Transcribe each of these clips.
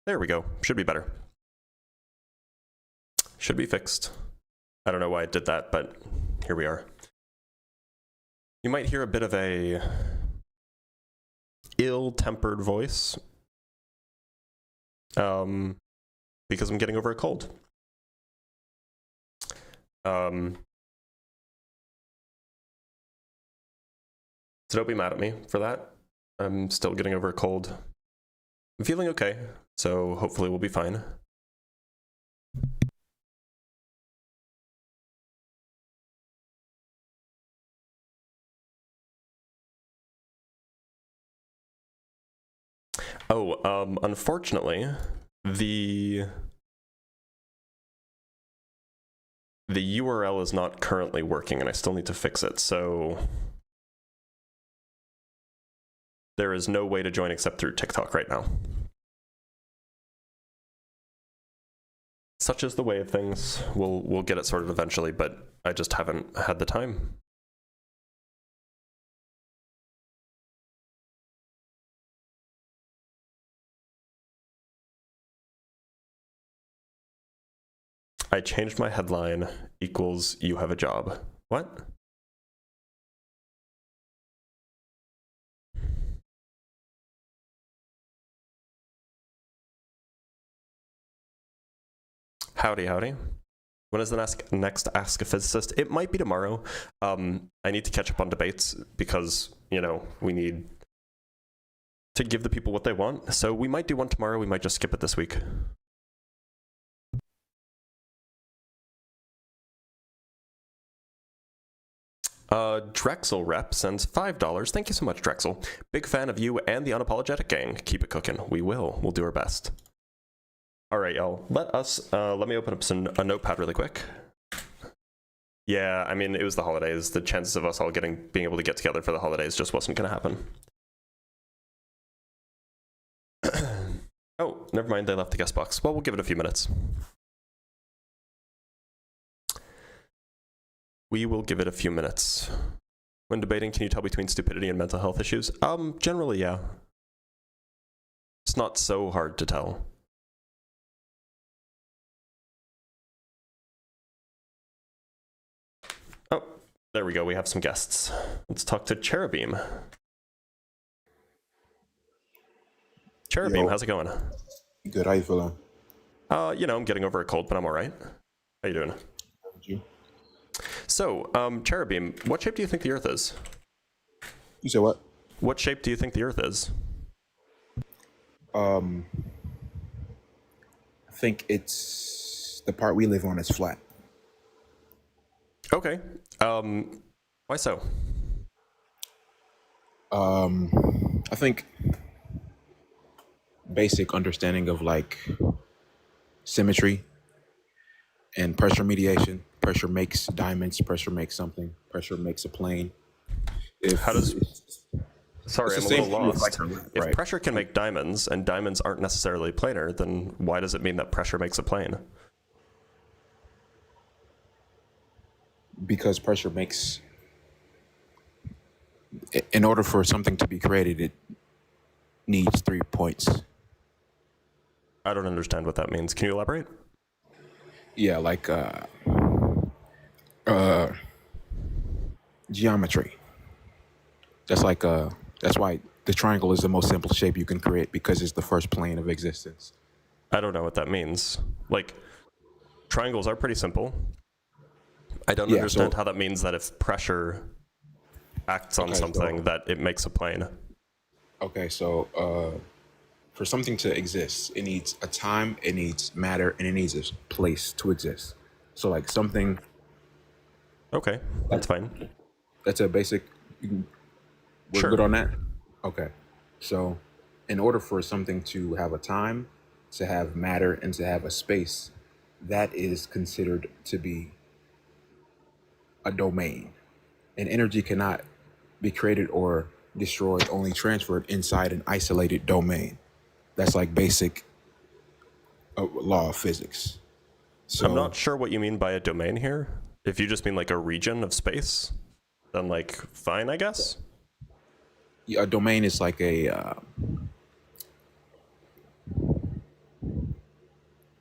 There we go. Should be better. Should be fixed. I don't know why it did that, but here we are. You might hear a bit of a ill-tempered voice because I'm getting over a cold. So don't be mad at me for that. I'm still getting over a cold. I'm feeling okay, so hopefully we'll be fine. Oh, unfortunately, the URL is not currently working, and I still need to fix it, so there is no way to join except through TikTok right now. Such is the way of things. We'll get it sorted eventually, but I just haven't had the time. I changed my headline equals you have a job. What? Howdy, howdy. When is the next Ask a Physicist? It might be tomorrow. I need to catch up on debates because, you know, we need to give the people what they want. So we might do one tomorrow. We might just skip it this week. Drexel Rep sends $5. Thank you so much, Drexel. Big fan of you and the Unapologetic Gang. Keep it cooking. We will. We'll do our best. All right, y'all. Let me open up a notepad really quick. Yeah, I mean, it was the holidays. The chances of us all being able to get together for the holidays just wasn't going to happen. Oh, never mind. They left the guest box. Well, we'll give it a few minutes. We will give it a few minutes. When debating, can you tell between stupidity and mental health issues? Generally, yeah. It's not so hard to tell. Oh, there we go. We have some guests. Let's talk to Cherubim. Cherubim, how's it going? Good. How you feeling? You know, I'm getting over a cold, but I'm all right. How you doing? You? So, Cherubim, what shape do you think the Earth is? You said what? What shape do you think the Earth is? I think it's the part we live on is flat. Okay. Why so? I think basic understanding of like symmetry and pressure mediation. Pressure makes diamonds. Pressure makes something. Pressure makes a plane. Sorry, I'm a little lost. If right. Pressure can make diamonds, and diamonds aren't necessarily planar, then why does it mean that pressure makes a plane? Because pressure makes, in order for something to be created, it needs 3 points. I don't understand what that means. Can you elaborate? Yeah, like geometry. That's like that's why the triangle is the most simple shape you can create, because it's the first plane of existence. I don't know what that means. Like, triangles are pretty simple. I don't understand how that means that if pressure acts on something that it makes a plane. Okay, so for something to exist, it needs a time, it needs matter, and it needs a place to exist. So like something. Okay, that's fine. That's a basic. We're Sure. good on that? Okay. So in order for something to have a time, to have matter, and to have a space, that is considered to be a domain. And energy cannot be created or destroyed, only transferred inside an isolated domain. That's like basic law of physics. So I'm not sure what you mean by a domain here. If you just mean like a region of space, then like fine, I guess. a domain is like a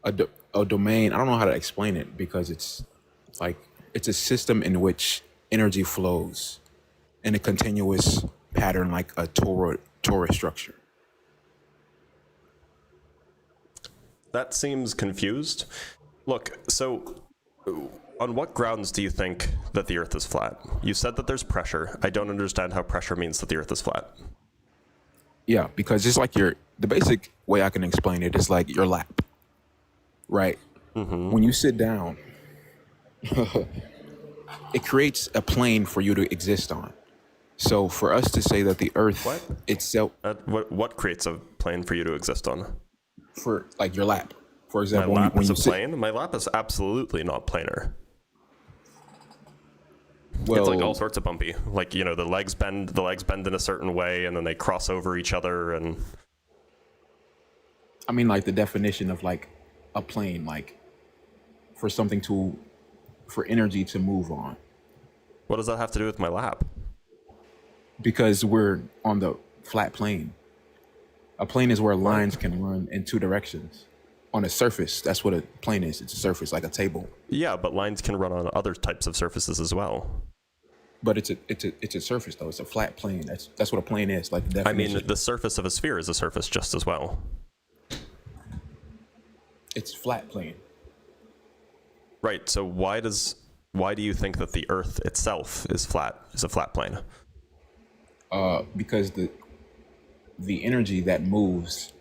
A domain. I don't know how to explain it because it's like it's a system in which energy flows in a continuous pattern, like a torus structure. That seems confused. Look, so on what grounds do you think that the Earth is flat? You said that there's pressure. I don't understand how pressure means that the Earth is flat. Yeah, because it's like the basic way I can explain it is like your lap, right? When you sit down, it creates a plane for you to exist on. So for us to say that the Earth What? itself, What creates a plane for you to exist on? for like your lap, for My example, lap when is you a sit, plane? My lap is absolutely not planar. well, It's like all sorts of bumpy. Like, you know, the legs bend in a certain way and then they cross over each other and I mean, like the definition of like a plane, like for something for energy to move on, what does that have to do with my lap? because we're on the flat plane. A plane is where What? lines can run in two directions. On a surface, that's what a plane is. It's a surface, like a table. Yeah, but lines can run on other types of surfaces as well. But it's a surface though. It's a flat plane. That's what a plane is. Like the I mean, definition. the surface of a sphere is a surface just as well. It's flat plane. Right, so why do you think that the Earth itself is a flat plane? Because the energy that moves,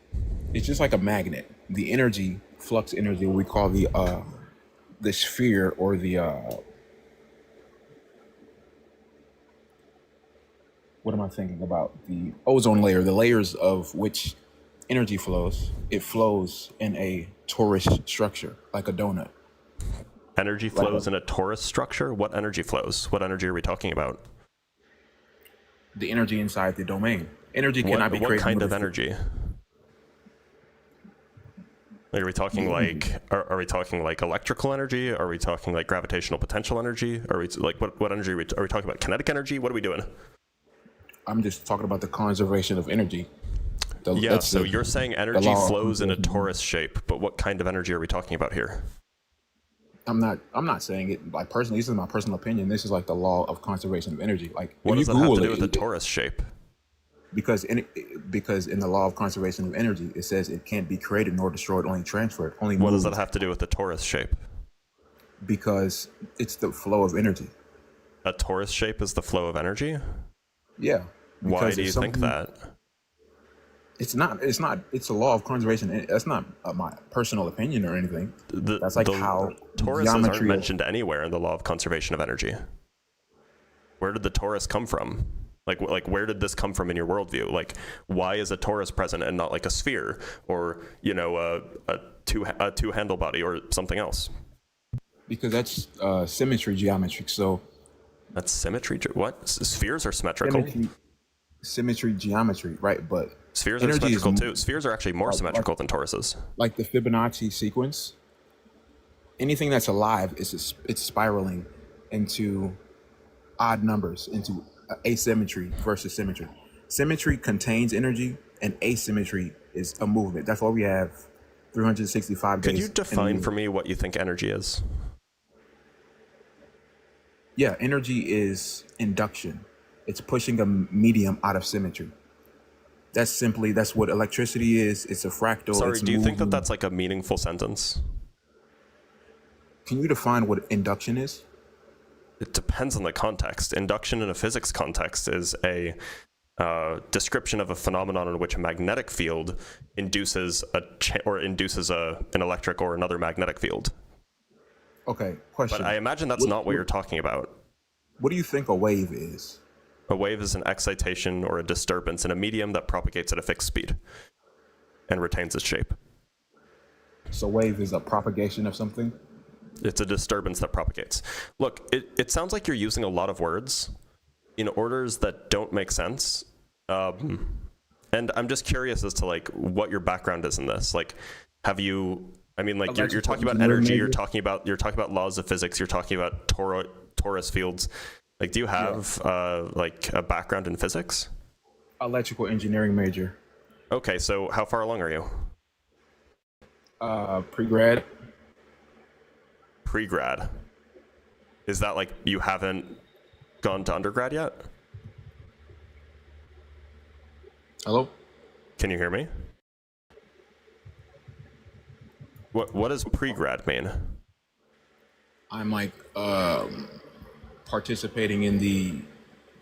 it's just like a magnet. The energy, flux energy, what we call the sphere or the what am I thinking about? The ozone layer, the layers of which energy flows. It flows in a torus structure, like a donut. Energy Like flows in a torus structure? What energy flows? What energy are we talking about? the energy inside the domain. Energy cannot be What created. kind of energy? Like, are we talking like are we talking like electrical energy? Are we talking like gravitational potential energy? Are we like what energy are we talking about? Kinetic energy? What are we doing? I'm just talking about the conservation of energy. Yeah, That's so the- you're saying the energy law of flows in a conservation. torus shape, but what kind of energy are we talking about here? I'm not saying it like personally. This is my personal opinion. This is like the law of conservation of energy. Like What if does you that have to Google do with a it, torus shape? because in the law of conservation of energy, it says it can't be created nor destroyed, only transferred, only What does moved. that have to do with the torus shape? Because it's the flow of energy. A torus shape is the flow of energy? Yeah. Why Because do if you think something- that? It's not. It's a law of conservation. That's not my personal opinion or anything. That's like how toruses aren't geometry. mentioned anywhere in the law of conservation of energy. Where did the torus come from? Like where did this come from in your worldview? Like, why is a torus present and not like a sphere or, you know, a two handle body or something else? Because that's symmetry geometry. So That's symmetry. What? Spheres are symmetrical. symmetry geometry, right? But Spheres are energy is symmetrical too. Spheres are actually more like- symmetrical than toruses. like the Fibonacci sequence. Anything that's alive it's spiraling into odd numbers, into asymmetry versus symmetry. Symmetry contains energy, and asymmetry is a movement. That's why we have 365 days. Could you in a define year. for me what you think energy is? Yeah, energy is induction. It's pushing a medium out of symmetry. That's what electricity is. It's a fractal. Sorry, it's do you think that moving. that's like a meaningful sentence? Can you define what induction is? It depends on the context. Induction in a physics context is a description of a phenomenon in which a magnetic field induces an electric or another magnetic field. Okay, question. But I imagine that's not what you're talking about. What do you think a wave is? A wave is an excitation or a disturbance in a medium that propagates at a fixed speed and retains its shape. So wave is a propagation of something? It's a disturbance that propagates. Look, it sounds like you're using a lot of words in orders that don't make sense. And I'm just curious as to like what your background is in this. Like, have you? I mean, like you're talking about energy. You're talking about laws of physics. You're talking about torus fields. Like, do you have like a background in physics? Electrical engineering major. Okay, so how far along are you? Pre-grad. Pre-grad. Is that like you haven't gone to undergrad yet? Hello. Can you hear me? What does pre-grad mean? I'm like participating in the.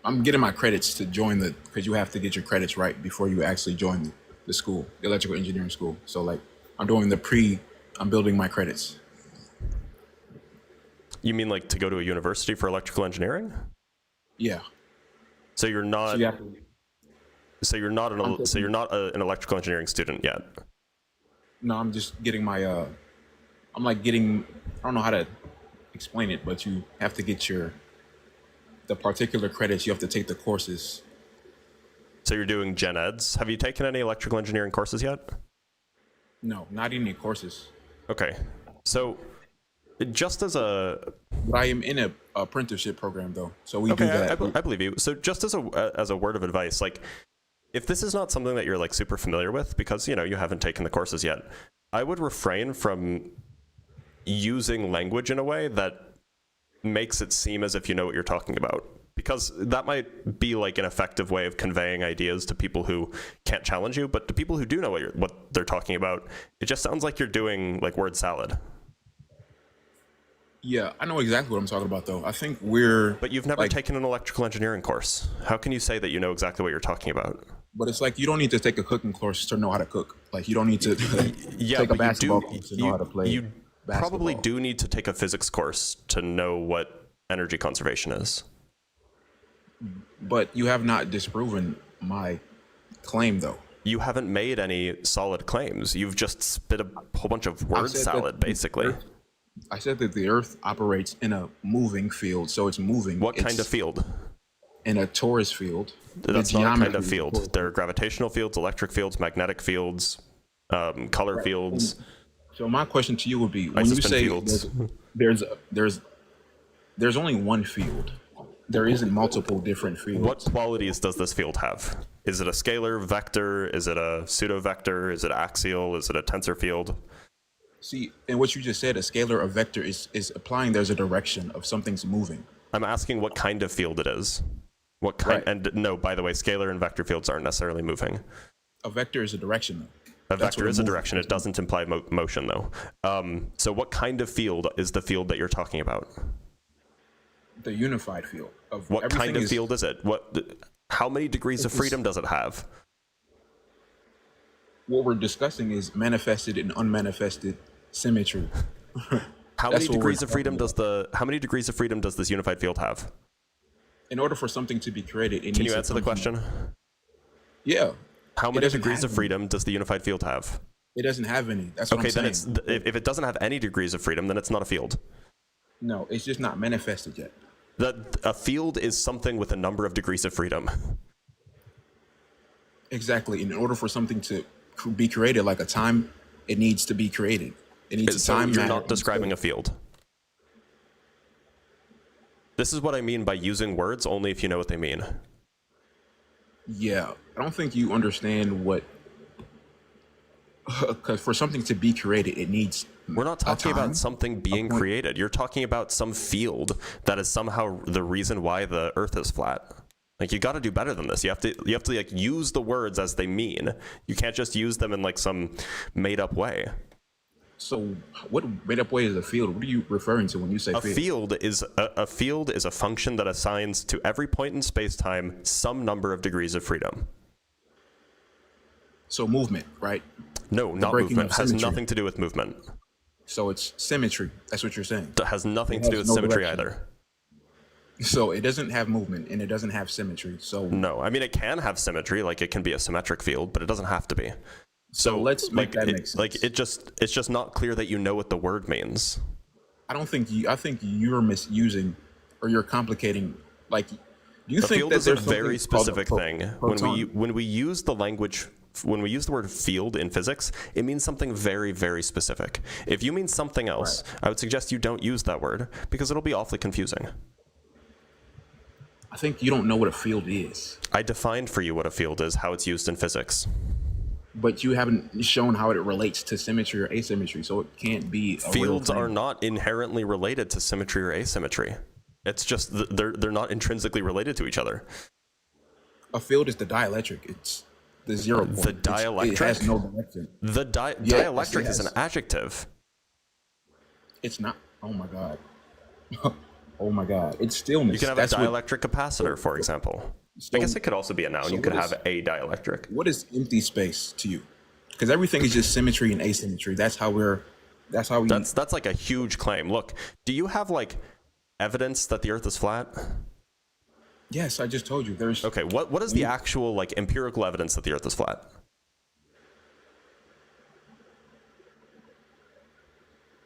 I'm getting my credits to join because you have to get your credits right before you actually join the school, the electrical engineering school. So like I'm doing I'm building my credits. You mean like to go to a university for electrical engineering? Yeah. So you're not. So you have to, So you're not an electrical engineering student yet. no, I'm just getting my. I'm like getting. I don't know how to explain it, but you have to get the particular credits. You have to take the courses. So you're doing gen eds. Have you taken any electrical engineering courses yet? No, not any courses. Okay. So just as a. But I am in a apprenticeship program though, so we do that. I believe you. So just as a word of advice, like if this is not something that you're like super familiar with because you haven't taken the courses yet, I would refrain from using language in a way that makes it seem as if you know what you're talking about, because that might be like an effective way of conveying ideas to people who can't challenge you, but to people who do know what they're talking about, it just sounds like you're doing like word salad. Yeah, I know exactly what I'm talking about though. I think we're. But you've never taken an electrical engineering course. How can you say that you know exactly what you're talking about? But it's like you don't need to take a cooking course to know how to cook. Like you don't need to take a basketball course to know how to play. You probably do need to take a physics course to know what energy conservation is. But you have not disproven my claim though. You haven't made any solid claims. You've just spit a whole bunch of word salad, basically. I said that the Earth operates in a moving field, so it's moving. What kind of field? In a torus field. That's not a kind of field. There are gravitational fields, electric fields, magnetic fields, color fields. So my question to you would be: when you say there's only one field, there isn't multiple different fields. What qualities does this field have? Is it a scalar, vector? Is it a pseudo vector? Is it axial? Is it a tensor field? See, and what you just said, a scalar, a vector is implying there's a direction of something's moving. I'm asking what kind of field it is. What kind? Right. And no, by the way, scalar and vector fields aren't necessarily moving. A vector is a direction, though. A vector is a direction. It doesn't imply motion, though. So what kind of field is the field that you're talking about? The unified field. What kind of field is it? How many degrees of freedom does it have? What we're discussing is manifested and unmanifested symmetry. How many degrees of freedom does this unified field have? In order for something to be created, can you answer the question? Yeah. How many degrees of freedom does the unified field have? It doesn't have any. That's what I'm saying. Then if it doesn't have any degrees of freedom, then it's not a field. No, it's just not manifested yet. A field is something with a number of degrees of freedom. Exactly. In order for something to be created, like a time, it needs to be created. It needs a time. You're not describing a field. This is what I mean by using words only if you know what they mean. Yeah, I don't think you understand what. Because for something to be created, it needs. We're not talking about something being created. You're talking about some field that is somehow the reason why the Earth is flat. Like you got to do better than this. You have to like use the words as they mean. You can't just use them in like some made up way. So, what made up way is a field? What are you referring to when you say field? A field is a function that assigns to every point in space-time some number of degrees of freedom. So movement, right? No, not movement. It has nothing to do with movement. So it's symmetry. That's what you're saying. That has nothing to do with symmetry either. So it doesn't have movement and it doesn't have symmetry. So no, I mean it can have symmetry, like it can be a symmetric field, but it doesn't have to be. So let's make that make sense. Like it's just not clear that you know what the word means. I think you're misusing or you're complicating. Like, do you think field is a very specific thing? When we use the language. When we use the word field in physics, it means something very, very specific. If you mean something else, right, I would suggest you don't use that word because it'll be awfully confusing. I think you don't know what a field is. I defined for you what a field is, how it's used in physics. but you haven't shown how it relates to symmetry or asymmetry, so it can't be a real Fields are claim. not inherently related to symmetry or asymmetry. It's just they're not intrinsically related to each other. A field is the dielectric. It's the 0 point. The dielectric? It has no direction. The dielectric is an adjective. It's not. Oh my god. Oh my god. It's stillness. You can have a dielectric capacitor, for example. I guess it could also be a noun. so You could what have a dielectric. What is empty space to you? Because everything is just symmetry and asymmetry. That's how we. That's like a huge claim. Look, do you have like evidence that the Earth is flat? Yes, I just told you. There's. Okay, what is the actual like empirical evidence that the Earth is flat?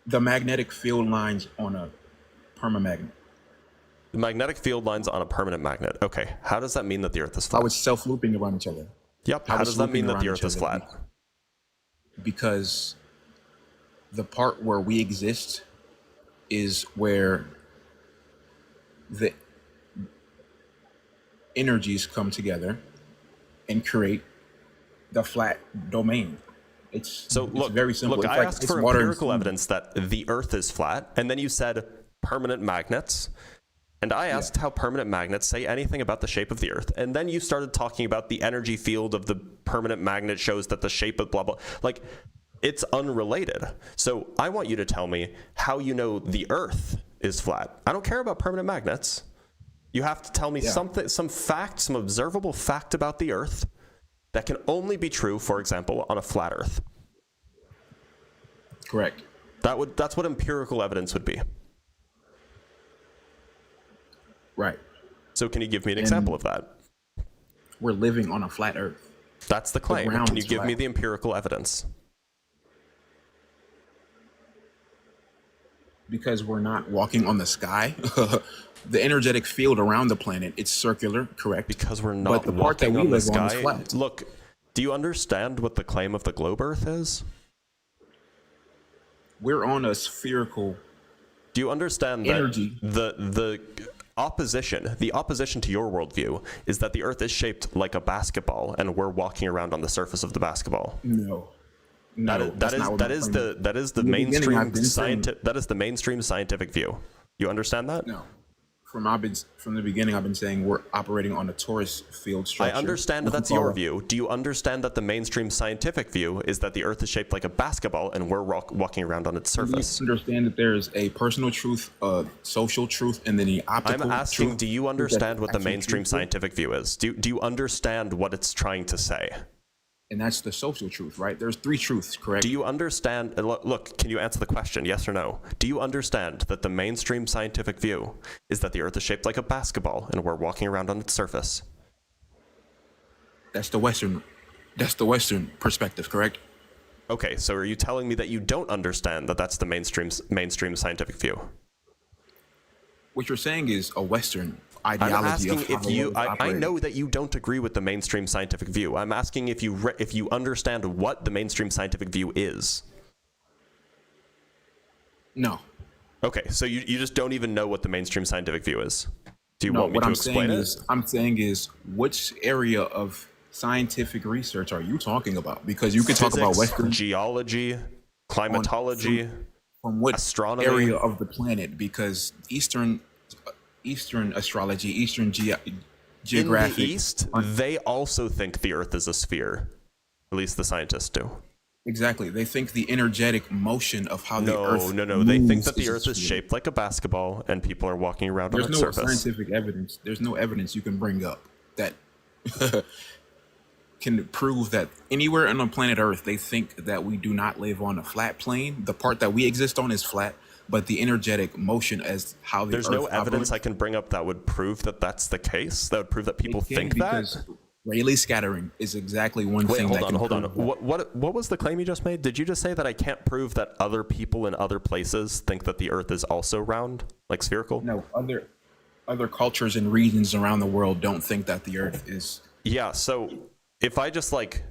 The magnetic field lines on a permamagnet. The magnetic field lines on a permanent magnet. Okay, how does that mean that the Earth is flat? How it's self-looping around each other. Yep, how does that mean that the Earth is flat? Because the part where we exist is where the energies come together and create the flat domain. It's very simple. Look, it's I asked for water empirical evidence that the Earth is flat, and then you said permanent magnets. And I asked how permanent magnets say anything about the shape of the Earth. And then you started talking about the energy field of the permanent magnet shows that the shape of blah, blah. Like, it's unrelated. So I want you to tell me how you know the Earth is flat. I don't care about permanent magnets. You have to tell me something, some fact, some observable fact about the Earth that can only be true, for example, on a flat Earth. Correct. That's what empirical evidence would be. Right. So can you give me an example of that? We're living on a flat Earth. That's the claim. Can you give me the empirical evidence? Because we're not walking on the sky. The energetic field around the planet, it's circular, correct? Because we're not walking on the sky. Look, do you understand what the claim of the globe Earth is? We're on a spherical. Do you understand energy. That the opposition to your worldview is that the Earth is shaped like a basketball and we're walking around on the surface of the basketball? No. That is the mainstream scientific view. You understand that? No. From the beginning, I've been saying we're operating on a torus field structure. I understand that's your view. Do you understand that the mainstream scientific view is that the Earth is shaped like a basketball and we're walking around on its surface? Do you understand that there's a personal truth, a social truth, and then the optical truth? I'm asking, do you understand what the mainstream scientific view is? Do you understand what it's trying to say? And that's the social truth, right? There's three truths, correct? Do you understand? Look, can you answer the question, yes or no? Do you understand that the mainstream scientific view is that the Earth is shaped like a basketball and we're walking around on its surface? That's the Western perspective, correct? Okay, so are you telling me that you don't understand that that's the mainstream scientific view? What you're saying is a Western ideology. I'm asking of how if you. I operating. know that you don't agree with the mainstream scientific view. I'm asking if you understand what the mainstream scientific view is. No. Okay, so you just don't even know what the mainstream scientific view is. Do you want me to explain it? I'm saying is which area of scientific research are you talking about? Because you could talk about Western geology, climatology, from what astronomy area of the planet, because Eastern astrology, Eastern geographic. In the East, they also think the Earth is a sphere. At least the scientists do. Exactly. They think the energetic motion of how the Earth No. They think that the Earth is shaped like a basketball and people are walking around on its surface. There's no scientific evidence. There's no evidence you can bring up that can prove that anywhere on the planet Earth, they think that we do not live on a flat plane. The part that we exist on is flat, but the energetic motion as how the Earth There's no evidence operates, I can bring up that would prove that that's the case. That would prove that people think that. Rayleigh scattering is exactly one thing. Hold on. What was the claim you just made? Did you just say that I can't prove that other people in other places think that the Earth is also round, like spherical? No, other cultures and regions around the world don't think that the Earth is. Yeah. So if I just like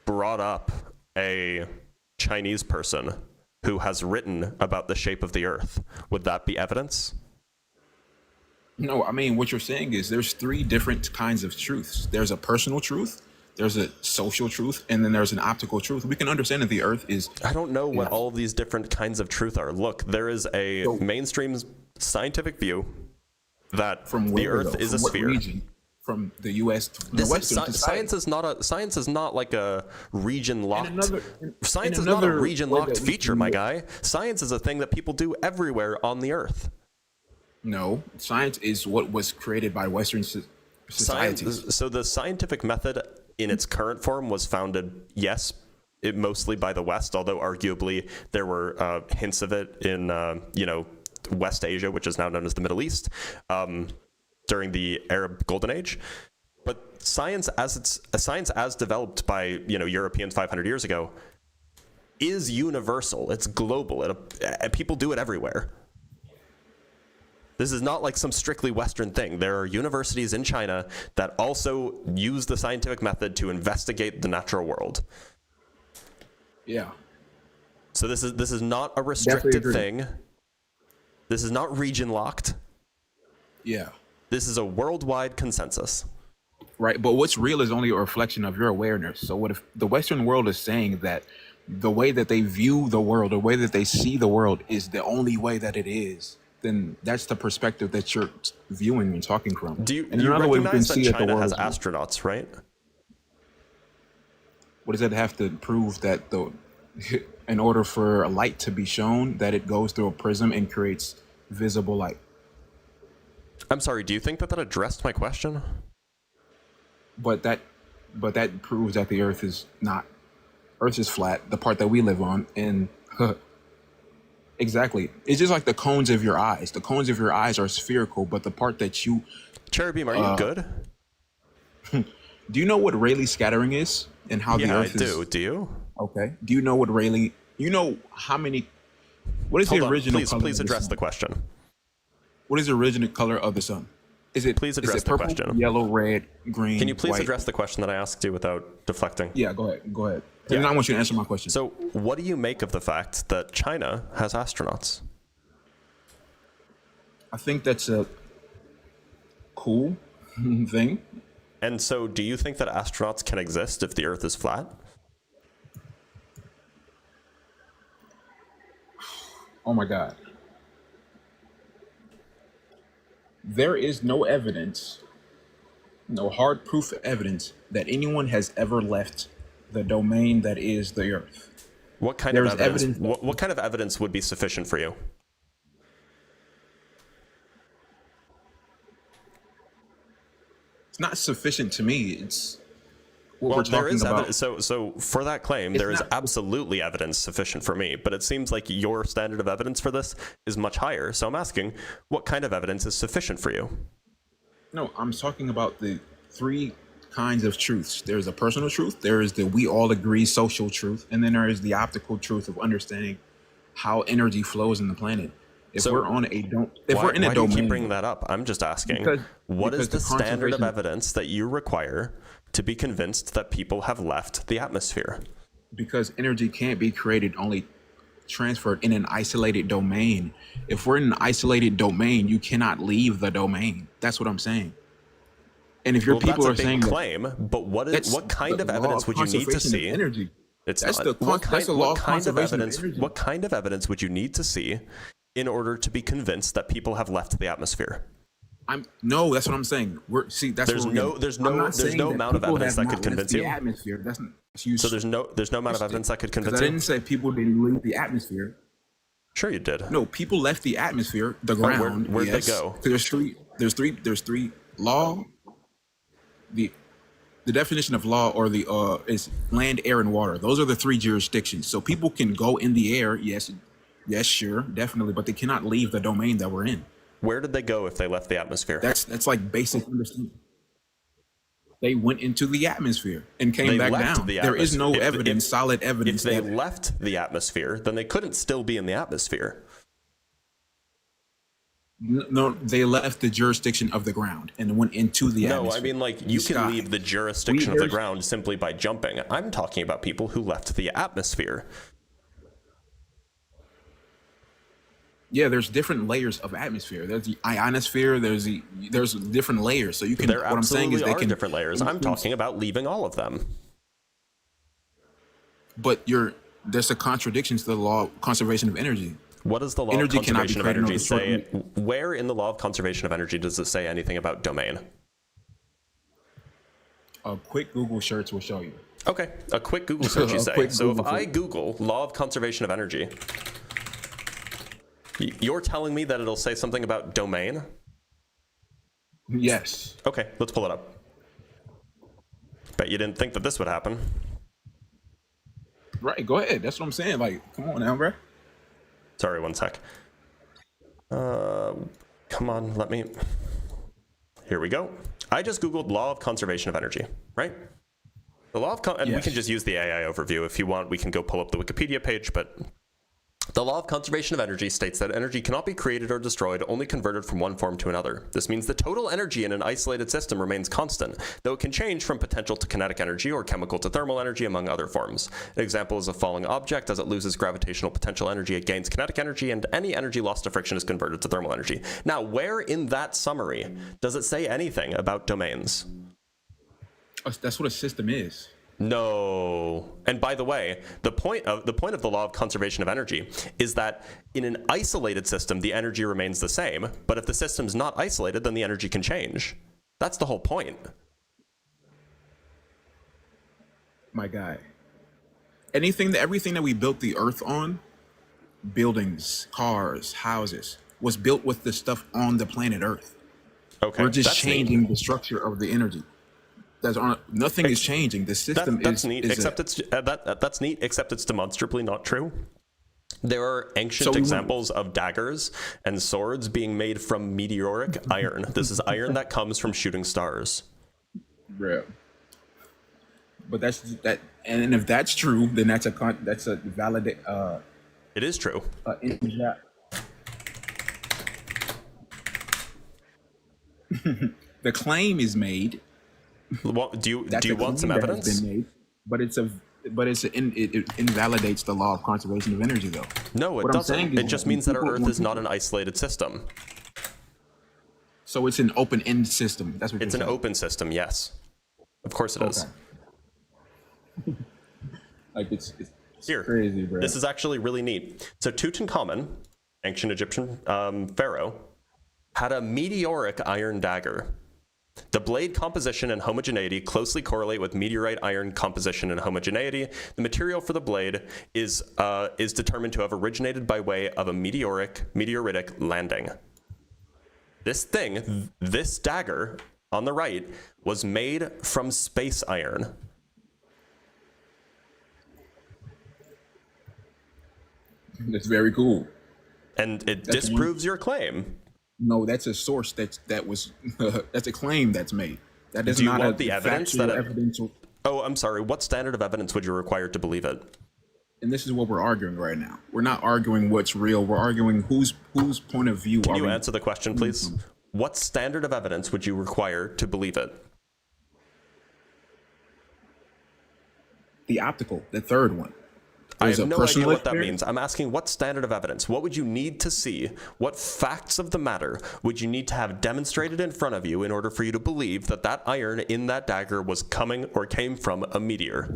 brought up a Chinese person who has written about the shape of the Earth, would that be evidence? No, I mean, what you're saying is there's three different kinds of truths. There's a personal truth, there's a social truth, and then there's an optical truth. We can understand that the Earth is. I don't know what all of these different kinds of truth are. Look, there is a mainstream scientific view that From the where, Earth though? is From a what sphere. region? From the U.S. to the Western Science is not like a region locked. Science is not a region locked feature, my guy. Science is a thing that people do everywhere on the Earth. No, science is what was created by Western societies. So the scientific method in its current form was founded, yes, mostly by the West, although arguably there were hints of it in West Asia, which is now known as the Middle East, during the Arab Golden Age. But science as developed by Europeans 500 years ago is universal. It's global. People do it everywhere. This is not like some strictly Western thing. There are universities in China that also use the scientific method to investigate the natural world. Yeah. So this is not a restricted thing. This is not region locked. Yeah. This is a worldwide consensus. Right, but what's real is only a reflection of your awareness. So what if the Western world is saying that the way that they view the world, the way that they see the world is the only way that it is? Then that's the perspective that you're viewing and talking from. Do you recognize that China has astronauts, right? What does that have to prove? That in order for a light to be shown, that it goes through a prism and creates visible light? I'm sorry, do you think that addressed my question? But that proves that the Earth is flat, the part that we live on, and exactly. It's just like the cones of your eyes. The cones of your eyes are spherical, but the part that you... Cherubim, are you good? Do you know what Rayleigh scattering is? And how the Earth is... Yeah, I do. Do you? Okay. Do you know what Rayleigh... You know how many... What is the original color? Please address the question. What is the original color of the sun? Please address the question. Yellow, red, green, Can you please white? address the question that I asked you without deflecting? Yeah, go ahead. And I want you to answer my question. So, what do you make of the fact that China has astronauts? I think that's a cool thing. And so, do you think that astronauts can exist if the Earth is flat? Oh my God. There is no evidence, no hard proof evidence that anyone has ever left the domain that is the Earth. What kind of evidence? What kind of evidence would be sufficient for you? It's not sufficient to me. It's what we're talking there is about. So for that claim, there is absolutely evidence sufficient for me. But it seems like your standard of evidence for this is much higher. So I'm asking, what kind of evidence is sufficient for you? No, I'm talking about the three kinds of truths. There's a personal truth, there is the we all agree social truth, and then there is the optical truth of understanding how energy flows in the planet. If we're in a domain, why do you keep bringing that up? I'm just asking, what is the standard of evidence that you require to be convinced that people have left the atmosphere? Because energy can't be created, only transferred in an isolated domain. If we're in an isolated domain, you cannot leave the domain. That's what I'm saying. And if your people are saying claim, but what kind of evidence would you need to see? Energy. What kind of evidence would you need to see in order to be convinced that people have left the atmosphere? No, that's what I'm saying. There's no amount of evidence that could convince you. Atmosphere. So there's no amount of evidence that could convince you. I didn't say people didn't leave the atmosphere. Sure, you did. No, people left the atmosphere, the ground. Where'd they go? There's three law. The definition of law or is land, air, and water. Those are the three jurisdictions. So people can go in the air. Yes, sure, definitely, but they cannot leave the domain that we're in. Where did they go if they left the atmosphere? That's like basic understanding. They went into the atmosphere and came back down. There is no evidence, solid evidence. If they left the atmosphere, then they couldn't still be in the atmosphere. No, they left the jurisdiction of the ground and went into the atmosphere. No, I mean, like, you can leave the jurisdiction of the ground simply by jumping. I'm talking about people who left the atmosphere. Yeah, there's different layers of atmosphere. There's the ionosphere. There's different layers. So you can. There What I'm saying is absolutely they are can different layers. I'm talking about leaving all of them. But there's a contradiction to the law of conservation of energy. What does the law Energy of cannot be conservation of created nor energy say? destroyed. Where in the law of conservation of energy does it say anything about domain? A quick Google search will show you. Okay, a quick Google search, you A say. quick So if Google I search. Google law of conservation of energy, you're telling me that it'll say something about domain? Yes. Okay, let's pull it up. Bet you didn't think that this would happen. Right. Go ahead. That's what I'm saying. Like, come on now, bro. Sorry, one sec. Come on, let me... Here we go. I just Googled law of conservation of energy, right? The law of... And we can just use the AI overview. If you want, we can go pull up the Wikipedia page, but... The law of conservation of energy states that energy cannot be created or destroyed, only converted from one form to another. This means the total energy in an isolated system remains constant, though it can change from potential to kinetic energy or chemical to thermal energy, among other forms. An example is a falling object. As it loses gravitational potential energy, it gains kinetic energy, and any energy lost to friction is converted to thermal energy. Now, where in that summary does it say anything about domains? That's what a system is. No. And by the way, the point of the law of conservation of energy is that in an isolated system, the energy remains the same. But if the system's not isolated, then the energy can change. That's the whole point. My guy. Everything that we built the earth on, buildings, cars, houses, was built with the stuff on the planet Earth. Okay. We're just that's changing neat. the structure of the energy. Nothing is changing. The system That's is neat. is Except it's that's neat. Except it's demonstrably not true. There are ancient So examples of daggers and swords being made from meteoric iron. This is iron that comes from shooting stars. Real. But that's that, and if that's true, then that's a valid It is true. the claim is made. Well, do you That's a want some claim that has evidence? been made, but it invalidates the law of conservation of energy, though. No, it What I'm doesn't. saying is It just when means that our people- Earth when is not people- an isolated system. So it's an open-end system. That's what It's you're an saying. open system, yes. Of course it is. Okay. Like it's Here, crazy, bro. this is actually really neat. So Tutankhamun, ancient Egyptian pharaoh, had a meteoric iron dagger. The blade composition and homogeneity closely correlate with meteorite iron composition and homogeneity. The material for the blade is determined to have originated by way of a meteoritic landing. This dagger on the right, was made from space iron. That's very cool. And it That's disproves your claim. No, that's a source that was that's a claim that's made. That is Do you not want a the evidence factual, that evidential. Oh, I'm sorry. What standard of evidence would you require to believe it? And this is what we're arguing right now. We're not arguing what's real. We're arguing whose point of view. Can are you we? answer the question, please? What standard of evidence would you require to believe it? The optical, the third one. I There's have a no idea personal what that experience. means. I'm asking what standard of evidence? What would you need to see? What facts of the matter would you need to have demonstrated in front of you in order for you to believe that that iron in that dagger was coming or came from a meteor?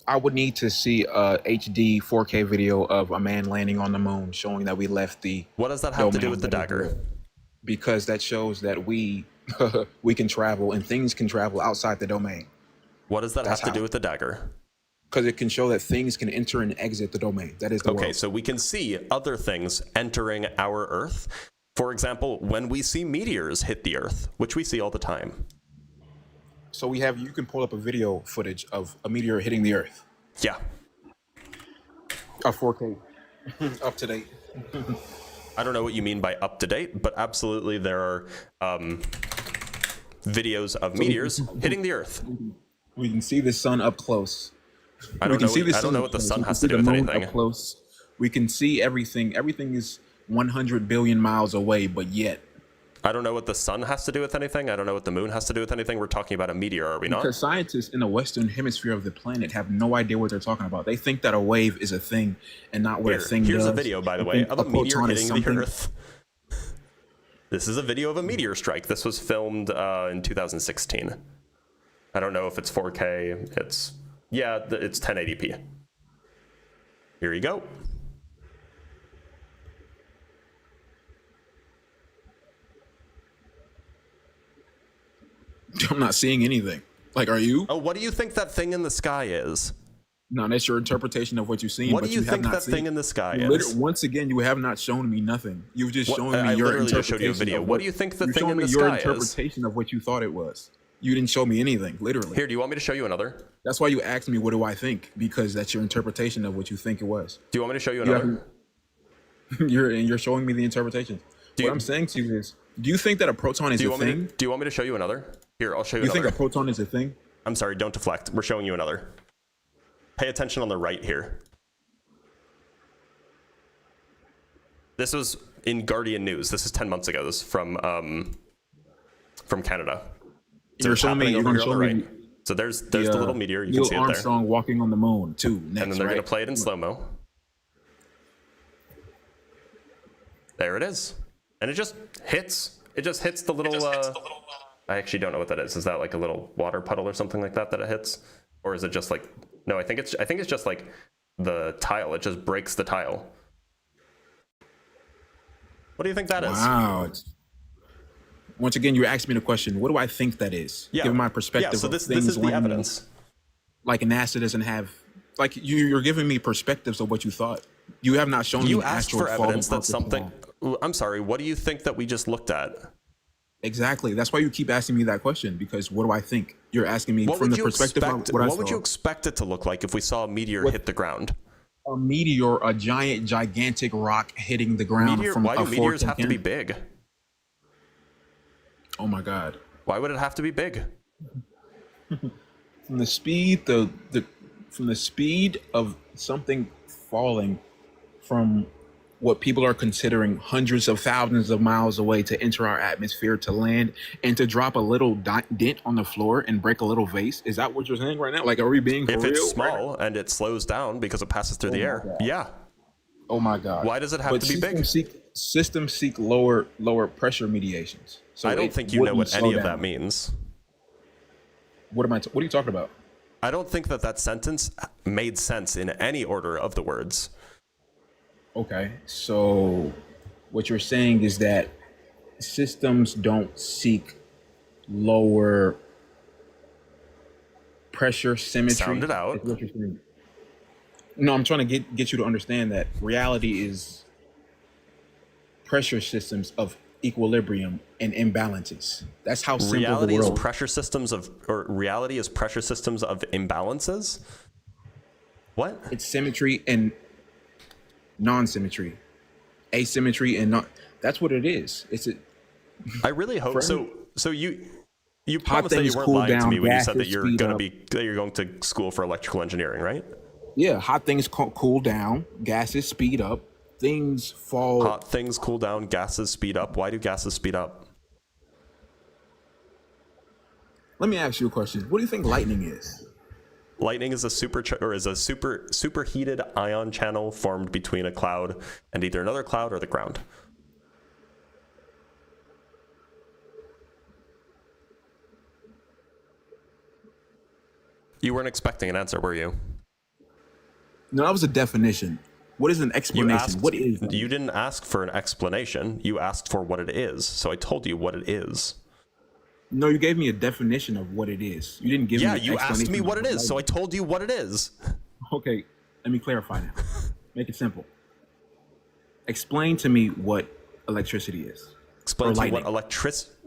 I would need to see a HD 4K video of a man landing on the moon, showing that we left the. What does that have to do domain with the that is dagger? real. Because that shows that we we can travel and things can travel outside the domain. What does that have to how. do with the dagger? Because it can show that things can enter and exit the domain. That is the Okay, world. so we can see other things entering our Earth. For example, when we see meteors hit the Earth, which we see all the time. So you can pull up a video footage of a meteor hitting the Earth. Yeah. A 4K. Up to date. I don't know what you mean by up to date, but absolutely there are videos of meteors hitting the Earth. We can see the sun up close. I don't know what the sun has to do with anything. Up close. We can see everything. Everything is 100 billion miles away, but yet I don't know what the sun has to do with anything. I don't know what the moon has to do with anything. We're talking about a meteor, are we not? Because scientists in the western hemisphere of the planet have no idea what they're talking about. They think that a wave is a thing and not what a thing Here's does. a video, by the way, of a meteor hitting the Earth. This is a video of a meteor strike. This was filmed in 2016. I don't know if it's 4K. It's 1080p. Here you go. I'm not seeing anything. Like, are you? Oh, what do you think that thing in the sky is? No, that's your interpretation of what you've seen. What but do you think that thing in the sky is? Once again, you have not shown me nothing. You've just shown me your interpretation. Just showed you a video. What do you think the thing in the sky is? Your interpretation of what you thought it was. You didn't show me anything, literally. Here, do you want me to show you another? That's why you asked me, what do I think? Because that's your interpretation of what you think it was. Do you want me to show you another? You're showing me the interpretation. What I'm saying to you is, do you think that a proton is a thing? Do you want me to show you another? Here, I'll show you another. You think a proton is a thing? I'm sorry, don't deflect. We're showing you another. Pay attention on the right here. This was in Guardian News. This is 10 months ago. This is from Canada. So you're showing me. You're going to show me. So there's the little meteor. You can see it there. Armstrong walking on the moon too. Next, and then they're going to play it in slow-mo. There it is, and it just hits. It just hits the little. I actually don't know what that is. Is that like a little water puddle or something like that it hits, or is it just like? No, I think it's just like the tile. It just breaks the tile. What do you think that is? Wow. Once again, you asked me the question, what do I think that is? Yeah. Given my perspective. Yeah, so this is the evidence. Like NASA doesn't have, like you're giving me perspectives of what you thought. You have not shown me. You asked for evidence that something. I'm sorry. What do you think that we just looked at? Exactly. That's why you keep asking me that question, because what do I think? You're asking me from the perspective of what I saw. What would you expect it to look like if we saw a meteor hit the ground? A meteor, a gigantic rock hitting the ground. Why do meteors have to be big? Oh my God. Why would it have to be big? From the speed, from the speed of something falling from what people are considering hundreds of thousands of miles away to enter our atmosphere to land and to drop a little dent on the floor and break a little vase. Is that what you're saying right now? Like, are we being for real? If it's small and it slows down because it passes through the air. Yeah. Oh my God. Why does it have to be big? Systems seek lower pressure mediations. So I don't think you know what any of that means. What are you talking about? I don't think that sentence made sense in any order of the words. Okay, so what you're saying is that systems don't seek lower pressure symmetry. Sound it out. Is what you're saying. No, I'm trying to get you to understand that reality is pressure systems of equilibrium and imbalances. That's how simple reality the world is. Reality is pressure systems of imbalances. What? It's symmetry and non-symmetry, asymmetry and not. That's what it is. I really hope so. So you promised that you weren't lying to me when you said that you're going to school for electrical engineering, right? Yeah, hot things cool down, gases speed up, things fall. Hot things cool down, gases speed up. Why do gases speed up? Let me ask you a question. What do you think lightning is? Lightning is a superheated ion channel formed between a cloud and either another cloud or the ground. You weren't expecting an answer, were you? No, that was a definition. What is an explanation? What is that? You didn't ask for an explanation. You asked for what it is. So I told you what it is. No, you gave me a definition of what it is. You didn't give me an explanation. Yeah, you asked me what it is, so I told you what it is. Okay, let me clarify now. Make it simple. Explain to me what electricity is. Explain to me what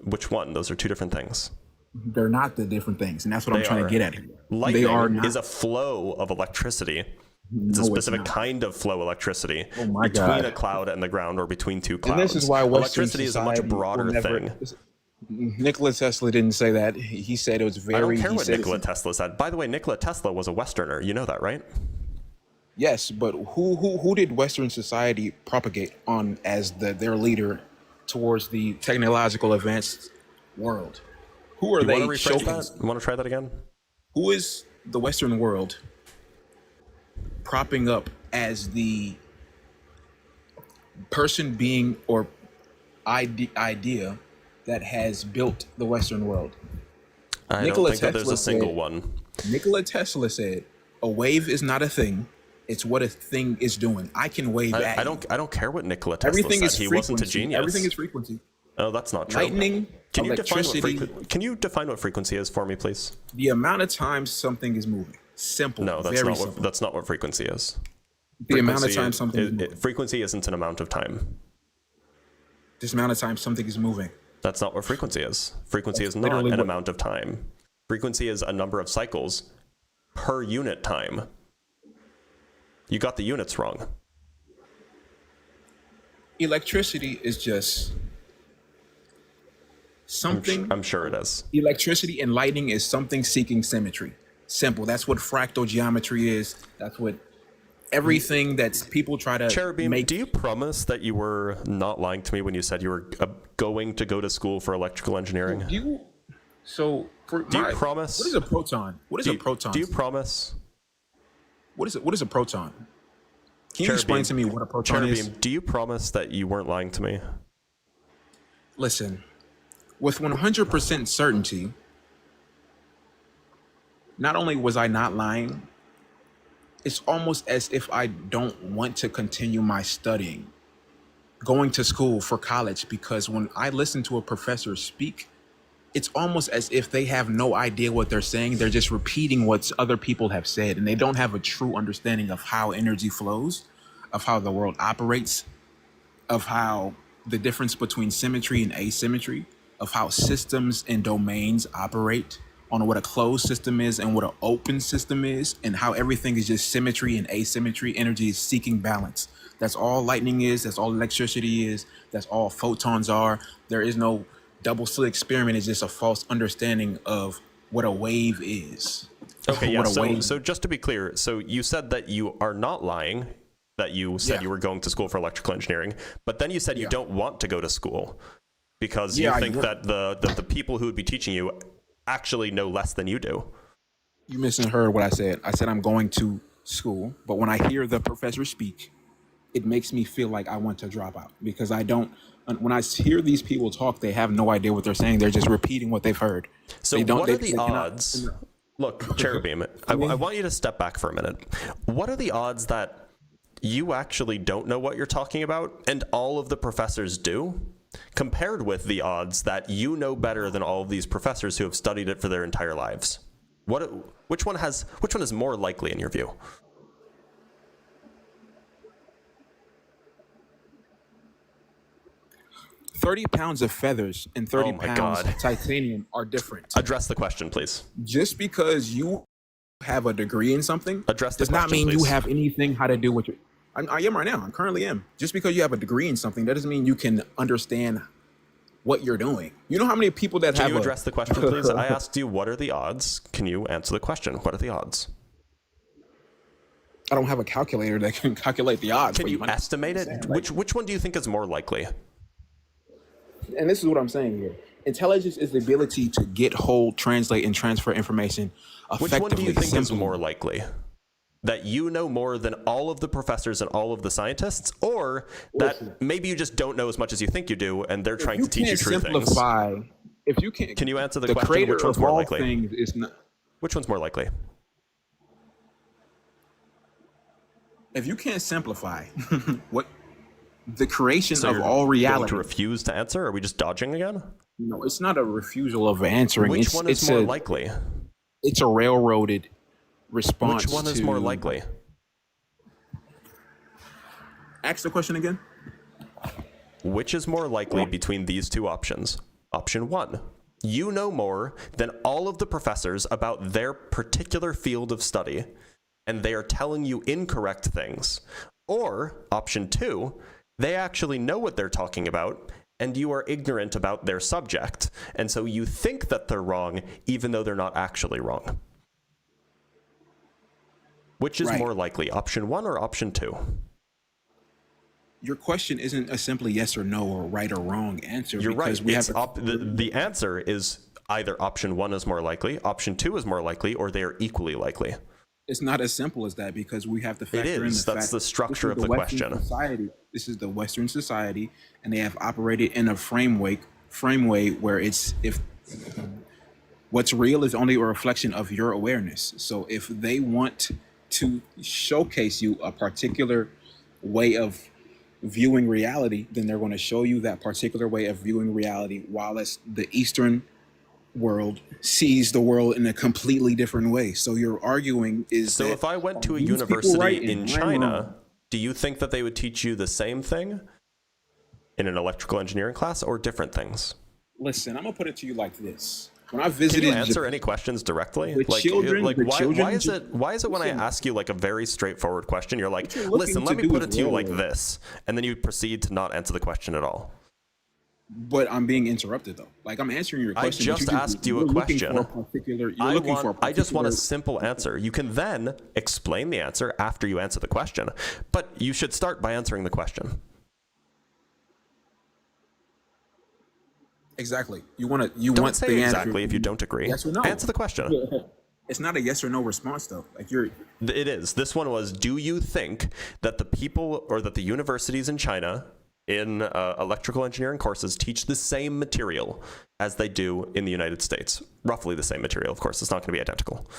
which one? Those are two different things. They're not the different things, and that's what I'm trying to get at here. Lightning is a flow of electricity. It's a specific kind of flow electricity between a cloud and the ground, or between two clouds. And this is why electricity is a much broader thing. Nikola Tesla didn't say that. He said it was very. I don't care what Nikola Tesla said. By the way, Nikola Tesla was a Westerner. You know that, right? Yes, but who did Western society propagate on as their leader towards the technological advanced world. Who are You want to they rephrase showcasing? that? You want to try that again? Who is the Western world propping up as the person being or idea that has built the Western world? I don't Nikola think that there's a Tesla single said, one. Nikola Tesla said, "A wave is not a thing; it's what a thing is doing. I can wave at I you. don't care what Nikola Tesla Everything said. is He frequency. wasn't a genius. Everything is frequency. Oh, that's not true. Lightning, electricity. Can you define what frequency is for me, please? The amount of times something is moving. Simple. No, that's very not simple. that's not what frequency is. The amount of time something is moving. Frequency isn't an amount of time. This amount of time something is moving. That's not what frequency is. Frequency That's is not literally an what- amount of time. Frequency is a number of cycles per unit time. You got the units wrong. Electricity is just something. I'm sure it is. Electricity and lighting is something seeking symmetry. Simple. That's what fractal geometry is. That's what everything that people try to Cherubim, make. do you promise that you were not lying to me when you said you were going to go to school for electrical engineering? Do you? So, Do you promise? What is a proton? What is a proton? Do you promise? What is it? What is a proton? Can you explain to me what a proton is? Do you promise that you weren't lying to me? Listen, with 100% certainty, not only was I not lying, it's almost as if I don't want to continue my studying, going to school for college, because when I listen to a professor speak, it's almost as if they have no idea what they're saying. They're just repeating what other people have said, and they don't have a true understanding of how energy flows, of how the world operates, of how the difference between symmetry and asymmetry, of how systems and domains operate, on what a closed system is and what an open system is, and how everything is just symmetry and asymmetry. Energy is seeking balance. That's all lightning is. That's all electricity is. That's all photons are. There is no double slit experiment. It's just a false understanding of what a wave is. Okay, yeah. What a wave. So just to be clear, so you said that you are not lying, that you said you were going to school for electrical engineering, but then you said you don't want to go to school because you think that the people who would be teaching you actually know less than you do. You misheard what I said. I said I'm going to school, but when I hear the professor speak, it makes me feel like I want to drop out because I don't. When I hear these people talk, they have no idea what they're saying. They're just repeating what they've heard. So what are the odds? Look, Cherubim, I want you to step back for a minute. What are the odds that you actually don't know what you're talking about and all of the professors do, compared with the odds that you know better than all of these professors who have studied it for their entire lives? Which one is more likely in your view? £30 of feathers and 30 pounds of titanium are different. Address the question, please. Just because you have a degree in something does not mean you have anything how to do what you. I am right now. I currently am. Just because you have a degree in something, that doesn't mean you can understand what you're doing. You know how many people that have. Can you address the question, please? I asked you, what are the odds? Can you answer the question? What are the odds? I don't have a calculator that can calculate the odds. Can you estimate it? Which one do you think is more likely? And this is what I'm saying here. Intelligence is the ability to get, hold, translate, and transfer information effectively. Which one do you think is more likely? That you know more than all of the professors and all of the scientists, or that maybe you just don't know as much as you think you do, and they're trying to teach you true things? If you can't, can you answer the question? Which one's more likely? Which one's more likely? If you can't simplify what the creation So of you're all reality. going to refuse to answer? Are we just dodging again? No, it's not a refusal of answering. Which one is more likely? It's a railroaded response. Which one is more likely? Ask the question again. Which is more likely between these two options? Option 1. You know more than all of the professors about their particular field of study, and they are telling you incorrect things. Or option 2, they actually know what they're talking about, and you are ignorant about their subject, and so you think that they're wrong, even though they're not actually wrong. Which is more likely, option 1 or option 2? your question isn't a simply yes or no or right or wrong answer. You're because right. we It's have the answer is either option 1 is more likely, option 2 is more likely, or they are equally likely. It's not as simple as that, because we have to It factor in is. the That's fact the structure of this is the Western question. society. This is the Western society, and they have operated in a frameway where it's if what's real is only a reflection of your awareness. So if they want to showcase you a particular way of viewing reality, then they're going to show you that particular way of viewing reality, while as the Eastern world sees the world in a completely different way. So your arguing is So that if I went to a these people university right in and I'm China, wrong. do you think that they would teach you the same thing in an electrical engineering class or different things? Listen, I'm gonna put it to you like this. When I Can visited you answer any questions directly? the children, Why is it when I ask you like a very straightforward question, you're like, you're looking listen, to let me do put is it to you like railroad. this, and then you proceed to not answer the question at all. But I'm being interrupted though. Like, I'm answering your I question. just but asked you a you're looking question. for a particular. You're looking for a particular. I just want a simple answer. You can then explain the answer after you answer the question, but you should start by answering the question. Exactly. You want to. You Don't want say the exactly answer. if you don't agree. Yes or no. Answer the question. It's not a yes or no response though. Like you're. It is. This one was, do you think that the people or that the universities in China in electrical engineering courses teach the same material as they do in the United States? Roughly the same material, of course. It's not going to be identical.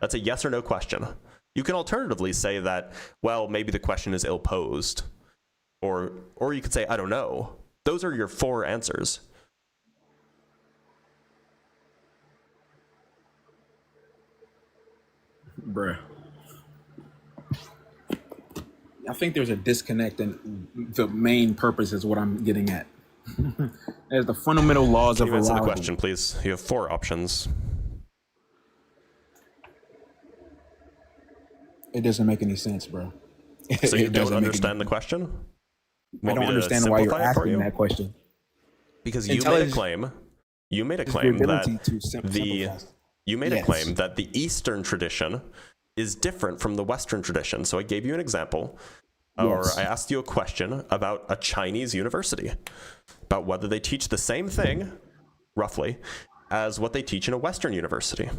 That's a yes or no question. You can alternatively say that, well, maybe the question is ill-posed. Or you could say, I don't know. Those are your 4 answers. Bruh. I think there's a disconnect, and the main purpose is what I'm getting at. There's the fundamental laws Can of you answer the reality. question, please? You have 4 options. It doesn't make any sense, bro. So you It don't doesn't make understand any the question? I Want don't me to understand why you're simplify it for asking you? that question. Because you made a Intelligence- claim. You made a Your claim that ability to simplify. you made a Yes. claim that the Eastern tradition is different from the Western tradition. So I gave you an example, or Yes. I asked you a question about a Chinese university, about whether they teach the same thing, roughly, as what they teach in a Western university.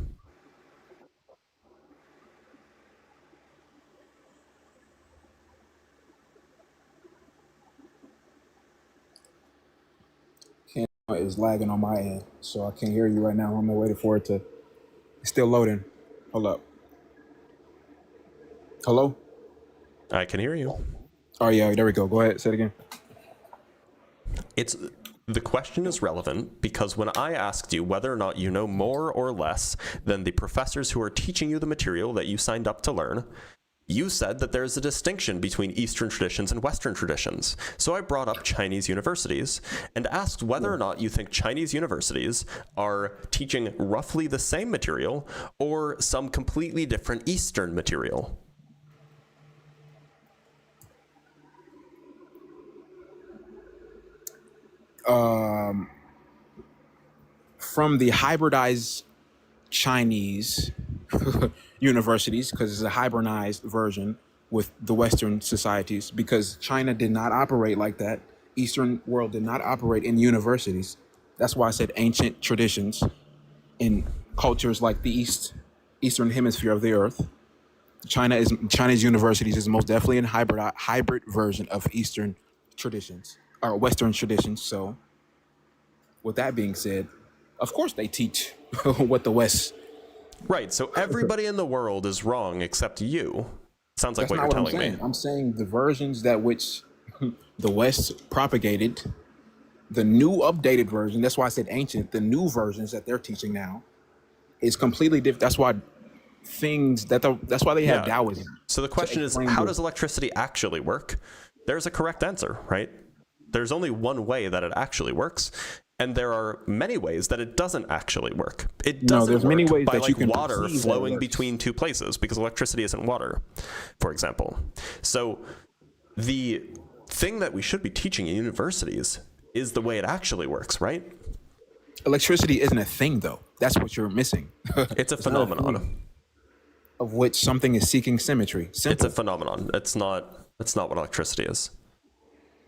Camera is lagging on my end, so I can't hear you right now. I'm waiting for it to. It's still loading. Hold up. Hello? I can hear you. Oh yeah, there we go. Go ahead. Say it again. The question is relevant because when I asked you whether or not you know more or less than the professors who are teaching you the material that you signed up to learn, you said that there's a distinction between Eastern traditions and Western traditions. So I brought up Chinese universities and asked whether or not you think Chinese universities are teaching roughly the same material or some completely different Eastern material. From the hybridized Chinese universities, because it's a hybridized version with the Western societies, because China did not operate like that. Eastern world did not operate in universities. That's why I said ancient traditions in cultures like the Eastern hemisphere of the earth. China's universities is most definitely a hybrid version of Eastern traditions or Western traditions. So with that being said, of course they teach what the West. Right, so everybody in the world is wrong except you. Sounds like That's what not you're what I'm telling saying. me. I'm saying the versions that which the West propagated, the new updated version. That's why I said ancient. The new versions that they're teaching now is completely different. That's why that's why they have Yeah. Taoism. So the question is, explain how the- does electricity actually work? There's a correct answer, right? There's only one way that it actually works, and there are many ways that it doesn't actually work. It doesn't there's work many ways by that like you can water perceive that it flowing works. between 2 places, because electricity isn't water, for example. So the thing that we should be teaching in universities is the way it actually works, right? Electricity isn't a thing, though. That's what you're missing. It's a not a phenomenon. thing. Of which something is seeking symmetry. It's Simple. a phenomenon. It's not That's not what electricity is.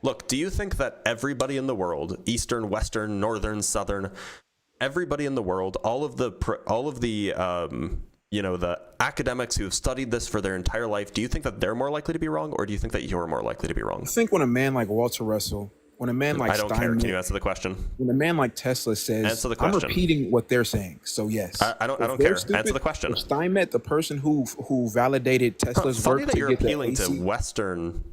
Look, do you think that everybody in the world, Eastern, Western, Northern, Southern, everybody in the world, all of the the academics who have studied this for their entire life, do you think that they're more likely to be wrong, or do you think that you're more likely to be wrong? I think when a man like Walter Russell, when a man like I don't care. Steinmetz, Can you answer the question? when a man like Tesla says, Answer the question. I'm repeating what they're saying. So yes, I don't care. Answer the question. If Steinmetz, the person who validated Tesla's Funny work that to you're get the appealing to AC, Western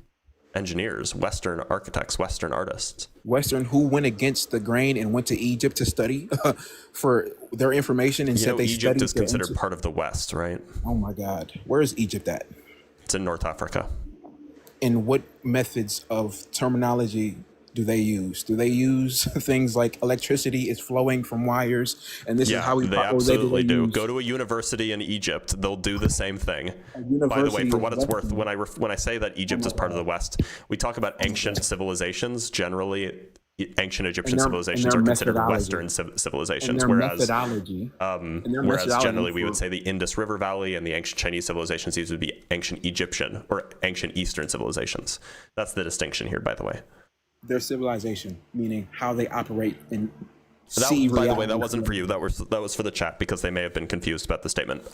engineers, Western architects, Western artists. Western who went against the grain and went to Egypt to study for their information and said they Egypt studied is considered part of the West, right? Oh my God, where is Egypt at? It's in North Africa. And what methods of terminology do they use? Do they use things like electricity is flowing from wires, and this is how we? They absolutely do. Go to a university in Egypt; they'll do the same thing. By the way, for what it's worth, when I say that Egypt is part of the West, we talk about ancient civilizations. Generally, ancient Egyptian civilizations are considered Western civilizations, whereas generally we would say the Indus River Valley and the ancient Chinese civilizations, these would be ancient Egyptian or ancient Eastern civilizations. That's the distinction here, by the way. Their civilization, meaning how they operate in by the way, that wasn't for you. That was for the chat because they may have been confused about the statement.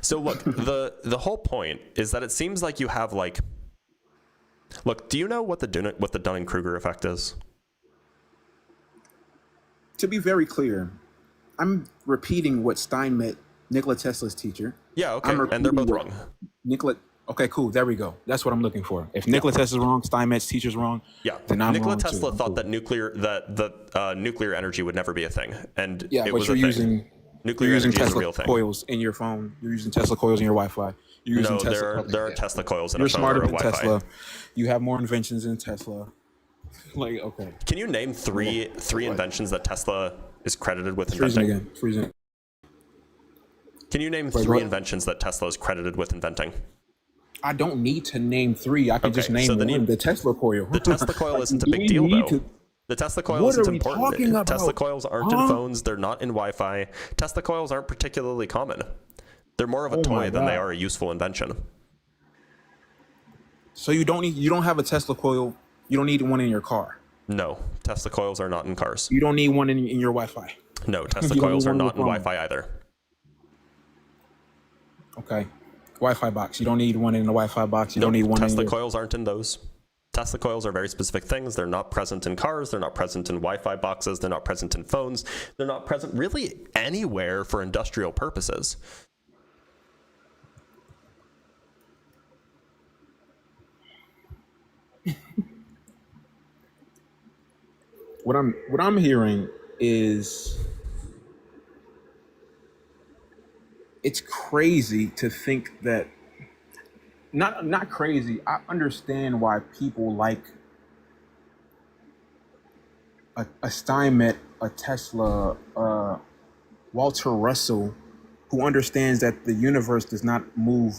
So look, the whole point is that it seems like you have like, look, do you know what the Dunning-Kruger effect is? To be very clear, I'm repeating what Steinmetz, Nikola Tesla's teacher. Yeah, okay, and they're both wrong. Okay, cool. There we go. That's what I'm looking for. If Nikola Tesla's wrong, Steinmetz's teacher's wrong. Yeah, then I'm Nikola wrong Tesla too. thought that nuclear energy would never be a thing, and yeah, it but was you're a thing. using Nuclear energy is a real Tesla thing. coils in your phone. You're using Tesla coils in your Wi-Fi. You're using Tesla. There are Tesla coils in You're a phone smarter or a than Wi-Fi. Tesla. You have more inventions than Tesla. Like, okay. Can you name three inventions that Tesla is credited with Freezing inventing? again. Freezing. Can you name three inventions that Tesla is credited with inventing? I don't need to name three. I can just name one. The Tesla coil. The Tesla coil isn't a big deal, though. The Tesla coil isn't important. Tesla coils aren't in phones. They're not in Wi-Fi. Tesla coils aren't particularly common. They're more of a toy than they are a useful invention. So you don't have a Tesla coil. You don't need one in your car. No, Tesla coils are not in cars. You don't need one in your Wi-Fi. No, Tesla coils are not in Wi-Fi either. Okay. Wi-Fi box. You don't need one in the Wi-Fi box. You don't need one Tesla coils aren't in those. Tesla coils are very specific things. They're not present in cars. They're not present in Wi-Fi boxes. They're not present in phones. They're not present really anywhere for industrial purposes. What I'm hearing is it's crazy to think that not crazy. I understand why people like a Steinmetz, a Tesla, Walter Russell, who understands that the universe does not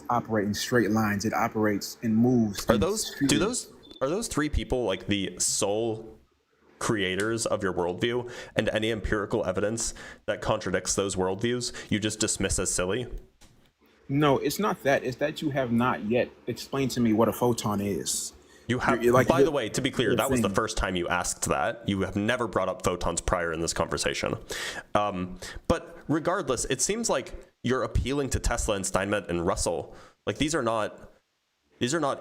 operate in straight lines. It operates and moves. Are those three people like the sole creators of your worldview, and any empirical evidence that contradicts those worldviews you just dismiss as silly? No, it's not that. It's that you have not yet explained to me what a photon is. You have, by the way, to be clear, that was the first time you asked that. You have never brought up photons prior in this conversation. But regardless, it seems like you're appealing to Tesla and Steinmetz and Russell. Like these are not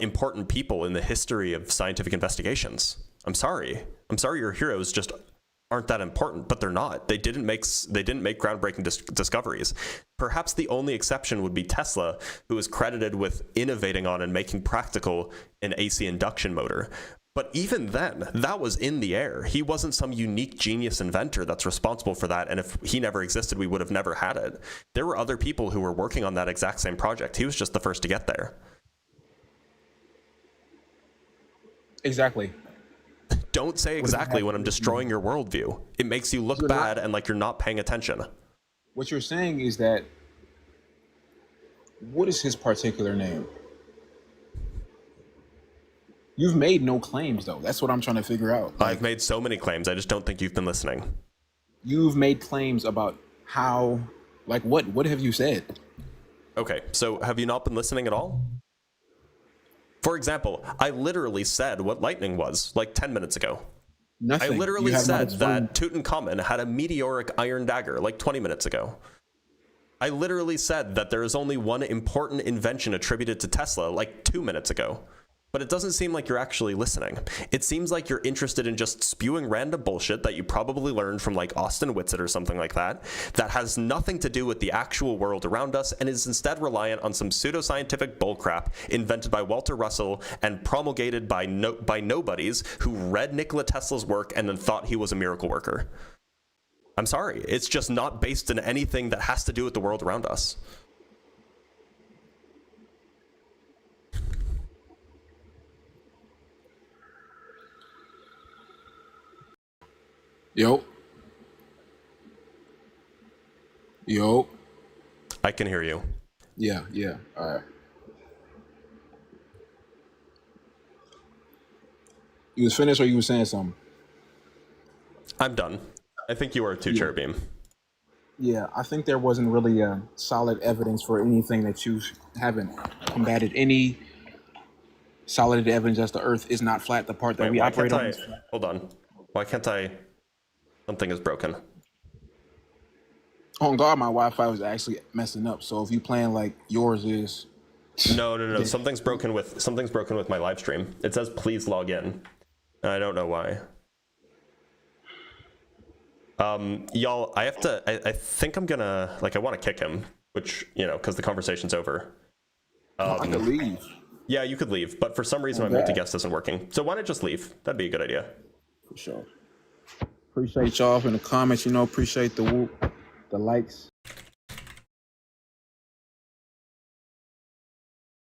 important people in the history of scientific investigations. I'm sorry your heroes just aren't that important, but they're not. They didn't make groundbreaking discoveries. Perhaps the only exception would be Tesla, who is credited with innovating on and making practical an AC induction motor. But even then, that was in the air. He wasn't some unique genius inventor that's responsible for that, and if he never existed, we would have never had it. There were other people who were working on that exact same project. He was just the first to get there. Exactly. Don't say exactly when I'm destroying your worldview. It makes you look bad and like you're not paying attention. What you're saying is that, what is his particular name? You've made no claims, though. That's what I'm trying to figure out. I've made so many claims. I just don't think you've been listening. You've made claims about how, like what have you said? Okay, so have you not been listening at all? For example, I literally said what lightning was like 10 minutes ago. Nothing. I literally You have not said that explained. Tutankhamun had a meteoric iron dagger like 20 minutes ago. I literally said that there is only one important invention attributed to Tesla like 2 minutes ago. But it doesn't seem like you're actually listening. It seems like you're interested in just spewing random bullshit that you probably learned from like Austin Whitsitt or something like that has nothing to do with the actual world around us and is instead reliant on some pseudoscientific bullcrap invented by Walter Russell and promulgated by nobodies who read Nikola Tesla's work and then thought he was a miracle worker. I'm sorry, it's just not based in anything that has to do with the world around us. Yo. Yo. I can hear you. Yeah, yeah. All right. You was finished or you was saying something? I'm done. I think you are too, Cherubim. Yeah, I think there wasn't really solid evidence for anything that you haven't combated. Any solid evidence as the Earth is not flat. The part that we operate on is flat. Hold on. Why can't I? Something is broken. On God, my Wi-Fi was actually messing up. So if you playing like yours is, No. Something's broken with my live stream. It says please log in. I don't know why. Y'all, I think I'm gonna, like, I want to kick him, which, you know, because the conversation's over. I could leave. Yeah, you could leave, but for some reason my multi-guest isn't working. So why not just leave? That'd be a good idea. For sure. Appreciate y'all in the comments, you know, appreciate the whoop, the likes.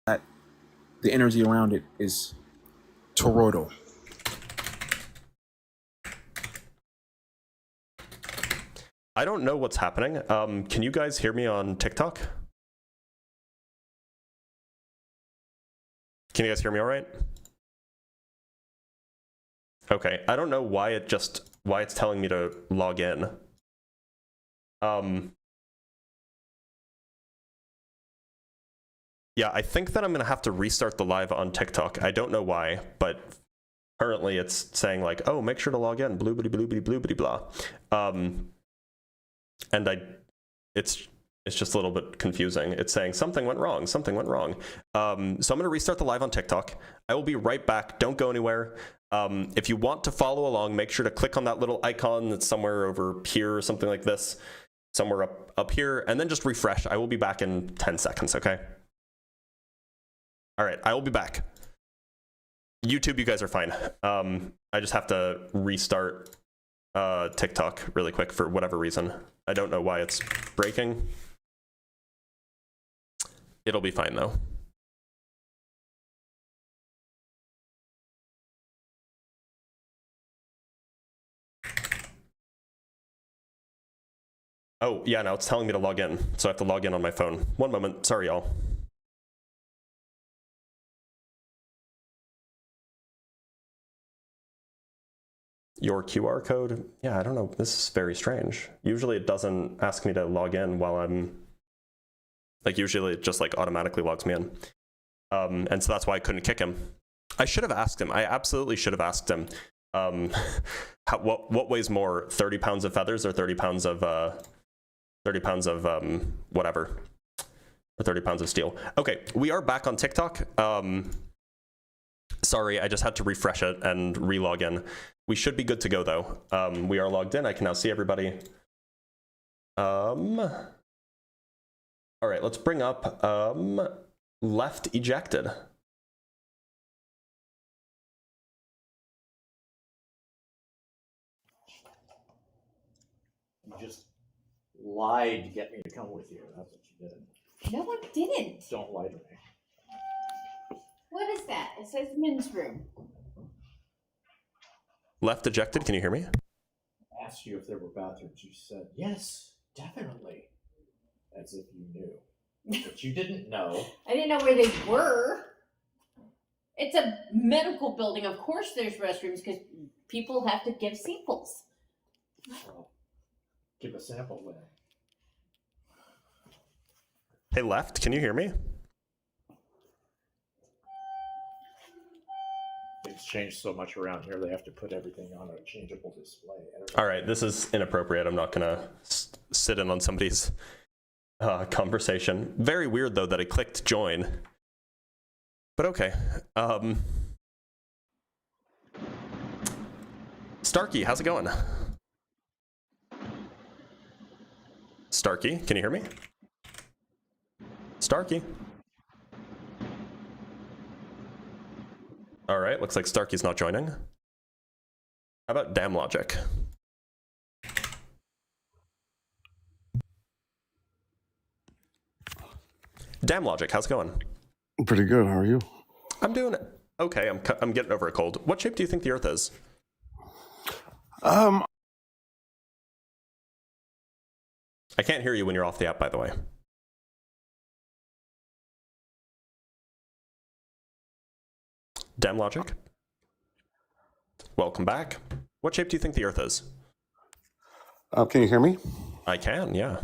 The energy around it is toroidal. I don't know what's happening. Can you guys hear me on TikTok? Can you guys hear me all right? Okay, I don't know why it's telling me to log in. Yeah, I think that I'm gonna have to restart the live on TikTok. I don't know why, but currently it's saying like, oh, make sure to log in, bloobity bloobity bloobity blah. And it's just a little bit confusing. It's saying something went wrong. So I'm gonna restart the live on TikTok. I will be right back. Don't go anywhere. If you want to follow along, make sure to click on that little icon that's somewhere over here or something like this, somewhere up here, and then just refresh. I will be back in 10 seconds, okay? All right, I will be back. YouTube, you guys are fine. I just have to restart TikTok really quick for whatever reason. I don't know why it's breaking. It'll be fine though. Oh, yeah, now it's telling me to log in, so I have to log in on my phone. One moment, sorry y'all. Your QR code? Yeah, I don't know, this is very strange. Usually it doesn't ask me to log in while I'm, like usually it just like automatically logs me in. And so that's why I couldn't kick him. I should have asked him, I absolutely should have asked him. What weighs more, 30 pounds of feathers or 30 pounds of whatever, or 30 pounds of steel. Okay, we are back on TikTok. Sorry, I just had to refresh it and re-log in. We should be good to go though. We are logged in, I can now see everybody. All right, let's bring up left ejected. You just lied to get me to come with you. That's what you did. No, I didn't. Don't lie to me. What is that? It says men's room. Left ejected, can you hear me? I asked you if there were bathrooms. You said, yes, definitely. As if you knew. But you didn't know. I didn't know where they were. It's a medical building. Of course there's restrooms because people have to give samples. Well, give a sample then. Hey, left, can you hear me? Things change so much around here. They have to put everything on a changeable display. All right, this is inappropriate. I'm not gonna sit in on somebody's conversation. Very weird though that I clicked join. But okay. Starkey, how's it going? Starkey, can you hear me? Starkey. All right, looks like Starkey's not joining. How about Damn Logic? Damn Logic, how's it going? Pretty good. How are you? I'm doing okay. I'm getting over a cold. What shape do you think the Earth is? Um, I can't hear you when you're off the app, by the way. Damn Logic. Welcome back. What shape do you think the Earth is? can you hear me? I can, yeah.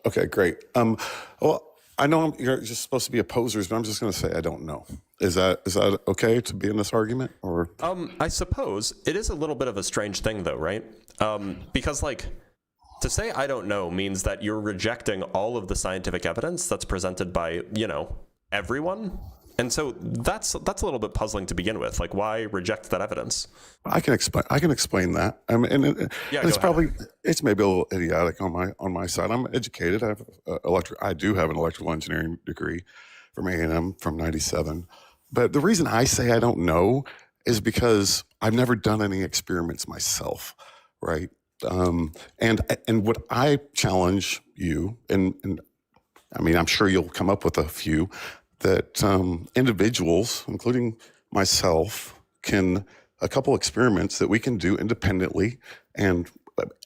Okay, great. Well, I know you're just supposed to be opposers, but I'm just going to say I don't know. Is that okay to be in this argument, or? I suppose it is a little bit of a strange thing, though, right? Because like to say I don't know means that you're rejecting all of the scientific evidence that's presented by everyone. And so that's a little bit puzzling to begin with. Like, why reject that evidence? I can explain that. I mean, and Yeah, it's go ahead. it's maybe a little idiotic on my side. I'm educated. I do have an electrical engineering degree from A&M from '97. But the reason I say I don't know is because I've never done any experiments myself, right? And what I challenge you, and I mean, I'm sure you'll come up with a few, that individuals, including myself, can a couple experiments that we can do independently and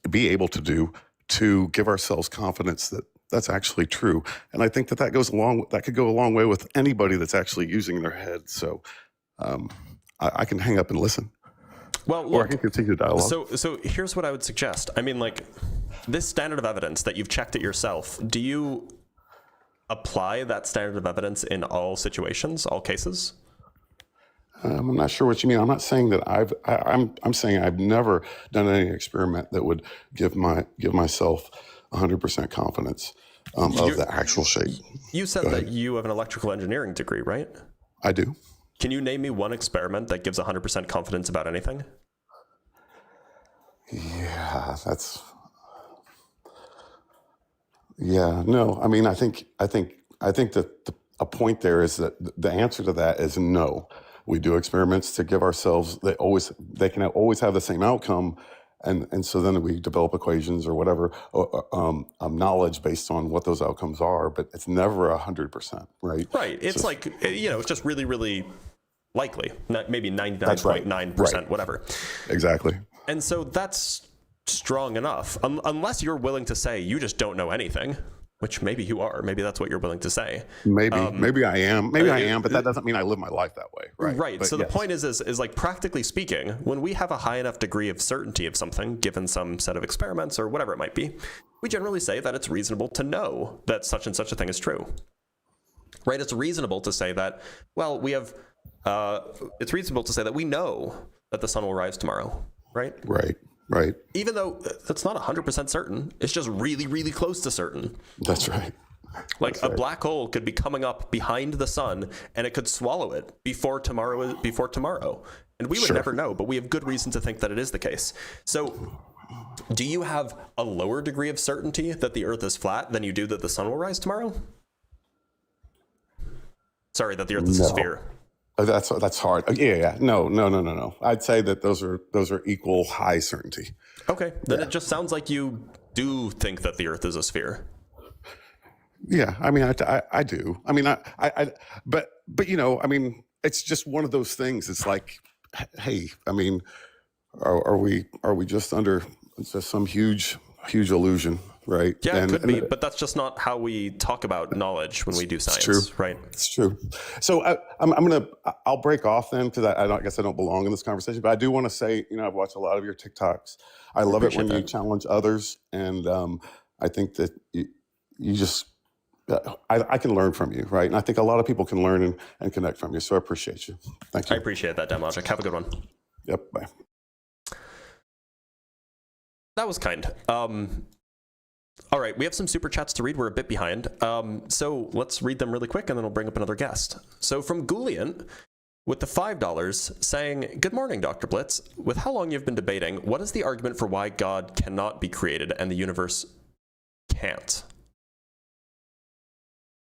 be able to do to give ourselves confidence that that's actually true. And I think that that could go a long way with anybody that's actually using their head. So I can hang up and listen. Well, Or I look, can continue the dialogue. so here's what I would suggest. I mean, like, this standard of evidence that you've checked it yourself, do you apply that standard of evidence in all situations, all cases? I'm not sure what you mean. I'm not saying that I'm saying I've never done any experiment that would give myself 100% confidence of the actual shape. You said that you have an electrical engineering degree, right? I do. Can you name me one experiment that gives 100% confidence about anything? No. I mean, I think that a point there is that the answer to that is no. We do experiments to give ourselves. They can always have the same outcome, and so then we develop equations or whatever knowledge based on what those outcomes are. But it's never 100%, right? Right. It's So- like, it's just really, really likely. Maybe That's right. 99.9%, Right. whatever. Exactly. And so that's strong enough, unless you're willing to say you just don't know anything, which maybe you are. Maybe that's what you're willing to say. Maybe I am. Maybe I am, but that doesn't mean I live my life that way, right? Right. But So the yes. point is like, practically speaking, when we have a high enough degree of certainty of something, given some set of experiments or whatever it might be, we generally say that it's reasonable to know that such and such a thing is true. Right? It's reasonable to say that, well, it's reasonable to say that we know that the sun will rise tomorrow, right? Right. Even though that's not 100% certain, it's just really, really close to certain. That's right. Like a black hole could be coming up behind the sun and it could swallow it before tomorrow. And we would Sure. never know, but we have good reason to think that it is the case. So do you have a lower degree of certainty that the Earth is flat than you do that the sun will rise tomorrow? Sorry, that the Earth is a No. sphere. That's hard. Yeah. No. I'd say that those are equal high certainty. Okay, then it just sounds like you do think that the Earth is a sphere. Yeah, I mean, I do. I mean, but I mean, it's just one of those things. It's like, hey, I mean, are we just under just some huge illusion, right? Yeah, And- it could be, and but that's just not how we talk about knowledge when we do science, true. right? It's true. So I'll break off then, because I guess I don't belong in this conversation, but I do want to say, I've watched a lot of your TikToks. I love it when appreciate you that. challenge others, and I think that you just I can learn from you, right? And I think a lot of people can learn and connect from you. So I appreciate you. Thank I you. appreciate that, Logic. Have a good one. Yep. Bye. That was kind. All right, we have some super chats to read. We're a bit behind. So let's read them really quick, and then we'll bring up another guest. So from Goulian, with the $5, saying, "Good morning, Dr. Blitz. With how long you've been debating, what is the argument for why God cannot be created and the universe can't?"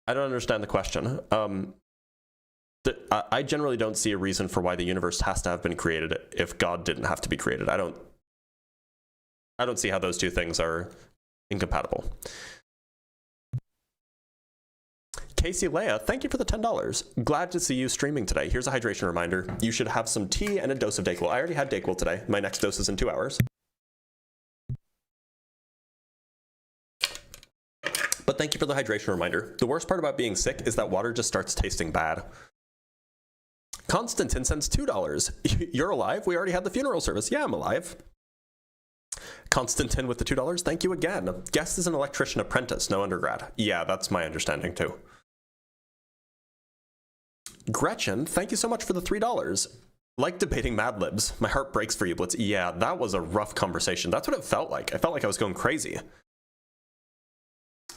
I don't understand the question. I generally don't see a reason for why the universe has to have been created if God didn't have to be created. I don't see how those two things are incompatible. Casey Leia, thank you for the $10. Glad to see you streaming today. Here's a hydration reminder. You should have some tea and a dose of Dayquil. I already had Dayquil today. My next dose is in 2 hours. But thank you for the hydration reminder. The worst part about being sick is that water just starts tasting bad. Constantine sends $2. You're alive? We already had the funeral service. Yeah, I'm alive. Constantine with the $2. Thank you again. Guest is an electrician apprentice, no undergrad. Yeah, that's my understanding too. Gretchen, thank you so much for the $3. Like debating Mad Libs. My heart breaks for you, Blitz. Yeah, that was a rough conversation. That's what it felt like. I felt like I was going crazy.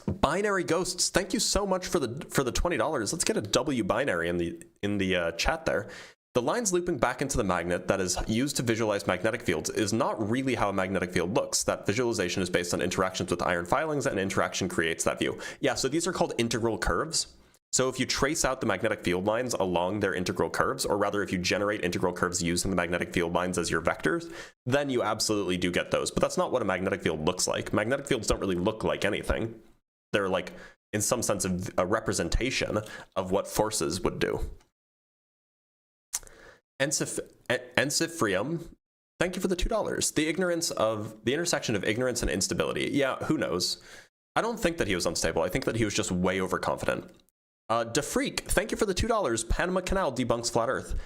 Binary Ghosts, thank you so much for the $20. Let's get a W binary in the chat there. The lines looping back into the magnet that is used to visualize magnetic fields is not really how a magnetic field looks. That visualization is based on interactions with iron filings, and interaction creates that view. Yeah, so these are called integral curves. So if you trace out the magnetic field lines along their integral curves, or rather if you generate integral curves using the magnetic field lines as your vectors, then you absolutely do get those. But that's not what a magnetic field looks like. Magnetic fields don't really look like anything. They're like, in some sense, a representation of what forces would do. Ensifrium, thank you for the $2. The intersection of ignorance and instability. Yeah, who knows? I don't think that he was unstable. I think that he was just way overconfident. DeFreak, thank you for the $2. Panama Canal debunks flat Earth.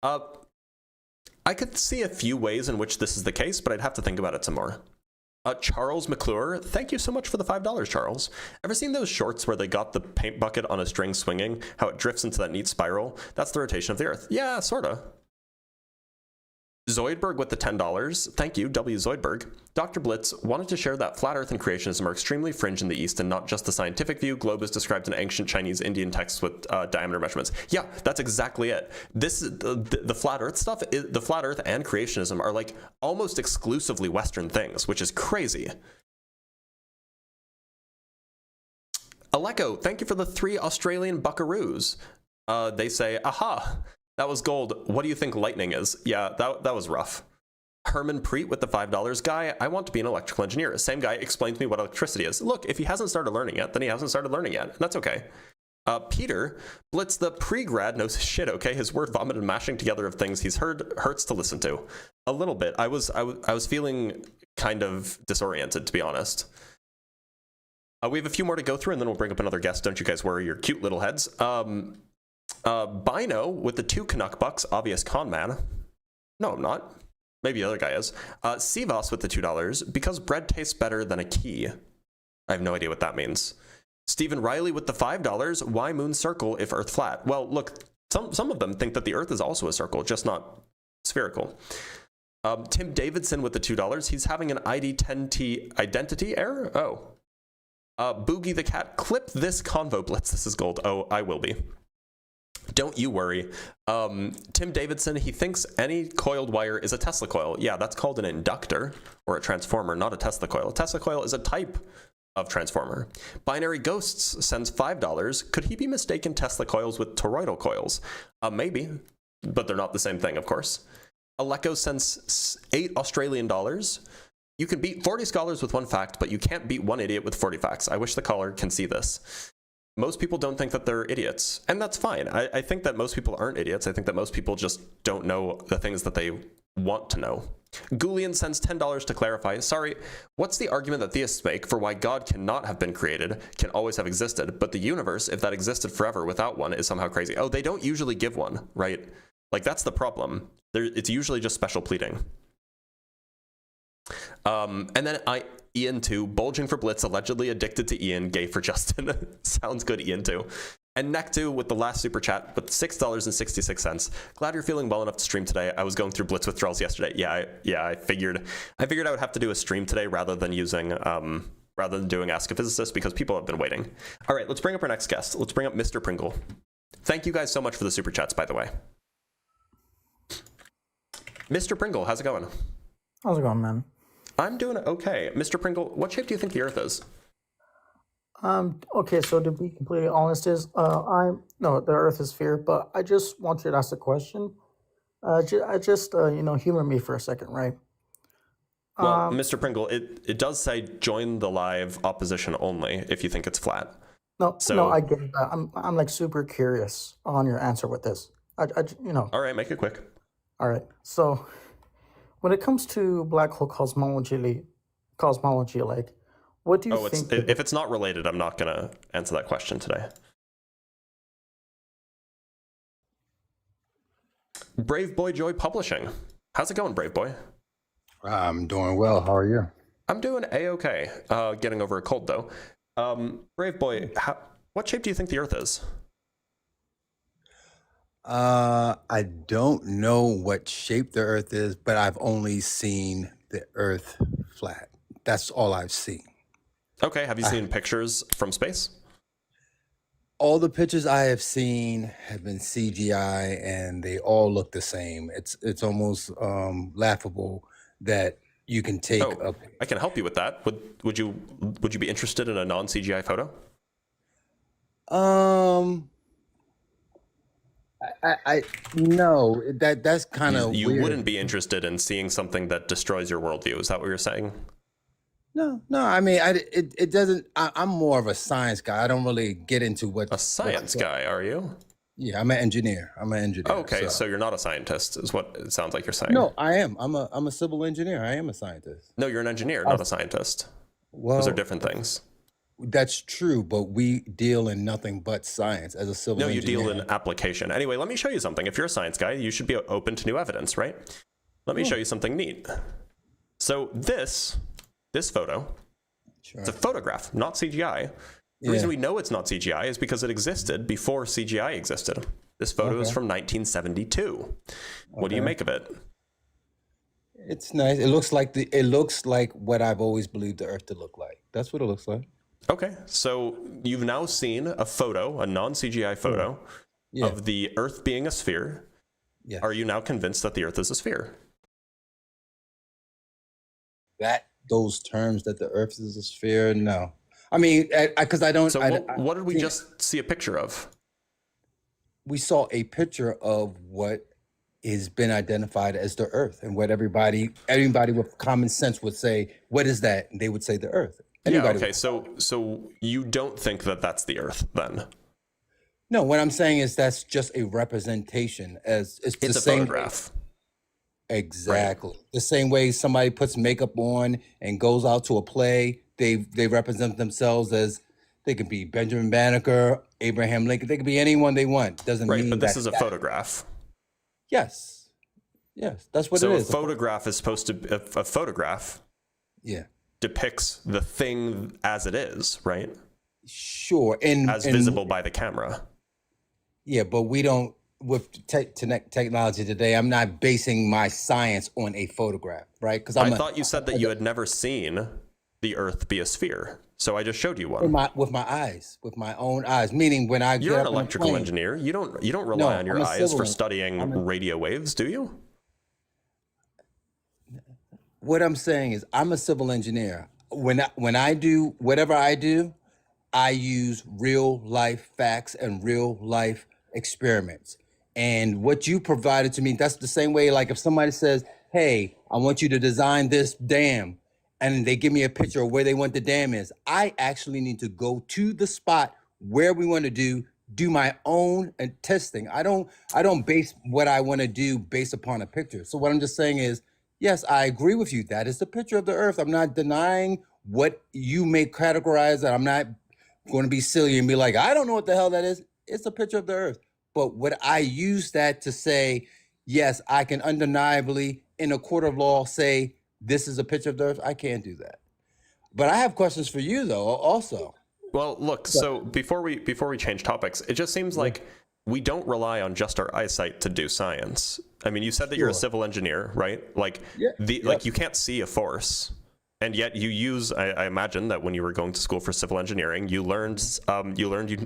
I could see a few ways in which this is the case, but I'd have to think about it some more. Charles McClure, thank you so much for the $5, Charles. Ever seen those shorts where they got the paint bucket on a string swinging, how it drifts into that neat spiral? That's the rotation of the Earth. Yeah, sorta. Zoidberg with the $10. Thank you, W. Zoidberg. Dr. Blitz wanted to share that flat Earth and creationism are extremely fringe in the East and not just the scientific view. Globe is described in ancient Chinese Indian texts with diameter measurements. Yeah, that's exactly it. This the flat Earth stuff. The flat Earth and creationism are like almost exclusively Western things, which is crazy. Aleko, thank you for the 3 Australian buckaroos. They say, aha. That was gold. What do you think lightning is? Yeah, that was rough. Herman Preet with the $5. Guy, I want to be an electrical engineer. Same guy explains to me what electricity is. Look, if he hasn't started learning yet, then he hasn't started learning yet. And that's okay. Peter, Blitz, the pre-grad knows his shit, okay? His word vomit and mashing together of things he's heard hurts to listen to. A little bit. I was feeling kind of disoriented, to be honest. We have a few more to go through, and then we'll bring up another guest. Don't you guys worry, your cute little heads. Bino with the 2 Canuck bucks, obvious con man. No, I'm not. Maybe the other guy is. Sivas with the $2, because bread tastes better than a key. I have no idea what that means. Stephen Riley with the $5, why moon circle if Earth flat? Well, look, some of them think that the Earth is also a circle, just not spherical. Tim Davidson with the $2, he's having an ID10T identity error? Oh. Boogie the Cat, clip this convo, Blitz, this is gold. Oh, I will be. Don't you worry. Tim Davidson, he thinks any coiled wire is a Tesla coil. Yeah, that's called an inductor or a transformer, not a Tesla coil. A Tesla coil is a type of transformer. Binary Ghosts sends $5. Could he be mistaken Tesla coils with toroidal coils? Maybe, but they're not the same thing, of course. Aleko sends $8 Australian. You can beat 40 scholars with 1 fact, but you can't beat 1 idiot with 40 facts. I wish the caller can see this. Most people don't think that they're idiots, and that's fine. I think that most people aren't idiots. I think that most people just don't know the things that they want to know. Goulian sends $10 to clarify. Sorry, what's the argument that theists make for why God cannot have been created, can always have existed, but the universe, if that existed forever without one, is somehow crazy? Oh, they don't usually give one, right? Like, that's the problem. It's usually just special pleading. And then Ian 2, bulging for Blitz, allegedly addicted to Ian, gay for Justin. Sounds good, Ian 2. And Neck 2 with the last super chat with $6.66. Glad you're feeling well enough to stream today. I was going through Blitz withdrawals yesterday. I figured I would have to do a stream today rather than doing Ask a Physicist because people have been waiting. All right, let's bring up our next guest. Let's bring up Mr. Pringle. Thank you guys so much for the super chats, by the way. Mr. Pringle, how's it going? How's it going, man? I'm doing okay. Mr. Pringle, what shape do you think the Earth is? Okay, so to be completely honest the Earth is sphere, but I just want you to ask a question. Humor me for a second, right? Well, Mr. Pringle, it does say join the live opposition only if you think it's flat. No, I get that. I'm like super curious on your answer with this. All right, make it quick. All right, so when it comes to black hole cosmology, like, what do you think? If it's not related, I'm not gonna answer that question today. Brave Boy Joy Publishing. How's it going, Brave Boy? I'm doing well. How are you? I'm doing A-okay. Getting over a cold, though. Brave Boy, what shape do you think the Earth is? I don't know what shape the Earth is, but I've only seen the Earth flat. That's all I've seen. Okay, have you seen pictures from space? All the pictures I have seen have been CGI, and they all look the same. It's almost laughable that you can take I can help you with that. Would you be interested in a non-CGI photo? I no, that's kind of you weird. wouldn't be interested in seeing something that destroys your worldview. Is that what you're saying? No. I mean, it doesn't. I'm more of a science guy. I don't really get into what a science guy. Are you? Yeah, I'm an engineer. Oh, okay, so you're not a scientist, is what it sounds like you're saying. No, I am. I'm a civil engineer. I am a scientist. No, you're an engineer, not a scientist. Well, those are different things. That's true, but we deal in nothing but science as a civil engineer. No, you deal in application. Anyway, let me show you something. If you're a science guy, you should be open to new evidence, right? Let me show you something neat. So this photo, it's a photograph, not CGI. The reason we know it's not CGI is because it existed before CGI existed. This photo is from 1972. What do you make of it? It's nice. It looks like what I've always believed the Earth to look like. That's what it looks like. Okay, so you've now seen a photo, a non-CGI photo of the Earth being a sphere. Yeah. Are you now convinced that the Earth is a sphere? Those terms that the Earth is a sphere, no. I mean, because I don't. So what did we just see a picture of? We saw a picture of what has been identified as the Earth, and what everybody with common sense would say, what is that? And they would say the Earth. Okay, so you don't think that that's the Earth then? No, what I'm saying is that's just a representation. It's the same photograph. Exactly. Right. The same way somebody puts makeup on and goes out to a play, they represent themselves as, they could be Benjamin Banneker, Abraham Lincoln, they could be anyone they want. Doesn't mean but this is a photograph. Yes, that's what it is. So a photograph is supposed to a photograph. Yeah. Depicts the thing as it is, right? Sure, as visible by the camera. Yeah, but we don't. With technology today, I'm not basing my science on a photograph, right? Because I thought you said that you had never seen the Earth be a sphere, so I just showed you one. With my eyes, with my own eyes. Meaning, when I you're an electrical engineer, you don't rely on your eyes for studying radio waves, do you? What I'm saying is, I'm a civil engineer. When I do whatever I do, I use real life facts and real life experiments. And what you provided to me, that's the same way, like if somebody says, hey, I want you to design this dam, and they give me a picture of where they want the dam is, I actually need to go to the spot where we want to do my own testing. I don't base what I want to do based upon a picture. So what I'm just saying is, yes, I agree with you. That is the picture of the Earth. I'm not denying what you may categorize that. I'm not going to be silly and be like, I don't know what the hell that is. It's a picture of the Earth. But would I use that to say, yes, I can undeniably, in a court of law, say this is a picture of the Earth. I can't do that. But I have questions for you though, also. Well, look, so before we change topics, it just seems like we don't rely on just our eyesight to do science. I mean, you said that you're a civil engineer, right? Like like you can't see a force. And yet you use, I imagine that when you were going to school for civil engineering, you learned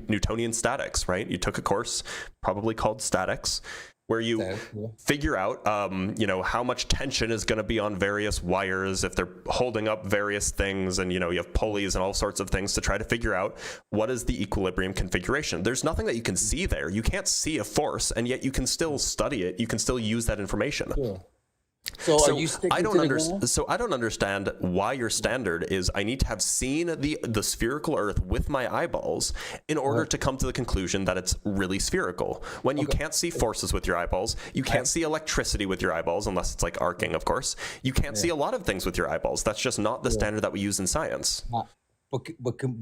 Newtonian statics, right? You took a course probably called statics, where you figure out, how much tension is going to be on various wires if they're holding up various things, and you have pulleys and all sorts of things to try to figure out what is the equilibrium configuration. There's nothing that you can see there. You can't see a force, and yet you can still study it. You can still use that information. Sure. So are you sticking I don't to the ground? So I don't understand why your standard is I need to have seen the spherical Earth with my eyeballs in order to come to the conclusion that it's really spherical. When you can't see forces with your eyeballs, you can't see electricity with your eyeballs, unless it's like arcing, of course. You can't see a lot of things with your eyeballs. That's just not the standard that we use in science.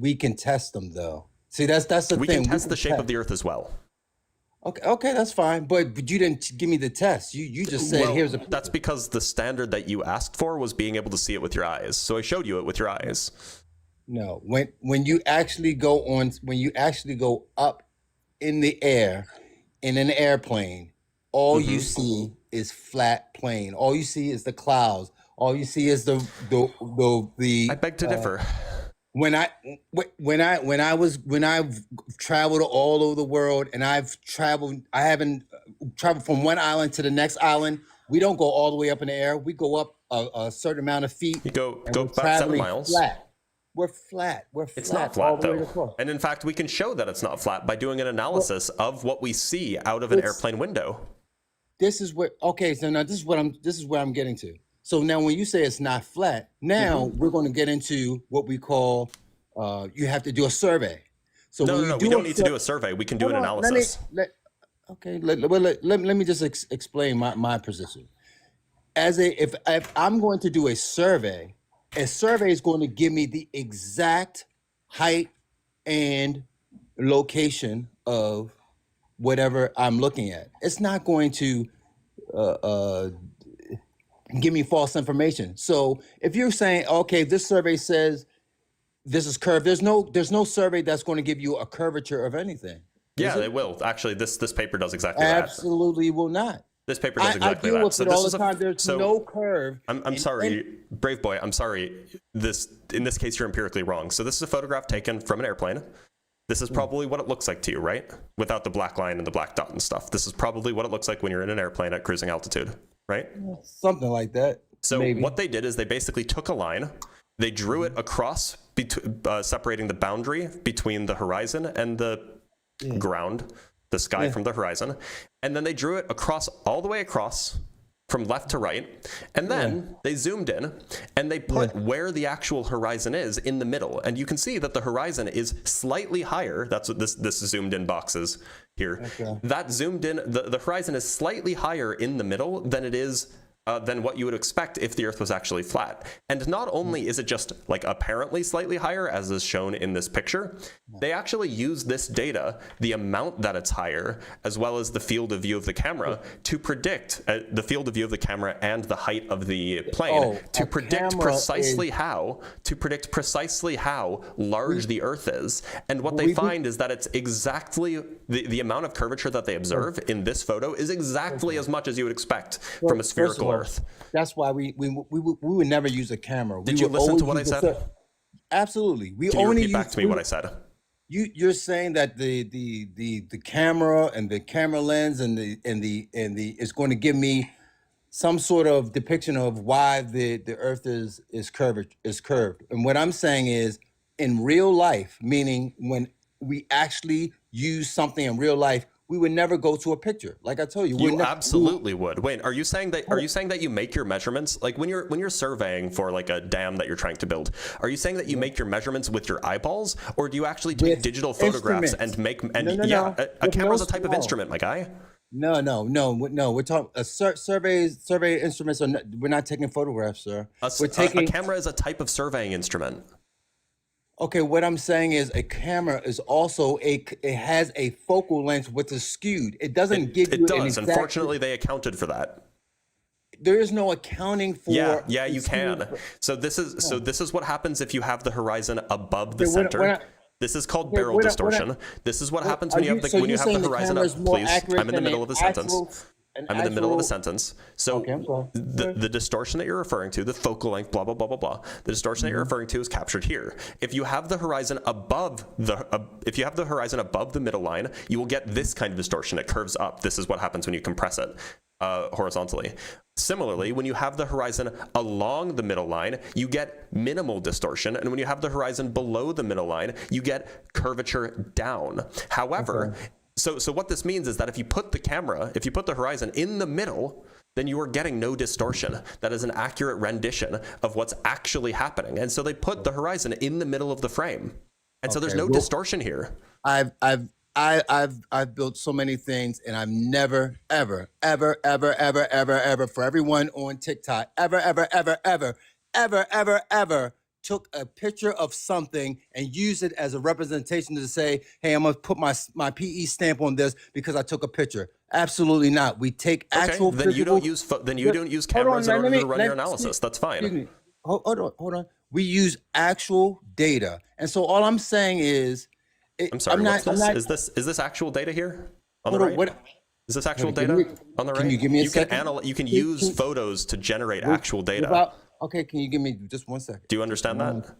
We can test them though. See, that's the thing. We can test the shape of the Earth as well. Okay, that's fine. But you didn't give me the test. You just said here's a. That's because the standard that you asked for was being able to see it with your eyes. So I showed you it with your eyes. No, when you actually go up in the air in an airplane, all you see is flat plane. All you see is the clouds. All you see is the. I beg to differ. When I've traveled all over the world, and I haven't traveled from one island to the next island. We don't go all the way up in the air. We go up a certain amount of feet. You go about 7 miles. Flat. We're flat. It's not flat though. And in fact, we can show that it's not flat by doing an analysis of what we see out of an airplane window. This is what. Okay, so now this is where I'm getting to. So now when you say it's not flat, now we're going to get into what we call, you have to do a survey. So no, we don't need to do a survey. We can do an analysis. Let me just explain my position. If I'm going to do a survey is going to give me the exact height and location of whatever I'm looking at. It's not going to give me false information. So if you're saying, okay, this survey says this is curved, there's no survey that's going to give you a curvature of anything. Yeah, they will. Actually, this paper does exactly that. Absolutely will not. This paper does exactly I deal that. with it all the time. There's no curve. I'm sorry, Brave Boy. I'm sorry. In this case, you're empirically wrong. So this is a photograph taken from an airplane. This is probably what it looks like to you, right? Without the black line and the black dot and stuff. This is probably what it looks like when you're in an airplane at cruising altitude, right? Something like that. So maybe. What they did is they basically took a line, they drew it across, separating the boundary between the horizon and the ground, the sky from the horizon, and then they drew it all the way across from left to right, and then they zoomed in and they put where the actual horizon is in the middle, and you can see that the horizon is slightly higher. That's what this zoomed in box is here. Okay. That zoomed in, the horizon is slightly higher in the middle than it is than what you would expect if the Earth was actually flat. And not only is it just like apparently slightly higher, as is shown in this picture, they actually use this data, the amount that it's higher, as well as the field of view of the camera, to predict the field of view of the camera and the height of the plane, to predict precisely how large the Earth is. And what they find is that it's exactly the amount of curvature that they observe in this photo is exactly as much as you would expect from a spherical Earth. That's why we would never use a camera. Did you listen to what I said? Absolutely. Can you repeat back to me what I said? You're saying that the camera and the camera lens and the is going to give me some sort of depiction of why the Earth is curved. And what I'm saying is, in real life, meaning when we actually use something in real life, we would never go to a picture. Like I told you, you absolutely would. Wait, are you saying that you make your measurements, like when you're surveying for like a dam that you're trying to build? Are you saying that you make your measurements with your eyeballs, or do you actually take digital photographs and make? And a camera is a type of instrument, my guy. No. We're talking survey instruments. We're not taking photographs, sir. A camera is a type of surveying instrument. Okay, what I'm saying is a camera is also it has a focal length which is skewed. It doesn't give you an exact. Unfortunately, they accounted for that. there is no accounting for. Yeah, you can. So this is what happens if you have the horizon above the center. This is called barrel distortion. This is what happens when you have the horizon up. Please, I'm in the middle of a sentence. I'm in the middle of a sentence. So the distortion that you're referring to, the focal length, blah, blah, blah, blah, blah, the distortion that you're referring to is captured here. If you have the horizon above the middle line, you will get this kind of distortion. It curves up. This is what happens when you compress it horizontally. Similarly, when you have the horizon along the middle line, you get minimal distortion. And when you have the horizon below the middle line, you get curvature down. However, So what this means is that if you put the horizon in the middle, then you are getting no distortion. That is an accurate rendition of what's actually happening. And so they put the horizon in the middle of the frame. And so there's no distortion here. I've built so many things, and I've never, ever for everyone on TikTok, ever took a picture of something and used it as a representation to say, hey, I'm gonna put my PE stamp on this because I took a picture. Absolutely not. We take actual. Then you don't use cameras in order to run your analysis. That's fine. Excuse me. Hold on. We use actual data, and so all I'm saying is, I'm sorry. What's this? Is this actual data here on the right? Is this actual data on the right? Can you give me a second? You can use photos to generate actual data. Okay, can you give me just 1 second? Do you understand that?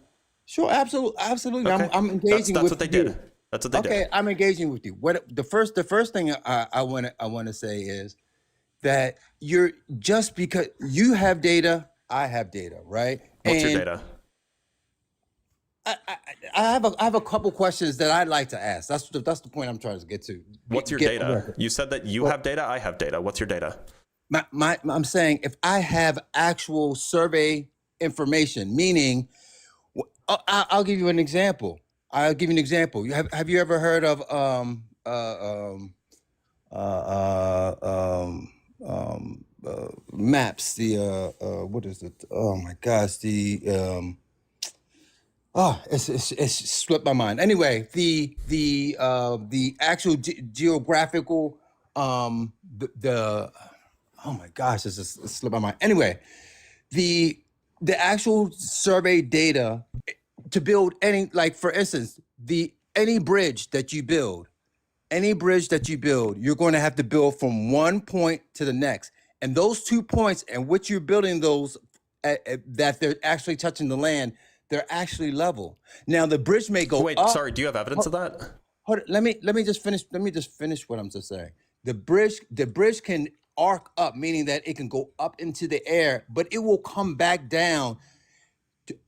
Sure, absolutely. Okay. I'm engaging that's with what they you. did. That's what they did. Okay, I'm engaging with you. What the first thing I want to say is that you're just because you have data, I have data, right? What's your data? I have a couple questions that I'd like to ask. That's the point I'm trying to get to. What's your data? You said that you have data, I have data. What's your data? I'm saying if I have actual survey information, meaning, I'll give you an example. Have you ever heard of maps? What is it? Oh my gosh, it's slipped my mind. Anyway, the actual geographical oh my gosh, it's slipped my mind. Anyway, the actual survey data to build any, like for instance, any bridge that you build, you're going to have to build from one point to the next. And those 2 points in which you're building those, that they're actually touching the land, they're actually level. Now the bridge may go up. Sorry, do you have evidence of that? Hold on, let me just finish what I'm just saying. The bridge can arc up, meaning that it can go up into the air, but it will come back down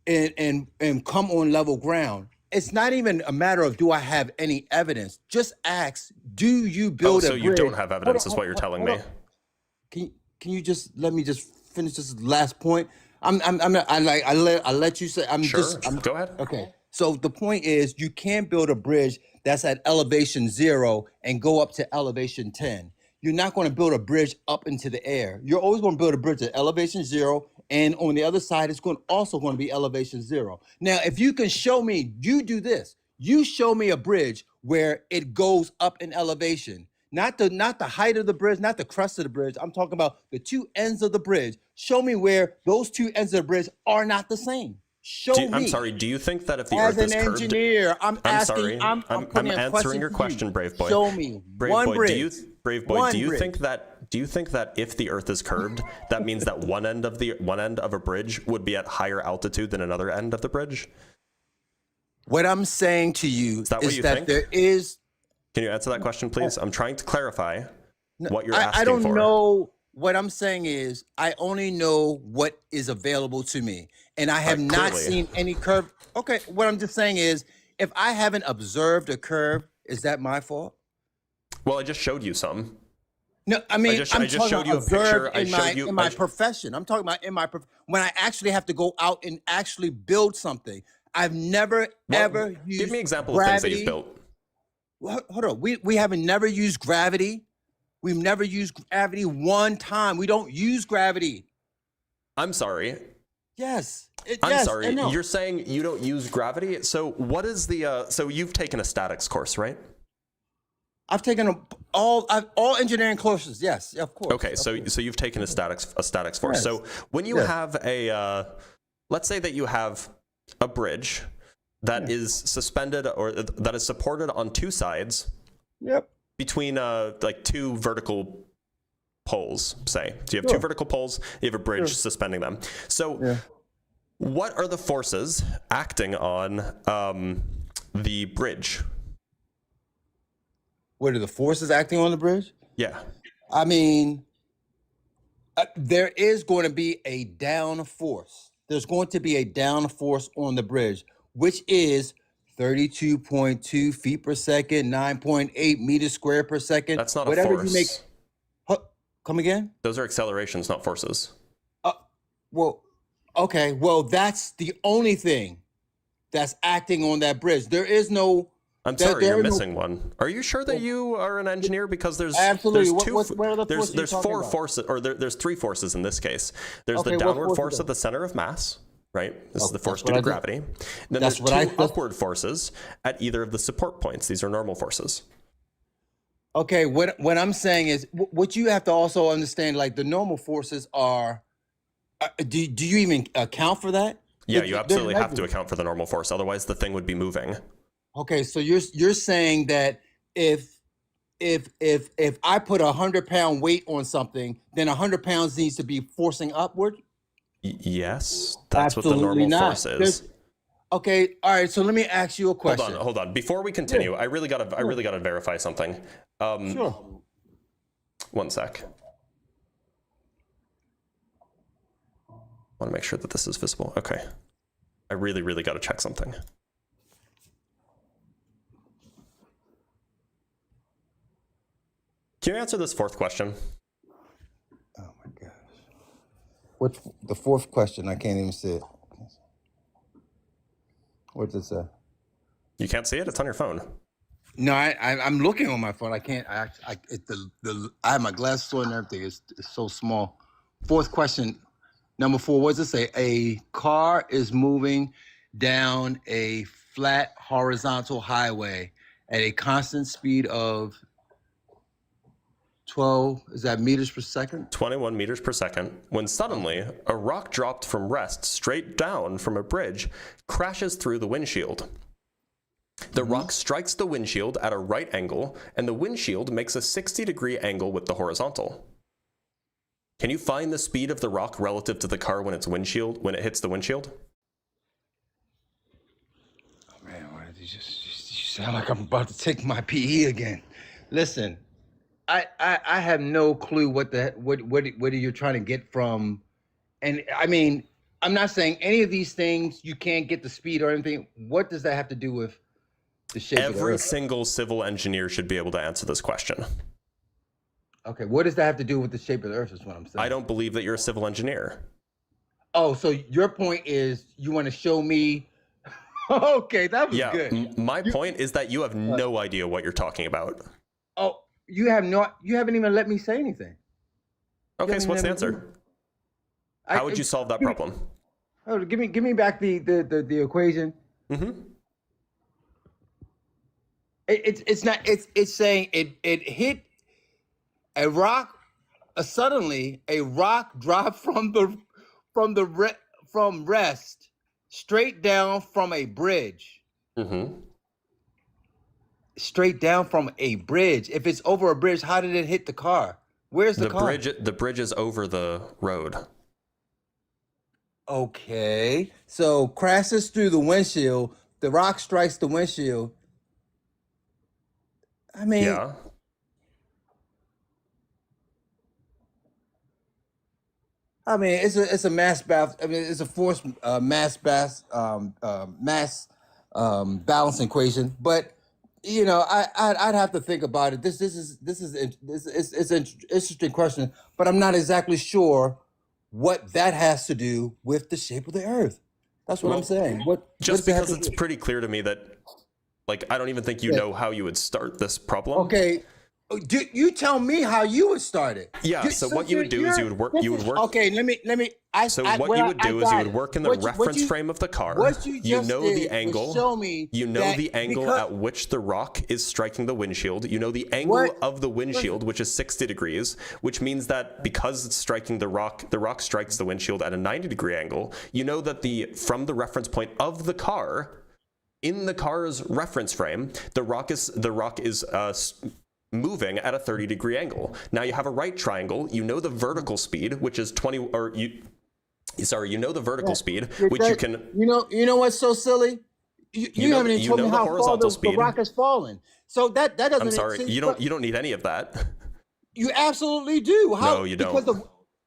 and come on level ground. It's not even a matter of do I have any evidence. Just ask, do you build a bridge? So you don't have evidence is what you're telling me. Can you just let me just finish this last point? I'll let you say. Go ahead. Okay. So the point is, you can't build a bridge that's at elevation 0 and go up to elevation 10. You're not going to build a bridge up into the air. You're always going to build a bridge at elevation 0, and on the other side, it's also going to be elevation 0. Now, if you can show me, you do this. You show me a bridge where it goes up in elevation, not the height of the bridge, not the crest of the bridge. I'm talking about the two ends of the bridge. Show me where those two ends of the bridge are not the same. I'm sorry. Do you think that if the As Earth is an curved, engineer, I'm asking. I'm answering your question, Brave Boy. Show me Brave one Boy, bridge. do you think that if the Earth is curved, that means that one end of a bridge would be at higher altitude than another end of the bridge? What I'm saying to you is that there is. Can you answer that question, please? I'm trying to clarify what you're asking for. I don't know. What I'm saying is, I only know what is available to me, and I have not seen any curve. Okay, what I'm just saying is, if I haven't observed a curve, is that my fault? Well, I just showed you some. No, I mean, I just showed you a picture. In my profession. I'm talking about when I actually have to go out and actually build something. I've never ever used. Give me an example of things that you've built. Well, hold on. We haven't never used gravity. We've never used gravity one time. We don't use gravity. I'm sorry. Yes. I'm sorry. You're saying you don't use gravity? So what is the so you've taken a statics course, right? I've taken all engineering courses. Yes, of course. Okay, so you've taken a statics force. Yes. So when you Yes. have a let's say that you have a bridge that is suspended or that is supported on two sides Yep. between like two vertical poles, say. So you have Sure. two vertical poles, you have a bridge suspending them. So what are the forces acting on the bridge? What are the forces acting on the bridge? Yeah. I mean, there is going to be a down force. There's going to be a down force on the bridge, which is 32.2 feet per second, 9.8 meters squared per second. That's not a Whatever force. you make. Come again? Those are accelerations, not forces. Well, okay. Well, that's the only thing that's acting on that bridge. There is no. I'm There- sorry, there you're are no- missing one. Are you sure that you are an engineer? Because there's Absolutely. there's What- two, what are the forces there's you're talking four about? forces, or there's three forces in this case. There's Okay, the what downward forces force are at the center of mass, right? This is the that's force what due to I did. gravity. Then That's there's what I- two upward forces at either of the support points. These are normal forces. Okay, what I'm saying is, what you have to also understand, like the normal forces are. Do you even account for that? Yeah, They're- you they're absolutely have to negative. account for the normal force. Otherwise, the thing would be moving. Okay, so you're saying that if I put 100-pound weight on something, then 100 pounds needs to be forcing upward? Yes, that's Absolutely what the normal not. force is. Okay, all right. So let me ask you a question. Hold on. Before we continue, I really gotta verify something. Sure. One sec. Want to make sure that this is visible. Okay. I really got to check something. Can you answer this fourth question? Oh my gosh. What's the fourth question? I can't even see it. What does it say? You can't see it? It's on your phone. No, I'm looking on my phone. I can't. I have my glasses on and everything. It's so small. Fourth question, number 4. What does it say? A car is moving down a flat horizontal highway at a constant speed of 12. Is that meters per second? 21 meters per second, when suddenly a rock dropped from rest straight down from a bridge crashes through the windshield. The rock strikes the windshield at a right angle, and the windshield makes a 60-degree angle with the horizontal. Can you find the speed of the rock relative to the car when it hits the windshield? Oh man, you sound like I'm about to take my PE again. Listen, I have no clue what you're trying to get from, and I mean, I'm not saying any of these things you can't get the speed or anything. What does that have to do with the shape of the Every Earth? single civil engineer should be able to answer this question. Okay, what does that have to do with the shape of the Earth? Is what I'm saying. I don't believe that you're a civil engineer. Oh, so your point is you want to show me? Okay, that was Yeah, good. my point is that you have no idea what you're talking about. Oh, you haven't even let me say anything. Okay, Yeah, so what's the yeah, answer? How would you solve that problem? Oh, give me back the equation. Mm-hmm. It's saying it hit a rock. Suddenly a rock dropped from rest straight down from a bridge. Mm-hmm. Straight down from a bridge. If it's over a bridge, how did it hit the car? Where's the car? The bridge is over the road. Okay, so crashes through the windshield. The rock strikes the windshield. I mean, Yeah. it's a mass balance. I mean, it's a force mass balance equation. But you know, I'd have to think about it. This is an interesting question, but I'm not exactly sure what that has to do with the shape of the Earth. That's what I'm saying. Just does that have because to it's do- pretty clear to me that, like, I don't even think you know how you would start this problem. Okay, You tell me how you would start it. Yeah, so what you would do is you would work. Okay, let me. So what you would do is you would work in the reference frame of the car. What you just know did the was angle. show me You know that the angle because- at which the rock is striking the windshield. You know the angle of the windshield, which is 60 degrees, which means that because it's striking the rock strikes the windshield at a 90-degree angle. You know that from the reference point of the car, in the car's reference frame, the rock is moving at a 30-degree angle. Now you have a right triangle. You know the vertical speed, which is 20, or you know the vertical speed, which you can. You know what's so silly? You haven't even told me how far the rock is falling. So that doesn't. I'm sorry. You don't need any of that. You absolutely do. How? No, you don't. Because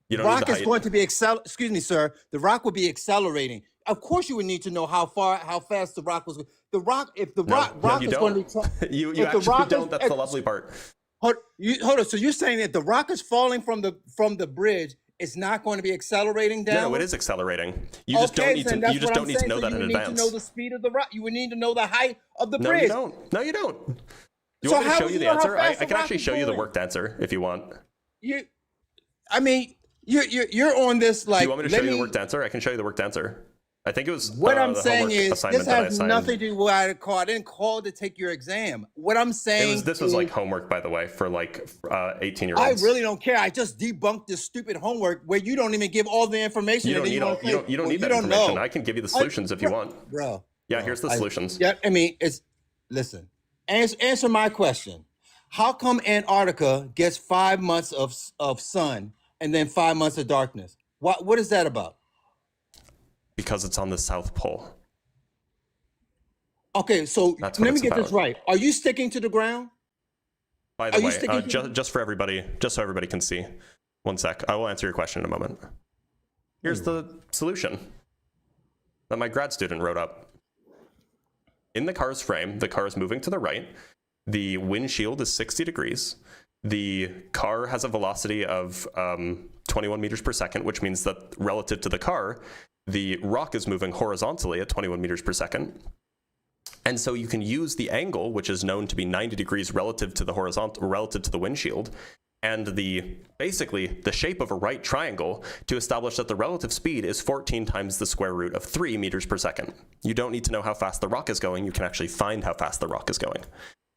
You don't rock need the is height. going to be excuse me, sir. The rock will be accelerating. Of course, you would need to know how fast the rock was. The rock, if the rock you is don't. going to be, you actually don't. That's the lovely part. Hold on. So you're saying that the rock is falling from the bridge, it's not going to be accelerating down? No, it is accelerating. You just don't need to. You just don't need to know that in advance. You would need to know the speed of the rock. You would need to know the height of the bridge. No, you don't. You So want me to how show would you you the know how answer? fast I the can rock actually is show you the going? worked answer if you want. You're on this like. Do you want me to show you the worked answer? I can show you the worked answer. I think it was What I'm the saying homework is assignment this that I has assigned. nothing to do with what I call. I didn't call to take your exam. What I'm saying This was like homework, by the way, for like 18-year-olds. I really don't care. I just debunked this stupid homework where you don't even give all the information. You don't need that information. I can give you the solutions if you want. Bro. Yeah, here's the solutions. Yeah, I mean, listen. Answer my question. How come Antarctica gets 5 months of sun and then 5 months of darkness? What is that about? Because it's on the South Pole. Okay, so That's what let me it's get this about. right. Are you sticking to the ground? By the Are you way, sticking to- just for everybody, just so everybody can see. One sec. I will answer your question in a moment. Here's the solution that my grad student wrote up. In the car's frame, the car is moving to the right. The windshield is 60 degrees. The car has a velocity of 21 meters per second, which means that relative to the car, the rock is moving horizontally at 21 meters per second. And so you can use the angle, which is known to be 90 degrees relative to the windshield, and basically the shape of a right triangle to establish that the relative speed is 14 times the square root of 3 meters per second. You don't need to know how fast the rock is going. You can actually find how fast the rock is going.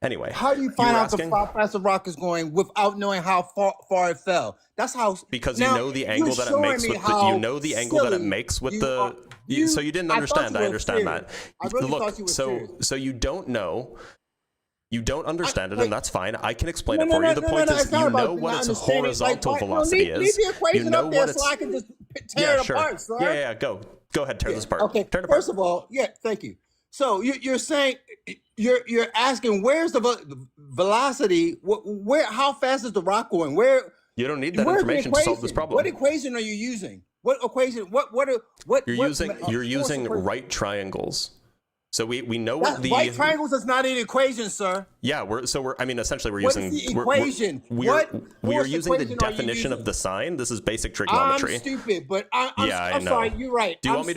Anyway, how do you find out how fast the rock is going without knowing how far it fell? That's how. Because now, you know the angle that it makes with so you didn't understand. I understand that. I really Look, thought you were serious. so you don't know. You don't understand it, and that's fine. I can explain it for you. The point is, you know what its horizontal velocity is. Leave the equation know up there what it's. so I can just tear it Sure. apart, sir. Yeah. Go ahead, tear this apart. Okay. Tear it apart. First of all, thank you. So you're saying you're asking where's the velocity? How fast is the rock going? You don't need that information to solve this problem. What equation are you using? What equation? You're using right triangles. So we know what the right triangles is not an equation, sir. Yeah, essentially we're What using is the equation? we are using the definition of the sign. This is basic trigonometry. I'm stupid, but I'm know. sorry. You're right. Do you want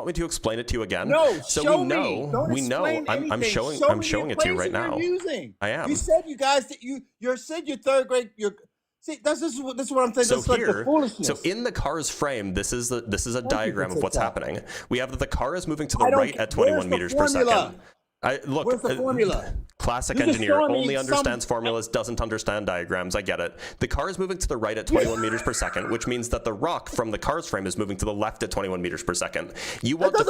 me to explain it to you again? No, so show we know. me. Don't we know. explain I'm anything. showing. Show I'm me showing the it to you right equation now. you're using. I am. You said you guys that you said you're third grade. This is what I'm saying. So this is like the foolishness. So in the car's frame, this is a diagram of what's happening. We have that the car is moving to the right at 21 meters per second. Where's the formula? Classic You're just engineer showing me only understands formulas, doesn't understand diagrams. I get it. The car is moving to the right at 21 meters per second, which means that the rock from the car's frame is moving to the left at 21 meters per second. You want to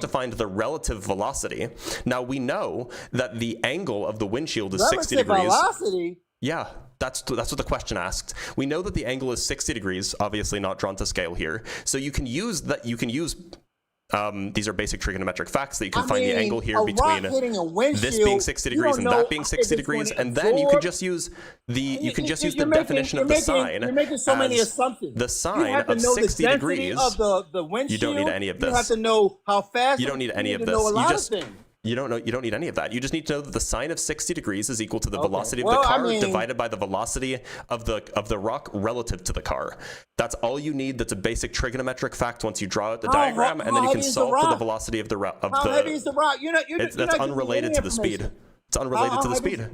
find the relative velocity. Now we know that the angle of the windshield is 60 degrees. Velocity? Yeah, that's what the question asked. We know that the angle is 60 degrees, obviously not drawn to scale here. So you can use that. These are basic trigonometric facts that you can find the angle here between this being 60 degrees and that being 60 degrees, and then you can just use the definition of the sine. You're making so many assumptions. The sine of 60 degrees. Of the windshield. You don't need any of this. You have to know how fast. You don't need any of this. You don't need any of that. You just need to know that the sine of 60 degrees is equal to the velocity of the car divided by the velocity of the rock relative to the car. That's all you need. That's a basic trigonometric fact once you draw out the diagram, and then you can solve for the velocity of the rock. How heavy is the rock? That's unrelated to the speed. It's unrelated to the speed.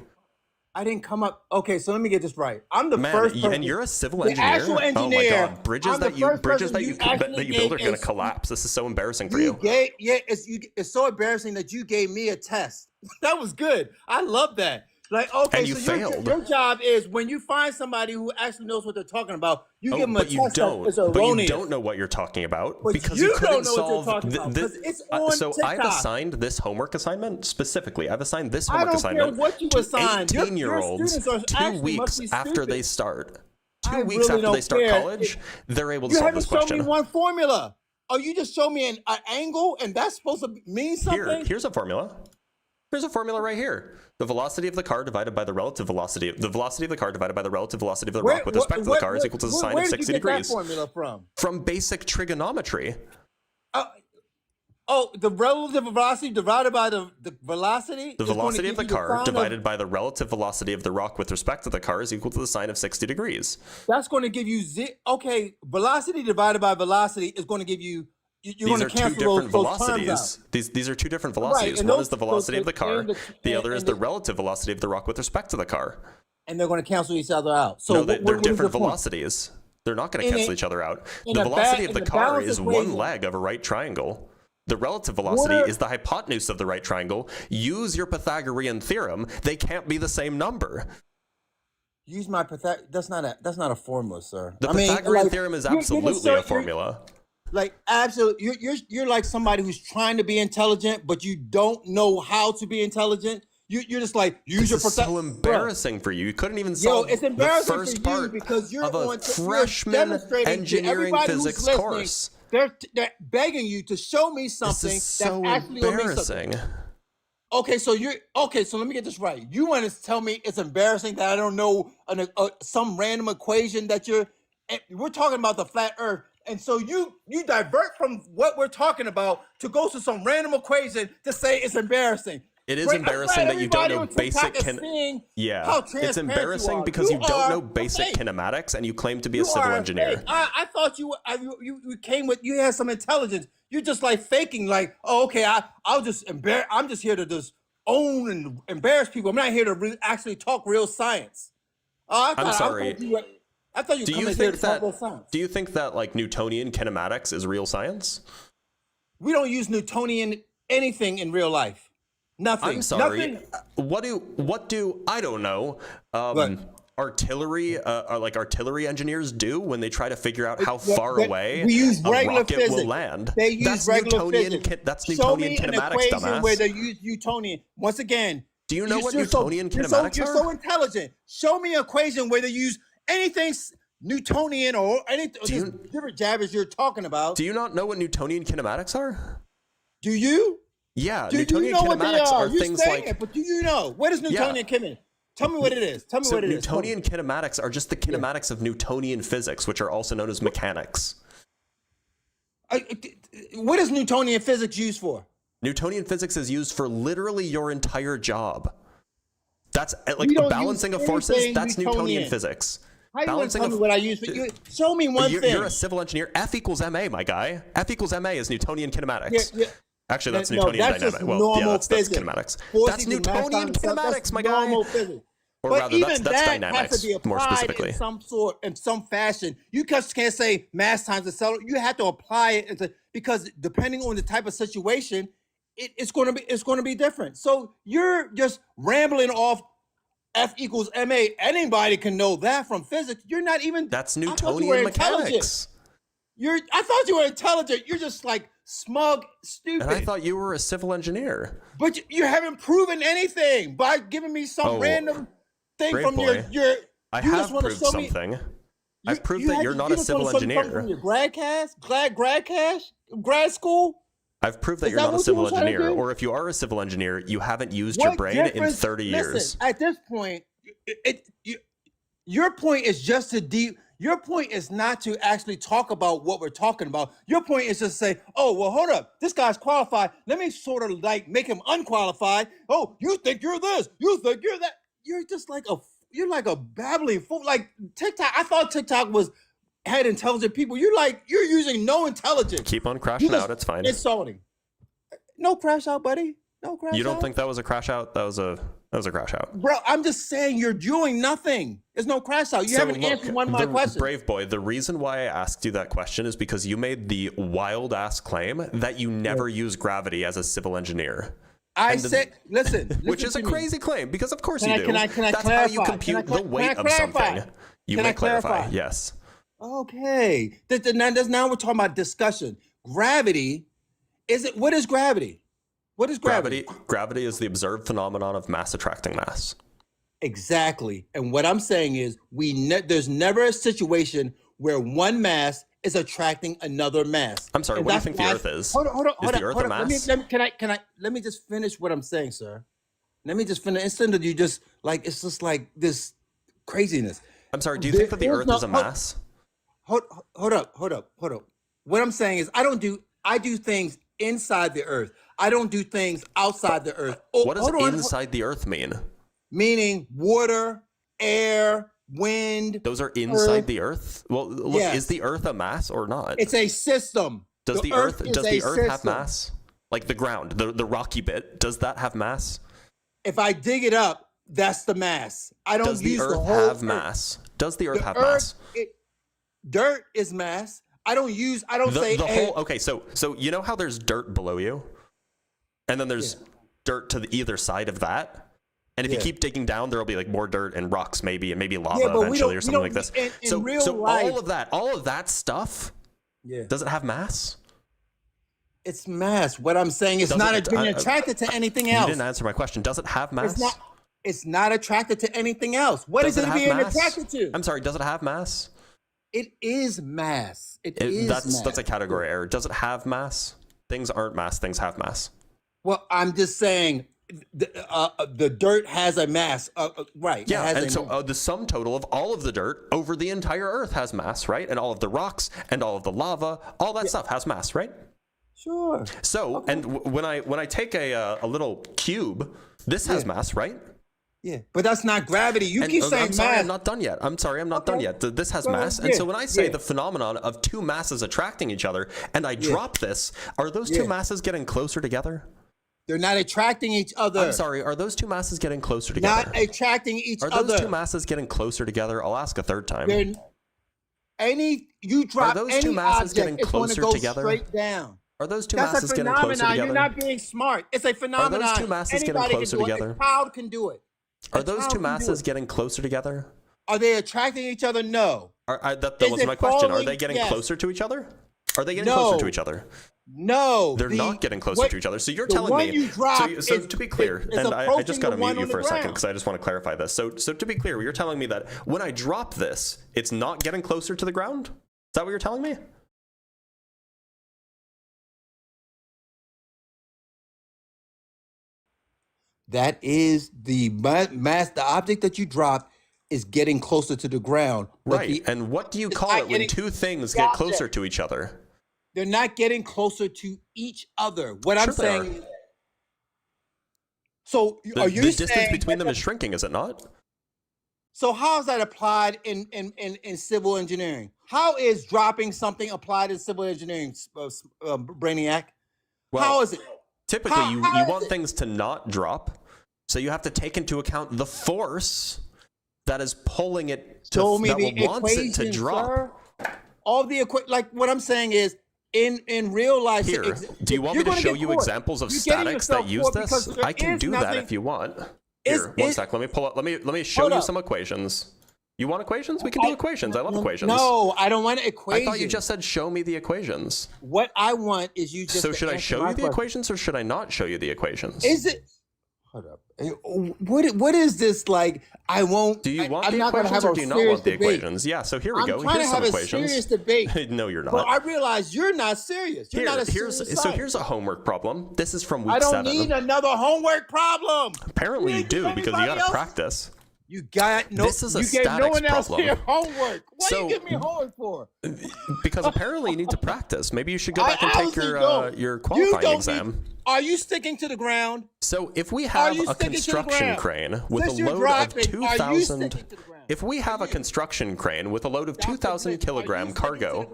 I didn't come up. Okay, so let me get this right. I'm the Man, first person. and you're a civil the engineer? actual Oh my engineer. god, bridges I'm the that you first bridges person that you you actually that you build are gave going to a- collapse. This is so embarrassing for You you. gave, yeah, it's so embarrassing that you gave me a test. That was good. I love that. Like, okay, And you so failed. your job is when you find somebody who actually knows what they're talking about, you give them a But you test that is don't. But erroneous. you don't know what you're talking about But because you you don't couldn't know what you're solve talking about, 'cause it's on so I've TikTok. assigned this homework assignment specifically. I've assigned this I homework don't care assignment what you to assign. Your 18-year-olds students are 2 actually must weeks be after they stupid. start. I 2 weeks really after don't they start care. college, they're able to You solve haven't this shown me question. one formula. Oh, you just showed me an angle, and that's supposed to mean something? Here's a formula. Here's a formula right here. The velocity of the car divided by the relative velocity of the car divided by the relative velocity of the rock with respect to the car is equal to the sine where of did you 60 get degrees. that formula from? From basic trigonometry. The relative velocity divided by the velocity? The is going to velocity of give the you car sine divided by the relative velocity of the rock with respect to the car is equal to the sine of 60 degrees. That's going to give you okay. Velocity divided by velocity is going to give you. You're These going are to two cancel different those terms out. velocities. These are two different velocities. and One those- is the velocity of the car. and The other is and the relative velocity of the rock with respect to the car. And they're going to cancel each other out. So No, what they're is the different point? velocities. They're not going to In cancel a- each other out. in The a velocity ba- of the in a car balanced is one equation. leg of a right triangle. The relative velocity is the hypotenuse of the right triangle. Use your Pythagorean theorem. They can't be the same number. Use my that's not a formula, sir. The I mean, Pythagorean like, theorem is you're just absolutely so- a formula. Like absolutely, you're like somebody who's trying to be intelligent, but you don't know how to be intelligent. You're just like use your This is so embarrassing for you. You couldn't even Yo, solve it's the embarrassing first for you part because you're of a on freshman demonstrating to engineering everybody who's physics listening. course. They're begging you to show me This something is so that's actually gonna mean something. embarrassing. Okay, so let me get this right. You want to tell me it's embarrassing that I don't know some random equation that we're talking about the flat Earth, and so you divert from what we're talking about to go to some random equation to say it's embarrassing. It is Great, I'm embarrassing glad that you don't everybody know on TikTok basic is seeing how Yeah, transparent it's you embarrassing are. because you don't are know a basic fake. kinematics and you claim to be a You civil are engineer. fake. I thought you came with you had some intelligence. You're just like faking, like, oh, okay, I'm just here to just own and embarrass people. I'm not here to actually talk real science. I'm sorry. I thought you were Do you coming here think to talk real that science. do you think that like Newtonian kinematics is real science? We don't use Newtonian anything in real life. Nothing. I'm sorry. Nothing. What do I don't know? Artillery engineers do when they try to figure out how far away we use a regular rocket physics. will land. They use That's regular Newtonian. physics. That's Show Newtonian me an kinematics, equation dumbass. where they use Newtonian. Once again, Do you know what you're Newtonian kinematics you're are? so intelligent. Show me an equation where they use anything Newtonian or anything different jabbers you're talking about. Do you not know what Newtonian kinematics are? Do you? Yeah, Do you Newtonian know what they kinematics are? are You're things saying like it, but do you know? What is Newtonian kinematics? Tell me what it is. Tell me so what it is. Tell me. Newtonian kinematics are just the kinematics of Newtonian physics, which are also known as mechanics. What is Newtonian physics used for? Newtonian physics is used for literally your entire job. That's like We don't balancing use of forces. anything That's Newtonian Newtonian. physics. How you want to Balancing tell me of what I use for you? Show me one thing. You're a civil engineer. F equals ma, my guy. F equals ma is Newtonian kinematics. Yeah. Actually, that's No, Newtonian that's dynamics. just Well, normal yeah, that's physics. kinematics. Forces That's and mass Newtonian times stuff, kinematics, that's my guy. normal physics. Or But rather, even that's that dynamics, has to be more applied specifically. in some fashion. You just can't say mass times accelerator. You have to apply it because depending on the type of situation, it's going to be different. So you're just rambling off. F equals ma. Anybody can know that from physics. You're not even. That's I thought you were Newtonian intelligent. mechanics. I thought you were intelligent. You're just like smug, stupid. And I thought you were a civil engineer. But you haven't proven anything by giving me some random thing great from boy. your. I you have just wanna proved show me- something. I've proved that you're not a just civil wanna show me something engineer. From your grad school. I've proved that Is you're that not a what you civil were trying to engineer. do? Or if you are a civil engineer, you haven't used your brain in difference- 30 years. Listen, at this point, your point is just to deep. Your point is not to actually talk about what we're talking about. Your point is just to say, oh, well, hold up. This guy's qualified. Let me sort of like make him unqualified. Oh, you think you're this. You think you're that. You're just like you're like a babbling fool. Like TikTok, I thought TikTok had intelligent people. You're using no intelligence. Keep on crashing just out. It's fine. insulting. No crash out, buddy. No crash out. You don't think that was a crash out? That was a That was a crash out. Bro, I'm just saying you're doing nothing. There's no crash out. You haven't answered one of my questions. Brave boy, the reason why I asked you that question is because you made the wild ass claim that you never use gravity as a civil engineer. I said, listen, which is a crazy claim, because of course you do. Can I That's clarify? how you compute the weight of something. You may clarify, yes. Okay. Now we're talking about discussion. Gravity, what is gravity? What is gravity? Gravity is the observed phenomenon of mass attracting mass. Exactly. And what I'm saying is there's never a situation where one mass is attracting another mass. I'm sorry, what do you think the Earth is? Hold on. Is the Earth a mass? Let me just finish what I'm saying, sir. Let me just finish. Instead of you just like, it's just like this craziness. I'm sorry, do you think that the Earth is a mass? Hold up. What I'm saying is I do things inside the Earth. I don't do things outside the Earth. What does inside the Earth mean? Meaning water, air, wind. Those are inside the Earth? Well, look, Yes. Is the Earth a mass or not? It's a system. Does the Earth have system. mass? Like the ground, the rocky bit, does that have mass? If I dig it up, that's the mass. I don't Does the use the Earth whole have mass? Does the Earth have mass? Dirt is mass. I don't say the whole. Okay, so you know how there's dirt below you, and then there's dirt to either side of that, and if you keep digging down, there'll be like more dirt and rocks, and maybe lava eventually or something like this. In real life, all of that stuff, does it have mass? It's mass. What I'm saying is not being attracted to anything else. You didn't answer my question. Does it have mass? It's not attracted to anything else. What is it being attracted to? I'm sorry. Does it have mass? It is mass. That's a category error. Does it have mass? Things aren't mass. Things have mass. Well, I'm just saying the dirt has a mass, right? Yeah, and so the sum total of all of the dirt over the entire Earth has mass, right? And all of the rocks and all of the lava, all that stuff has mass, right? Sure. So, and when I take a little cube, this has mass, right? Yeah, but that's not gravity. You keep saying I'm sorry, mass. I'm not done yet. I'm sorry, I'm not done yet. This has mass. And so when I say the phenomenon of two masses attracting each other, and I drop this, are those two masses getting closer together? They're not attracting each other. I'm sorry, are those two masses getting closer together? Not attracting each other. Are those two masses getting closer together? I'll ask a third time. You drop Are those any two masses object, getting it's going to closer go together? straight down. Are those two That's masses getting closer together? You're not being smart. It's a phenomenon. Are those two masses getting closer together? A cloud can do it. Are those two masses getting closer together? Are they attracting each other? No. That was my question. Are they getting closer to each other? Are they getting closer to each other? No. They're not getting closer to each other. So you're telling me. So to be clear, and I just got to mute you for a second because I just want to clarify this. So to be clear, you're telling me that when I drop this, it's not getting closer to the ground? Is that what you're telling me? That is the mass. The object that you drop is getting closer to the ground. Right. And what do you call it when two things get closer to each other? They're not getting closer to each other. What I'm saying. So are you saying the distance between them is shrinking? Is it not? So how is that applied in civil engineering? How is dropping something applied in civil engineering, Brainiac? Well, how is it? Typically, you want things to not drop, so you have to take into account the force that is pulling it to wants it to drop. Sir. All the like what I'm saying is in real life. Here, do you want me to show you examples of statics that use this? I can do that if you want. Here, one sec. Let me pull up. Let me show you some equations. You want equations? We can do equations. I love equations. No, I don't want equations. I thought you just said show me the equations. What I want is you just. So should I show you the equations or should I not show you the equations? Is it? Hold up. What is this like? I won't. Do you want the equations or do you not want the equations? Yeah. So here we go. Here's some equations. Serious debate. No, you're not. Well, I realize you're not serious. You're not a serious. So here's a homework problem. This is from week 7. I don't need another homework problem. Apparently you do because you got to practice. You got no. This is a you gave no one else problem. your homework. What do you give me homework for? Because apparently you need to practice. Maybe you should go back and take your qualifying exam. Are you sticking to the ground? So if we have a construction crane with a load of 2,000, if we have a construction crane with a load of 2,000 kilogram cargo,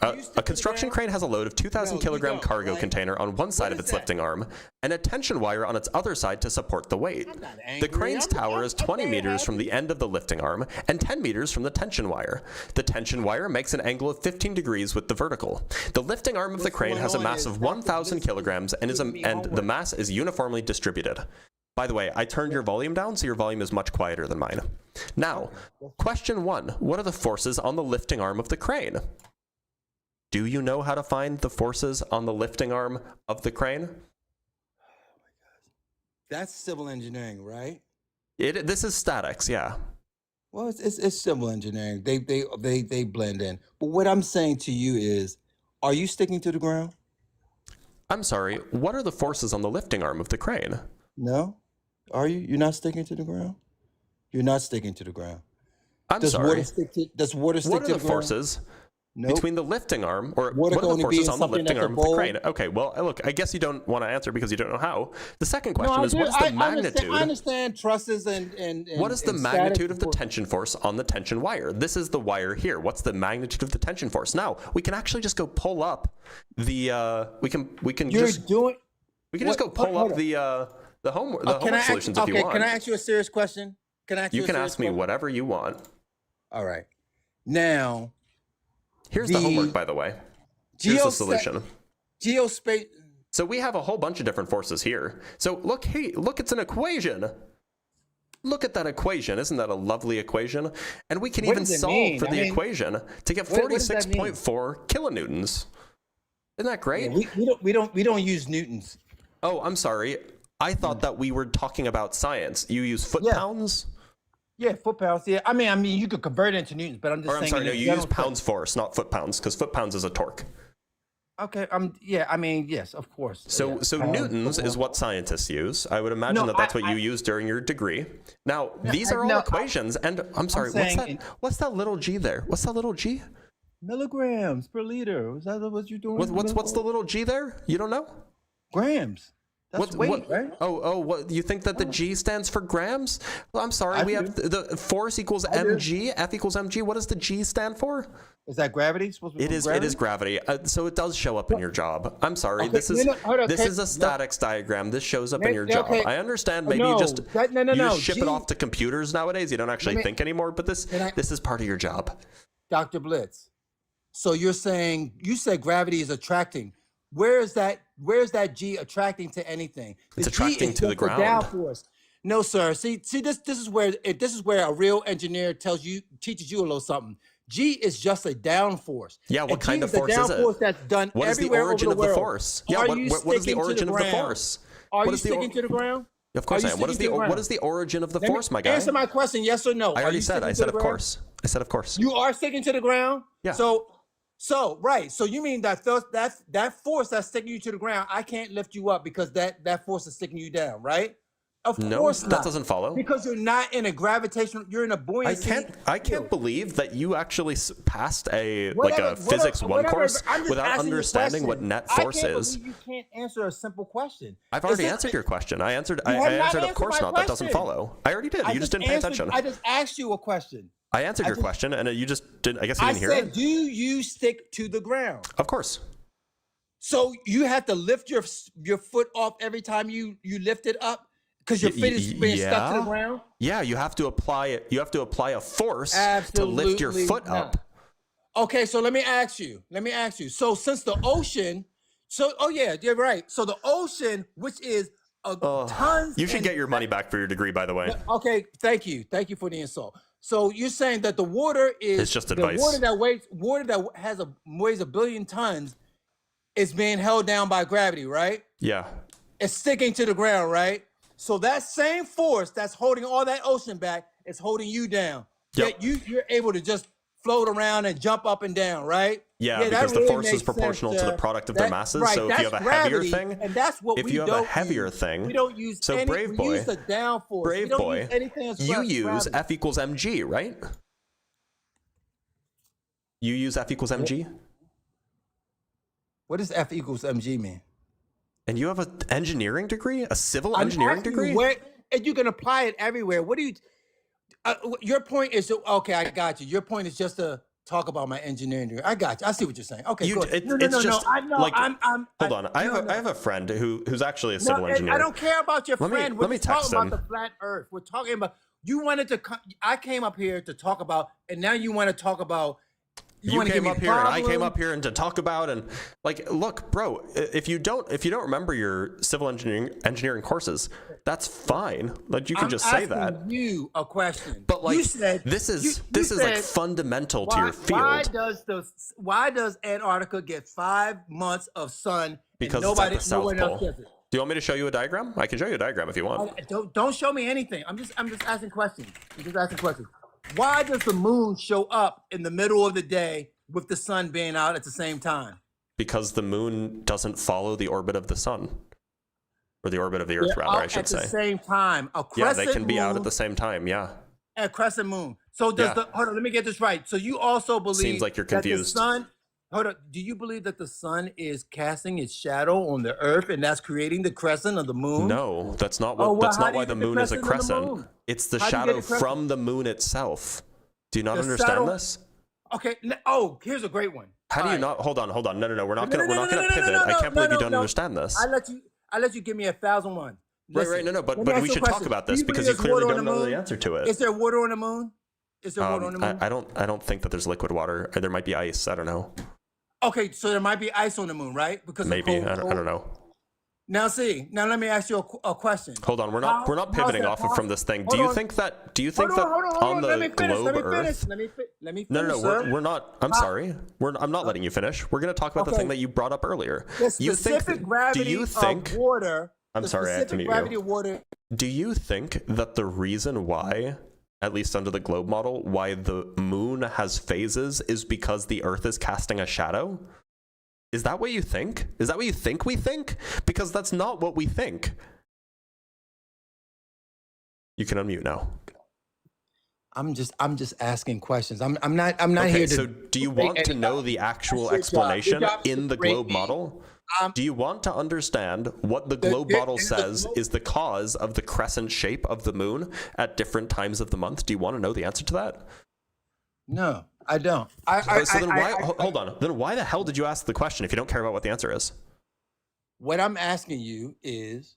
A construction crane has a load of 2,000 No, you kilogram don't, cargo right? container on one side of is its that? lifting arm and a tension wire on its other side to support the weight. I'm not The angry. crane's tower is 20 meters from the end of the lifting arm and 10 meters from the tension wire. The tension wire makes an angle of 15 degrees with the vertical. The lifting arm of the crane going has a on mass is of Dr. 1,000 Blitz kilograms and giving me the homework. mass is uniformly distributed. By the way, I turned your volume down, so your volume is much quieter than mine. Now, question 1. What are the forces on the lifting arm of the crane? Do you know how to find the forces on the lifting arm of the crane? That's civil engineering, right? This is statics, yeah. Well, it's civil engineering. They blend in. But what I'm saying to you is, are you sticking to the ground? I'm sorry, what are the forces on the lifting arm of the crane? No. Are you? You're not sticking to the ground? You're not sticking to the ground. I'm Does sorry. water stick to What the are ground? the forces Nope. between the lifting arm, or Water what can are the only be forces in on the something lifting that's a arm of the bowl. crane? Okay, well, look, I guess you don't want to answer because you don't know how. The second No, question I is, do. what is the magnitude? I understand trusses and What is the and magnitude static of the force. tension force on the tension wire? This is the wire here. What's the magnitude of the tension force? Now, we can actually just go pull up the we can You're just doing. just go pull hold up on. the homework Can I solutions ask, if you okay, want. can I ask you a serious question? Can I ask you? You a can serious ask me question? whatever you want. All right. Now, Here's the homework, by the way. Here's the solution. Geospace. So we have a whole bunch of different forces here. So look, hey, look, it's an equation. Look at that equation. Isn't that a lovely equation? And we can What even does it solve mean? for I the mean, equation to get what does that mean? 46.4 kilonewtons. Isn't that great? We don't use newtons. Oh, I'm sorry. I thought that we were talking about science. You use foot Yeah. pounds? Yeah, foot pounds. Yeah, I mean, you could convert it into newtons, but I'm just Or I'm saying. sorry, in no, a you general use sense. pounds force, not foot pounds, because foot pounds is a torque. Okay. Yeah. I mean, yes, of course. So, yeah. so newtons is what scientists use. I would imagine No, that that's what I- you use during your degree. Now, these are all no, equations, and I'm sorry, saying what's that little g there? What's that little g? Milligrams per liter. Is that what you're doing? What's the little g there? You don't know? grams? That's weight, right? Oh, what you think that the G stands for grams? Well, I'm sorry, we have the force equals mg, F equals mg. What does the G stand for? Is that gravity? Supposed to be It is gravity. So it does show up in your job. I'm sorry. Okay, This is hold on, this okay, is a statics diagram. This shows up in your Yeah, job. okay. I understand. Maybe No, you just no, you just ship G- it off to computers nowadays. You don't actually me- think anymore. But this is part of your job. Dr. Blitz. So you said gravity is attracting. Where is that G attracting to anything? It's G attracting is to the just a ground. downforce. No, sir. See this is where a real engineer teaches you a little something. G is just a downforce. Yeah, what And kind G of is a force is it? downforce that's done What is the everywhere origin over of the world. force? Yeah, Are what you is the sticking to origin of the ground? force? Are What you is the sticking to the ground? Of course Are I you am. What is sticking to the what is the origin of the Let me force, my guy? Answer my question, yes or no. I Are already you said. sticking I to said the of ground? course. I said of course. You are sticking to the ground? Yeah. So right. So you mean that force that's sticking you to the ground, I can't lift you up because that force is sticking you down, right? Of No, course that not. doesn't follow. Because you're not in a gravitational, you're in a buoyancy. I can't believe that you actually passed a Whatever- physics whatever- 1 course I'm just without asking you a understanding what question. net force I can't is. believe you can't answer a simple question. I've already Is it- answered your question. I answered. You I have not answered. Of answered course my not. That doesn't question. follow. I already did. You just didn't pay attention. I just asked you a question. I answered your just- question, and you just didn't. I guess you I didn't hear said, it. do you stick to the ground? Of course. So you have to lift your foot off every time you lift it up because your feet is being stuck to the ground? Yeah, you have to apply it. You have to apply a force to lift your Absolutely foot not. up. Okay, so let me ask you. So since the ocean, yeah, you're right. So the ocean, which is tons. You should and- get your money back for your degree, by the way. Okay, thank you for the insult. So you're saying that the water is It's just advice. water that weighs a billion tons is being held down by gravity, right? Yeah. It's sticking to the ground, right? So that same force that's holding all that ocean back is holding you down. Yep. Yet you're able to just float around and jump up and down, right? Yeah, that because the really force is makes proportional sense, to the product of their masses. So if you have a heavier thing, and that's what if we you have a don't heavier use. thing, we don't use so any, Brave we Boy- use the downforce. Brave we don't Boy, use anything as you use gravity. F equals mg, right? You use F equals mg, What does F equals mg mean? and you have an engineering degree, a civil I'm engineering asking degree. you where, and you can apply it everywhere. What do you? Your point is okay. I got you. Your point is just a talk about my engineering degree. I got you. I see what you're saying. Okay, You, good. it, No, no, it's no, just no. I know. like, I'm. hold on. I no, have a friend who's actually a no, civil engineer. I don't care about your Let me- friend. let We're me just talking text about him. the flat Earth. We're talking about. You wanted to. I came up here to talk about, and now you want to talk about. You want to give came me up here and I came problems? up here and to talk about, and like, look, bro, if you don't remember your civil engineering courses, that's fine. Like, you can I'm just say asking that. you a question. But like, you said this is you like said, fundamental to your field why does Antarctica get 5 months of sun because and it's at nobody the no South one Pole. else gets it? Do you want me to show you a diagram? I can show you a diagram if you want. Don't show me anything. I'm just asking questions. I'm just asking questions. Why does the moon show up in the middle of the day with the sun being out at the same time? Because the moon doesn't follow the orbit of the sun, or the orbit of the Earth, They're rather, out I should at say. the same time. A Yeah, crescent they can be out at moon the same time. Yeah. and a crescent moon. So does Yeah. hold on, let me get this right. So you also believe Seems like you're that the confused. sun, hold on, do you believe that the sun is casting its shadow on the earth and that's creating the crescent of the moon? No, that's not what. Oh, well, that's how not do why you the get the moon is a crescent on the crescent. moon? It's the How do you get shadow the crescent? from the moon itself. Do you not The understand shadow- this? Okay. Oh, here's a great one. How do you All right. not? Hold on. No. We're not No, gonna. no, We're no, not no, gonna no, no, pivot. no, I can't no, believe you no, don't no. understand this. I let you give me 1,001. Right. No. But Let me ask we you a should talk question. about Do this you believe because you there's clearly water on don't the know the moon? answer to it. Is there water on the moon? Is there water on the moon? I don't think that there's liquid water. There might be ice. I don't know. Okay, so there might be ice on the moon, right? Because of Maybe. cold, I don't know. Now let me ask you a question. Hold on. We're not How's pivoting that off from this thing. Hold Do you on. think that? Hold on. On the Let me finish. globe Let me Earth? finish. Let me finish. No. Sir. We're not. I'm sorry. I'm not letting you finish. We're gonna talk about the Okay. thing that you brought up earlier. The You think? specific gravity Do you think? of water. I'm the sorry, I have to specific mute gravity you. of water. Do you think that the reason why, at least under the globe model, why the moon has phases is because the Earth is casting a shadow? Is that what you think? Is that what you think we think? Because that's not what we think. You can unmute now. I'm just asking questions. I'm not Okay, here to. so do you want to know the actual That's your job. Your explanation job is in to the rate globe me. model? Do you want to understand what the globe the- model the says globe- is the cause of the crescent shape of the moon at different times of the month? Do you want to know the answer to that? No, I don't. Hold on. Then why the hell did you ask the question if you don't care about what the answer is? What I'm asking you is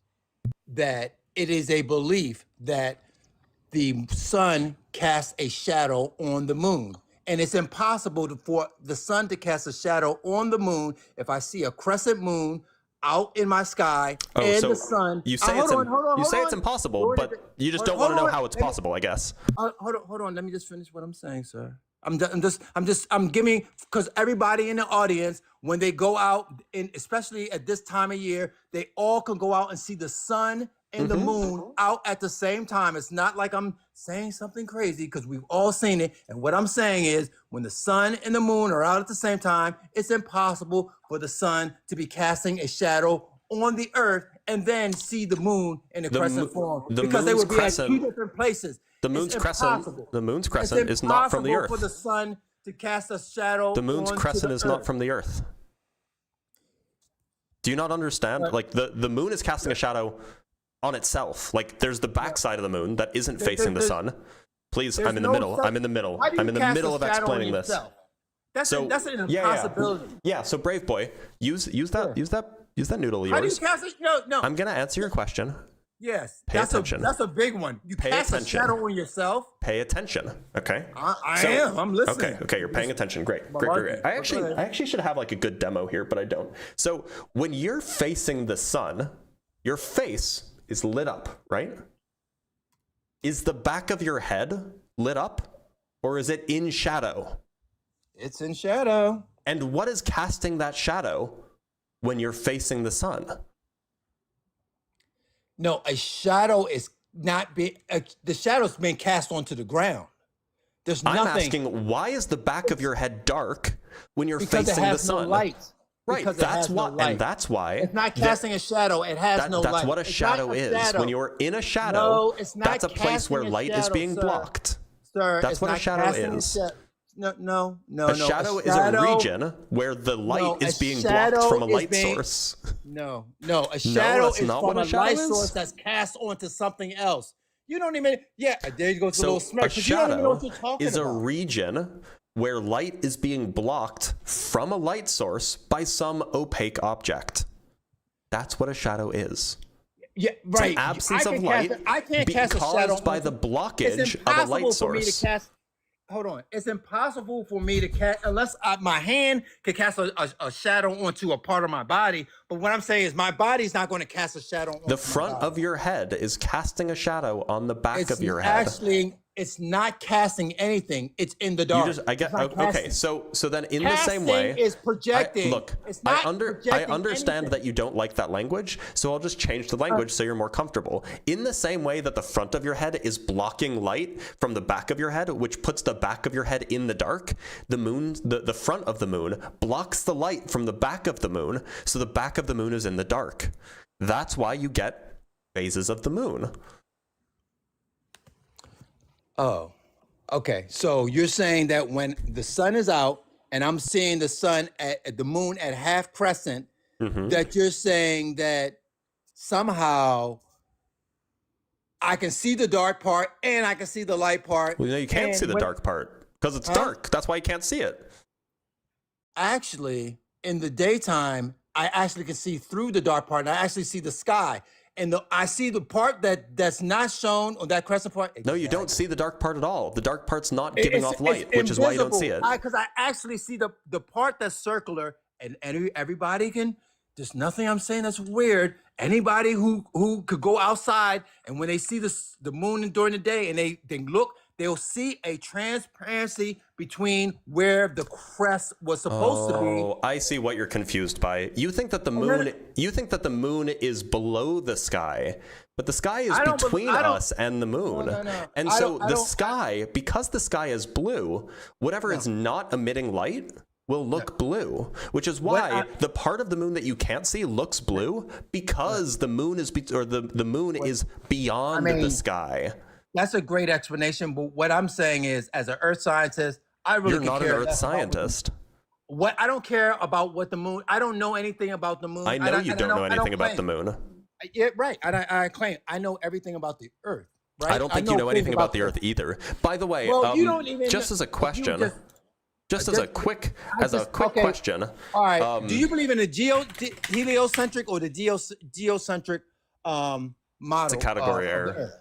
that it is a belief that the sun casts a shadow on the moon. And it's impossible for the sun to cast a shadow on the moon if I see a crescent moon out in my sky and so the sun. you say it's impossible, but you just don't want to know how it's possible, I guess. Hold on. Let me just finish what I'm saying, sir. I'm giving, because everybody in the audience, when they go out, and especially at this time of year, they all can go out and see the sun and the moon out at the same time. It's not like I'm saying something crazy, because we've all seen it. And what I'm saying is, when the sun and the moon are out at the same time, it's impossible for the sun to be casting a shadow on the earth and then see the moon in the crescent form, because they would be at two different places. The moon's crescent It's is not from the impossible Earth. for the sun to cast a shadow. The moon's onto crescent the is not earth. from the Earth. Do you not understand? Like the moon is casting a shadow on itself. Like there's the backside of the moon that isn't facing the sun. Please, I'm in the middle. I'm in the middle. How do you I'm in the cast middle a of shadow on explaining this. yourself? That's So an impossibility. Yeah. So brave boy, use that noodle of How do you yours. cast it? No. I'm gonna answer your question. Yes. Pay that's attention. that's a big one. You Pay cast attention. a shadow on yourself. Pay attention. Okay. I am. I'm listening. Okay, you're paying attention. Great. I actually should have like a good demo here, but I don't. So when you're facing the sun, your face is lit up, right? Is the back of your head lit up, or is it in shadow? It's in shadow. And what is casting that shadow when you're facing the sun? No, a shadow is not being. The shadow's being cast onto the ground. There's nothing. I'm asking, why is the back of your head dark when you're because facing it has the sun? No light. Right, Because that's why, and that's why it's not casting a shadow. It has no light. That's what a It's shadow not a is. shadow. When you're in a shadow, No, it's not that's a place where casting a light is shadow, being sir. blocked. Sir, That's it's what a not shadow casting is. No. A shadow is a region where the light is being blocked from a light source. No. A shadow that's is not from what a a shadow light is? source that's cast onto something else. You don't even. Yeah, there you go. It's a So little smirk. a But you don't even know what shadow you're talking is a about. region where light is being blocked from a light source by some opaque object. That's what a shadow is. Yeah, It's right. an absence of light I can't cast a shadow caused by the It's blockage of a impossible light for me to source. cast. Hold on. It's impossible for me to cast unless my hand could cast a shadow onto a part of my body. But what I'm saying is my body's not going to cast a shadow onto The my front body. of your head is casting a shadow on the back of your head. Actually, it's not casting anything. It's in the You dark. just, I get, It's not okay, casting. so then in the same way, Casting is projecting. look, It's I not understand projecting that you don't like that language, so I'll just change the language so you're more comfortable. In the same way that the front of your head is blocking light from the back of your head, which puts the back of your head in the dark, the moon, the front of the moon blocks the light from the back of the moon, so the back of the moon is in the dark. That's why you get phases of the moon. Oh, okay. So you're saying that when the sun is out and I'm seeing the sun at the moon at half crescent, that you're saying that somehow I can see the dark part and I can see the light part. Well, no, you can't and see the when- dark part because it's Huh? dark. That's why you can't see it. Actually, in the daytime, I actually can see through the dark part and I actually see the sky. And I see the part that's not shown on that crescent part. No, you don't see the dark part at all. The dark part's not giving off light, which is why you don't see it. Because I actually see the part that's circular, and everybody can. There's nothing I'm saying that's weird. Anybody who could go outside and when they see the moon during the day and they look, they'll see a transparency between where the crest was supposed to be. Oh, I see what you're confused by. You think that the moon is below the sky, but the sky is between us and the moon. No. And so the sky, because the sky is blue, whatever is not emitting light will look blue, which is why the part of the moon that you can't see looks blue because the moon is the moon is beyond the sky. That's a great explanation, but what I'm saying is, as an earth scientist, I really You're not an earth scientist. I don't care about what the moon. I don't know anything about the moon. I know you don't know anything about the moon. Yeah, right. And I claim I know everything about the earth. Right? I don't think you know anything about the earth either. By the way, Well, you don't even just know- as a question, just- as a quick okay. question. All right. Do you believe in the heliocentric or the geocentric model? It's a category of the error. Earth?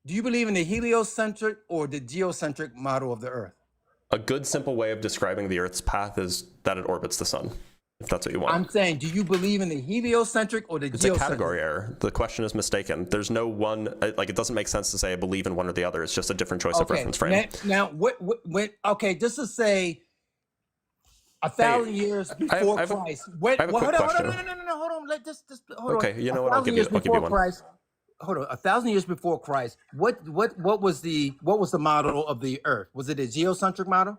Do you believe in the heliocentric or the geocentric model of the Earth? A good simple way of describing the Earth's path is that it orbits the sun, if that's what you want. I'm saying, do you believe in the heliocentric or the It's geocentric? a category error. The question is mistaken. There's no one, like it doesn't make sense to say I believe in one or the other. It's just a different choice of reference frame. Now, okay, just to say 1,000 years before Christ. I have a quick question. Hold on. Hold on. Okay, you know what? 1,000 years I'll give you before one. Christ. Hold on. 1,000 years before Christ. What was the model of the Earth? Was it a geocentric model?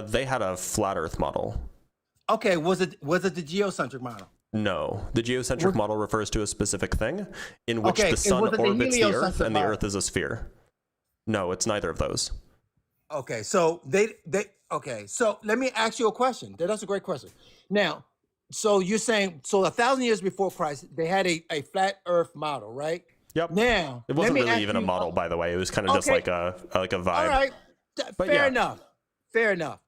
They had a flat Earth model. Okay, was it the geocentric model? No, the geocentric model refers to a specific thing in which the sun was it the orbits the Earth heliocentric and the model? Earth is a sphere. No, it's neither of those. Okay, so so let me ask you a question. That's a great question. Now, so you're saying 1,000 years before Christ, they had a flat Earth model, right? Yep. Now, It let wasn't me really ask even a you- model, by the way. It was kind of just Okay. like a vibe. All right, But fair yeah. enough. Fair enough.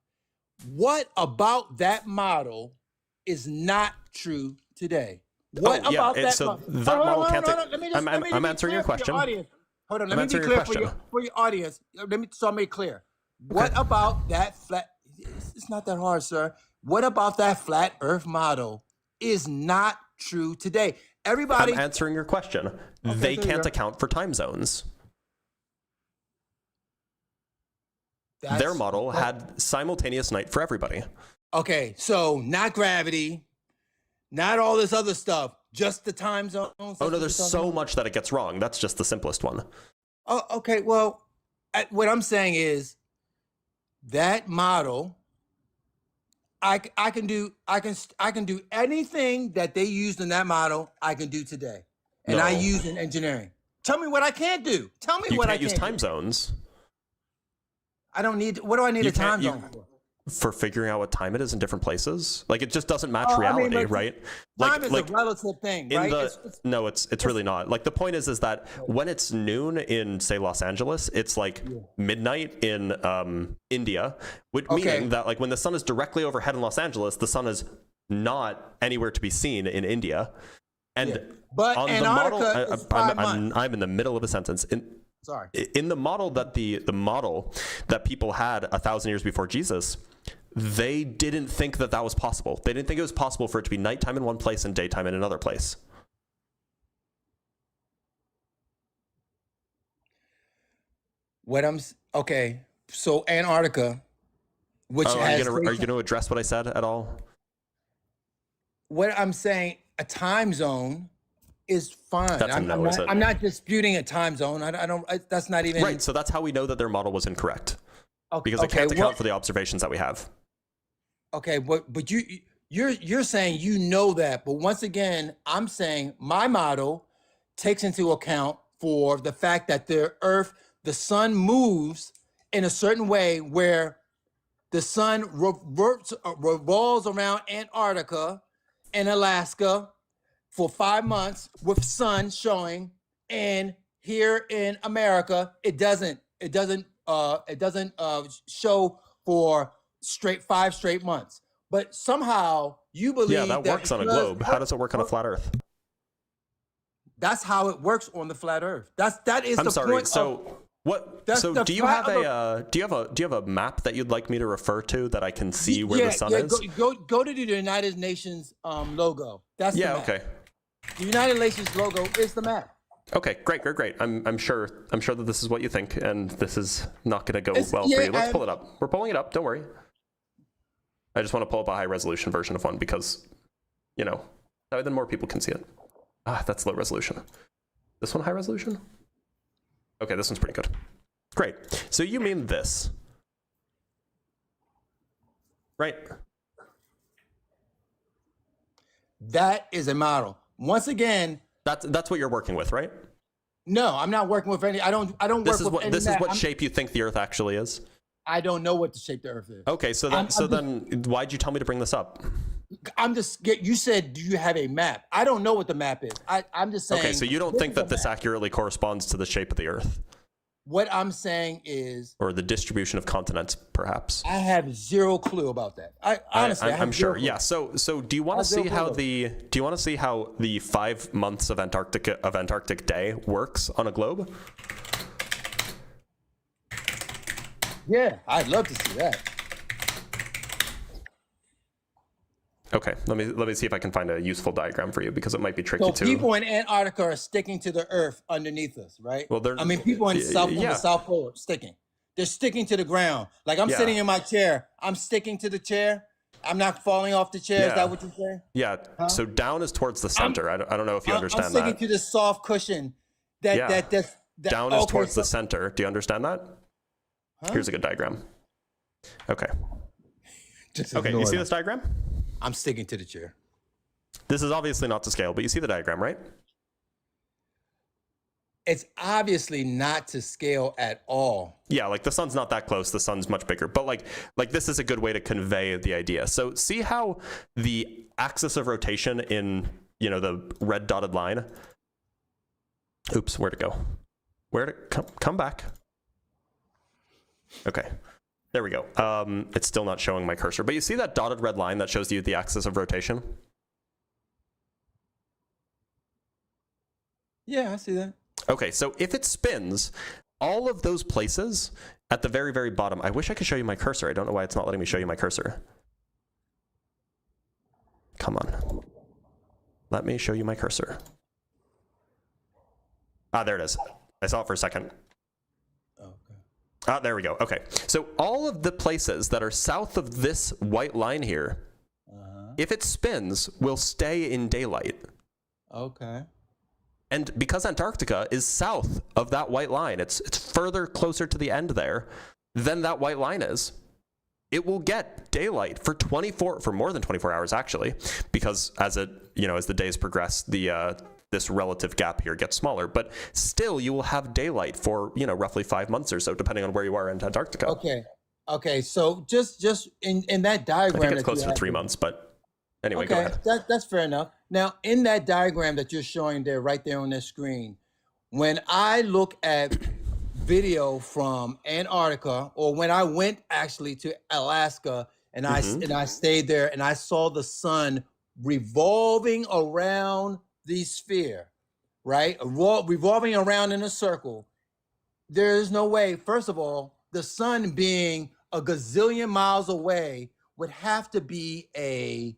What about that model is not true today? What Oh, yeah, about that? so model? that Hold on, model hold on, can't hold take- on. Let me I'm be answering clear your for question. audience. Hold on, I'm let me be answering your clear question. for your audience. So I make clear. What about that flat? It's not that hard, sir. What about that flat Earth model is not true today? Everybody. I'm answering your question. They there you can't go. account for time zones. That's- Their model had simultaneous night for everybody. Okay, so not gravity, not all this other stuff, just the time zones. Oh no, there's so much that it gets wrong. That's just the simplest one. Oh, okay. Well, what I'm saying is that model, I can do anything that they used in that model. I can do today, and I No. use in engineering. Tell me what I can't do. Tell me You what I can't use can't time do. zones. I don't need. What do I need You a time can't- zone for? for figuring out what time it is in different places. Like it just doesn't match I mean, reality, but right? time is a relative thing, in right? the no, it's really not. Like the point is that when it's noon in say Los Angeles, it's like midnight in India, which meaning that like when the sun is directly overhead in Los Angeles, the sun is not anywhere to be seen in India. And but on Antarctica the model, is 5 months. I'm in the middle of a sentence. In the model that the model that people had 1,000 years before Jesus, they didn't think that was possible. They didn't think it was possible for it to be nighttime in one place and daytime in another place. Okay, so Antarctica, which are you going to address what I said at all? What I'm saying, a time zone is fine. That's I'm not disputing a time zone. That's not even right. So that's how we know that their model was incorrect. Because it can't account for the observations that we have. Okay, but you're saying you know that, but once again, I'm saying my model takes into account for the fact that the sun moves in a certain way where the sun revolves around Antarctica and Alaska for 5 months with sun showing, and here in America it doesn't show for 5 straight months. But somehow you believe that works on a globe. How does it work on a flat Earth? That's how it works on the flat Earth. That is the point. So what? So do you have a map that you'd like me to refer to that I can see where the sun is? Go to the United Nations logo. That's the map. Okay. The United Nations logo is the map. Okay, great. I'm sure that this is what you think, and this is not going to go well for you. Let's pull it up. We're pulling it up. Don't worry. I just want to pull up a high resolution version of one because, that way then more people can see it. That's low resolution. This one high resolution? Okay, this one's pretty good. Great. So you mean this, right? That is a model. Once again, that's what you're working with, right? No, I'm not working with any. I don't work with any. This is what shape you think the Earth actually is. I don't know what the shape the Earth is. Okay, so then why'd you tell me to bring this up? You said, do you have a map? I don't know what the map is. I'm just saying. Okay, so you don't think that this accurately corresponds to the shape of the Earth? What I'm saying is, or the distribution of continents, perhaps. I have zero clue about that. Honestly, I'm sure. Clue. Yeah. So do you want to see how the 5 months of Antarctic day works on a globe? Yeah, I'd love to see that. Okay, let me see if I can find a useful diagram for you because it might be tricky too. So people in Antarctica are sticking to the Earth underneath us, right? Well, people in the South Pole are sticking. They're sticking to the ground. Like I'm sitting in my chair. I'm sticking to the chair. I'm not falling off the chair. Is that what you're saying? Yeah. Huh? So down is towards the center. I don't know if you understand that. I'm sticking to the soft cushion. Down is towards the center. Do you understand that? Huh? Here's a good diagram. Okay. You see this diagram? I'm sticking to the chair. This is obviously not to scale, but you see the diagram, right? It's obviously not to scale at all. Yeah, like the sun's not that close. The sun's much bigger. But like this is a good way to convey the idea. So see how the axis of rotation in, the red dotted line. Oops, where'd it go? Where'd it come back? Okay. There we go. It's still not showing my cursor, but you see that dotted red line that shows you the axis of rotation? Yeah, I see that. Okay, so if it spins, all of those places at the very, very bottom, I wish I could show you my cursor. I don't know why it's not letting me show you my cursor. Come on. Let me show you my cursor. There it is. I saw it for a second. There we go. Okay. So all of the places that are south of this white line here, if it spins, will stay in daylight. Okay. And because Antarctica is south of that white line, it's further closer to the end there than that white line is. It will get daylight for more than 24 hours actually, because as the days progress, this relative gap here gets smaller, but still you will have daylight for, roughly 5 months or so, depending on where you are in Antarctica. Okay. Okay, so just in that I diagram think it's that closer you to have 3 there. months, but anyway, go Okay, ahead. that's fair enough. Now, in that diagram that you're showing there, right there on the screen, when I look at video from Antarctica, or when I went actually to Alaska and I stayed there and I saw the sun revolving around the sphere, right? Revolving around in a circle. There is no way, first of all, the sun being a gazillion miles away would have to be a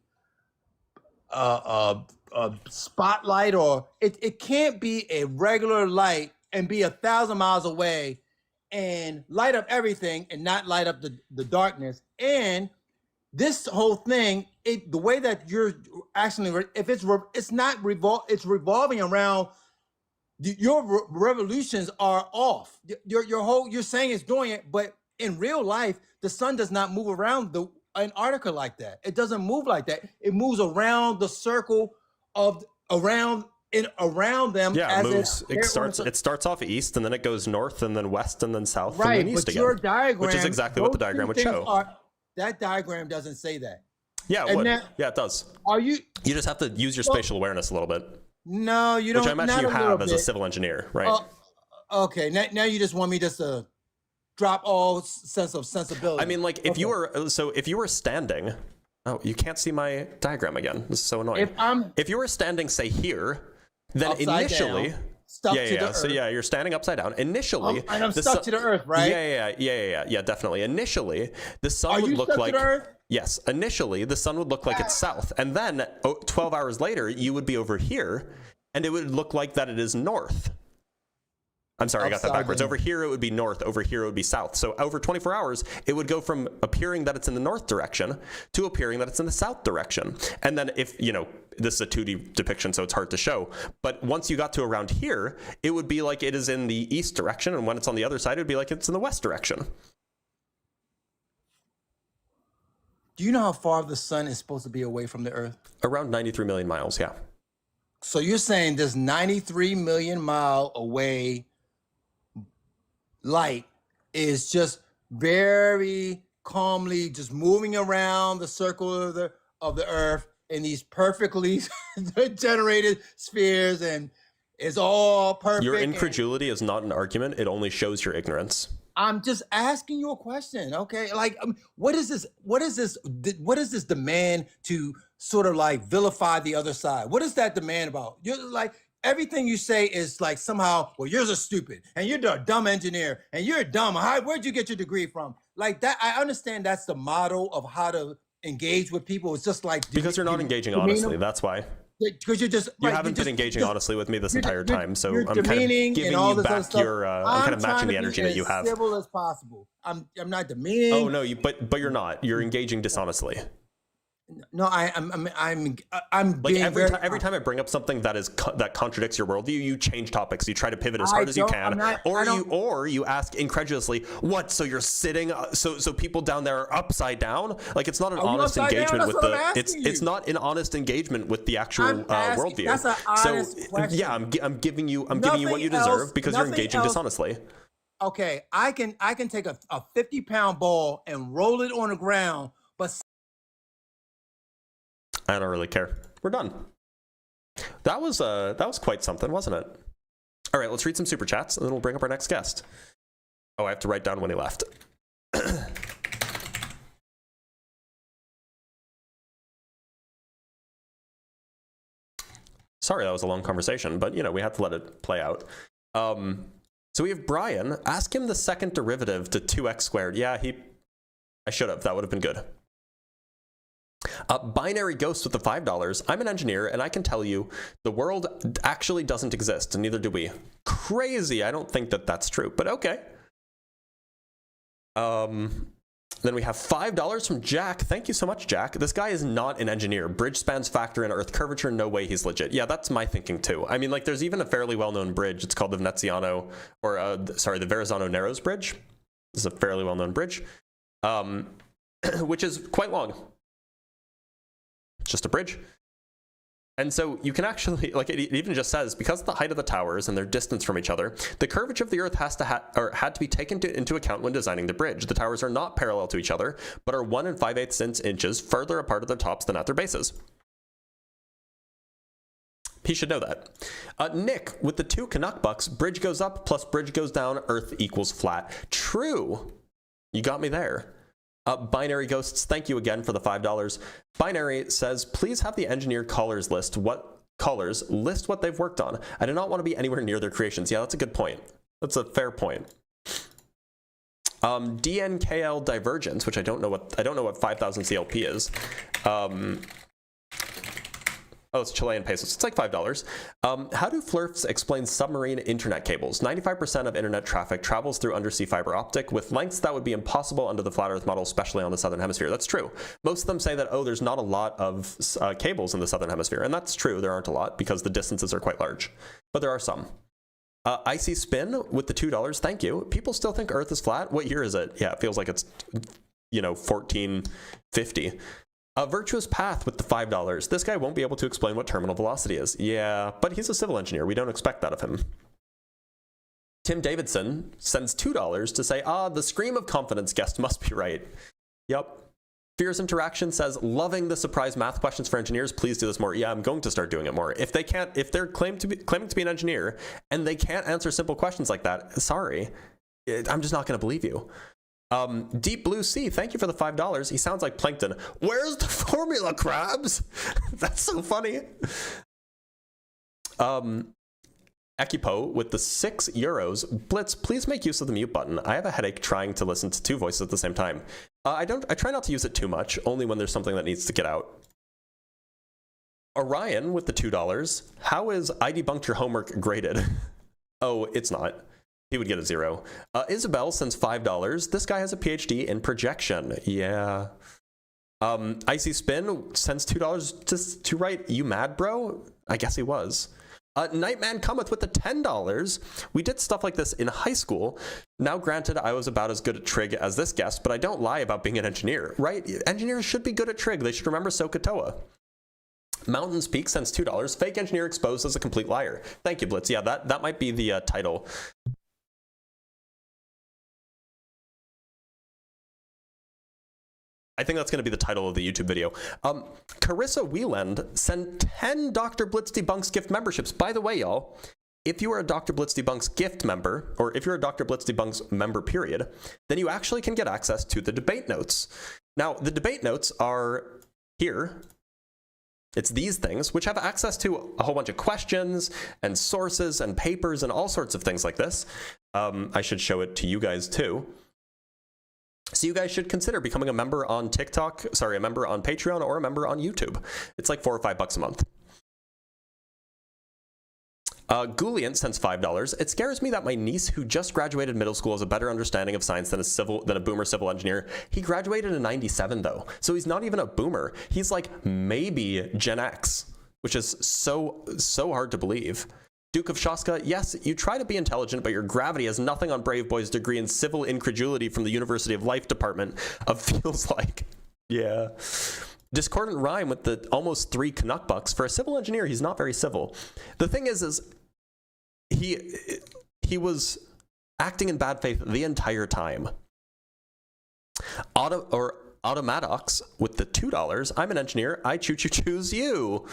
spotlight, or it can't be a regular light and be 1,000 miles away and light up everything and not light up the darkness. And this whole thing, the way that you're actually, if it's revolving around, your revolutions are off. You're saying it's doing it, but in real life, the sun does not move around the Antarctica like that. It doesn't move like that. It moves around the circle of around them. Yeah, it as moves. they're on It starts off east, and then it goes north, and then west, and then south, and right, then east but again. your diagram, which is exactly what the those diagram two would things show. That diagram doesn't say that. Yeah, it And would. that- Yeah, it does. Are you? You just have to use your spatial awareness a little bit, No, you don't. which I imagine not you a little have as a bit. civil engineer, right? Okay, now you just want me just to drop all sense of sensibility. I mean, like, if you were standing, oh, you can't see my diagram again. This is so annoying. If you were standing, say here, then Upside initially, down, stuck to the so earth. yeah, you're standing upside down. Initially, and I'm the stuck to the earth, right? Yeah, definitely. Initially, the sun Are would you look stuck like, to the earth? yes, initially the sun would look like it's south, and then 12 hours later, you would be over here, and it would look like that it is north. I'm sorry, I got that Upside backwards. down. Over here, it would be north. Over here, it would be south. So over 24 hours, it would go from appearing that it's in the north direction to appearing that it's in the south direction. And then if, this is a 2D depiction, so it's hard to show. But once you got to around here, it would be like it is in the east direction. And when it's on the other side, it would be like it's in the west direction. Do you know how far the sun is supposed to be away from the earth? Around 93 million miles, yeah. So you're saying this 93 million mile away light is just very calmly just moving around the circle of the earth in these perfectly generated spheres, and it's all perfect. Your and incredulity is not an argument. It only shows your ignorance. I'm just asking you a question, okay? Like, what is this? What is this demand to sort of like vilify the other side? What is that demand about? You're like, everything you say is like somehow, well, you're just stupid, and you're a dumb engineer, and you're dumb. Where'd you get your degree from? Like that, I understand that's the model of how to engage with people. It's just like Because you're not engaging honestly, that's why. Because you're just You haven't been engaging honestly with me this entire time, so you're I'm kind of demeaning giving and all you this other back stuff. your. I'm kind of matching the energy that you have. As civil as possible. I'm not demeaning. Oh no, but you're not. You're engaging dishonestly. No, I'm Like being every time I bring up something that contradicts your worldview, you change topics. You try to pivot as hard as you can, or you ask incredulously, "What? So you're sitting? So people down there are upside down? Like it's not an honest engagement with the. It's not an honest engagement with the actual worldview. That's an honest question. Yeah, I'm giving you what you deserve because you're engaging dishonestly. Okay, I can take a 50-pound ball and roll it on the ground, but I don't really care. We're done. That was quite something, wasn't it? All right, let's read some super chats, and then we'll bring up our next guest. Oh, I have to write down when he left. Sorry, that was a long conversation, but we had to let it play out. So we have Brian. Ask him the second derivative to 2x squared. Yeah, I should have. That would have been good. Binary Ghost with the $5. I'm an engineer, and I can tell you the world actually doesn't exist, and neither do we. Crazy. I don't think that that's true, but okay. Then we have $5 from Jack. Thank you so much, Jack. This guy is not an engineer. Bridge spans factor in Earth curvature. No way he's legit. Yeah, that's my thinking too. I mean, like, there's even a fairly well-known bridge. It's called the Veneziano, or the Verrazano Narrows Bridge. This is a fairly well-known bridge, which is quite long. Just a bridge. And so you can actually, like it even just says, because of the height of the towers and their distance from each other, the curvature of the Earth had to be taken into account when designing the bridge. The towers are not parallel to each other, but are 1 5/8 inches further apart at their tops than at their bases. He should know that. Nick, with the 2 Canuck bucks, bridge goes up plus bridge goes down, Earth equals flat. True. You got me there. Binary Ghosts, thank you again for the $5. Binary says, please have the engineer callers list what they've worked on. I do not want to be anywhere near their creations. Yeah, that's a good point. That's a fair point. DNKL Divergence, which I don't know what 5000 CLP is. Oh, it's Chilean pesos. It's like $5. How do FLERFs explain submarine internet cables? 95% of internet traffic travels through undersea fiber optic with lengths that would be impossible under the flat Earth model, especially on the southern hemisphere. That's true. Most of them say that, oh, there's not a lot of cables in the southern hemisphere. And that's true. There aren't a lot because the distances are quite large. But there are some. Icy Spin with the $2. Thank you. People still think Earth is flat. What year is it? Yeah, it feels like it's, 1450. Virtuous Path with the $5. This guy won't be able to explain what terminal velocity is. Yeah, but he's a civil engineer. We don't expect that of him. Tim Davidson sends $2 to say, the scream of confidence guest must be right. Yep. Fierce Interaction says, loving the surprise math questions for engineers. Please do this more. Yeah, I'm going to start doing it more. If they're claiming to be an engineer and they can't answer simple questions like that, sorry. I'm just not going to believe you. Deep Blue Sea, thank you for the $5. He sounds like Plankton. Where's the formula, crabs? That's so funny. Ekipo with the €6. Blitz, please make use of the mute button. I have a headache trying to listen to 2 voices at the same time. I try not to use it too much, only when there's something that needs to get out. Orion with the $2. How is I debunked your homework graded? Oh, it's not. He would get a 0. Isabel sends $5. This guy has a PhD in projection. Yeah. Icy Spin sends $2 to write, you mad, bro? I guess he was. Nightman Cometh with the $10. We did stuff like this in high school. Now, granted, I was about as good at trig as this guest, but I don't lie about being an engineer, right? Engineers should be good at trig. They should remember SOHCAHTOA. Mountains Peak sends $2. Fake engineer exposed as a complete liar. Thank you, Blitz. Yeah, that might be the title. I think that's going to be the title of the YouTube video. Carissa Wieland sent 10 Dr. Blitz Debunks gift memberships. By the way, y'all, if you are a Dr. Blitz Debunks gift member, or if you're a Dr. Blitz Debunks member, period, then you actually can get access to the debate notes. Now, the debate notes are here. It's these things, which have access to a whole bunch of questions and sources and papers and all sorts of things like this. I should show it to you guys too. So you guys should consider becoming a member on a member on Patreon or a member on YouTube. It's like $4 or $5 a month. Goulian sends $5. It scares me that my niece, who just graduated middle school, has a better understanding of science than a boomer civil engineer. He graduated in '97 though, so he's not even a boomer. He's like maybe Gen X, which is so hard to believe. Duke of Shaska, yes, you try to be intelligent, but your gravity has nothing on Brave Boy's degree in civil incredulity from the University of Life Department of feels like. Yeah. Discordant Rhyme with the almost 3 Canuck bucks. For a civil engineer, he's not very civil. The thing is he was acting in bad faith the entire time. Automatox with the $2. I'm an engineer. I choose you.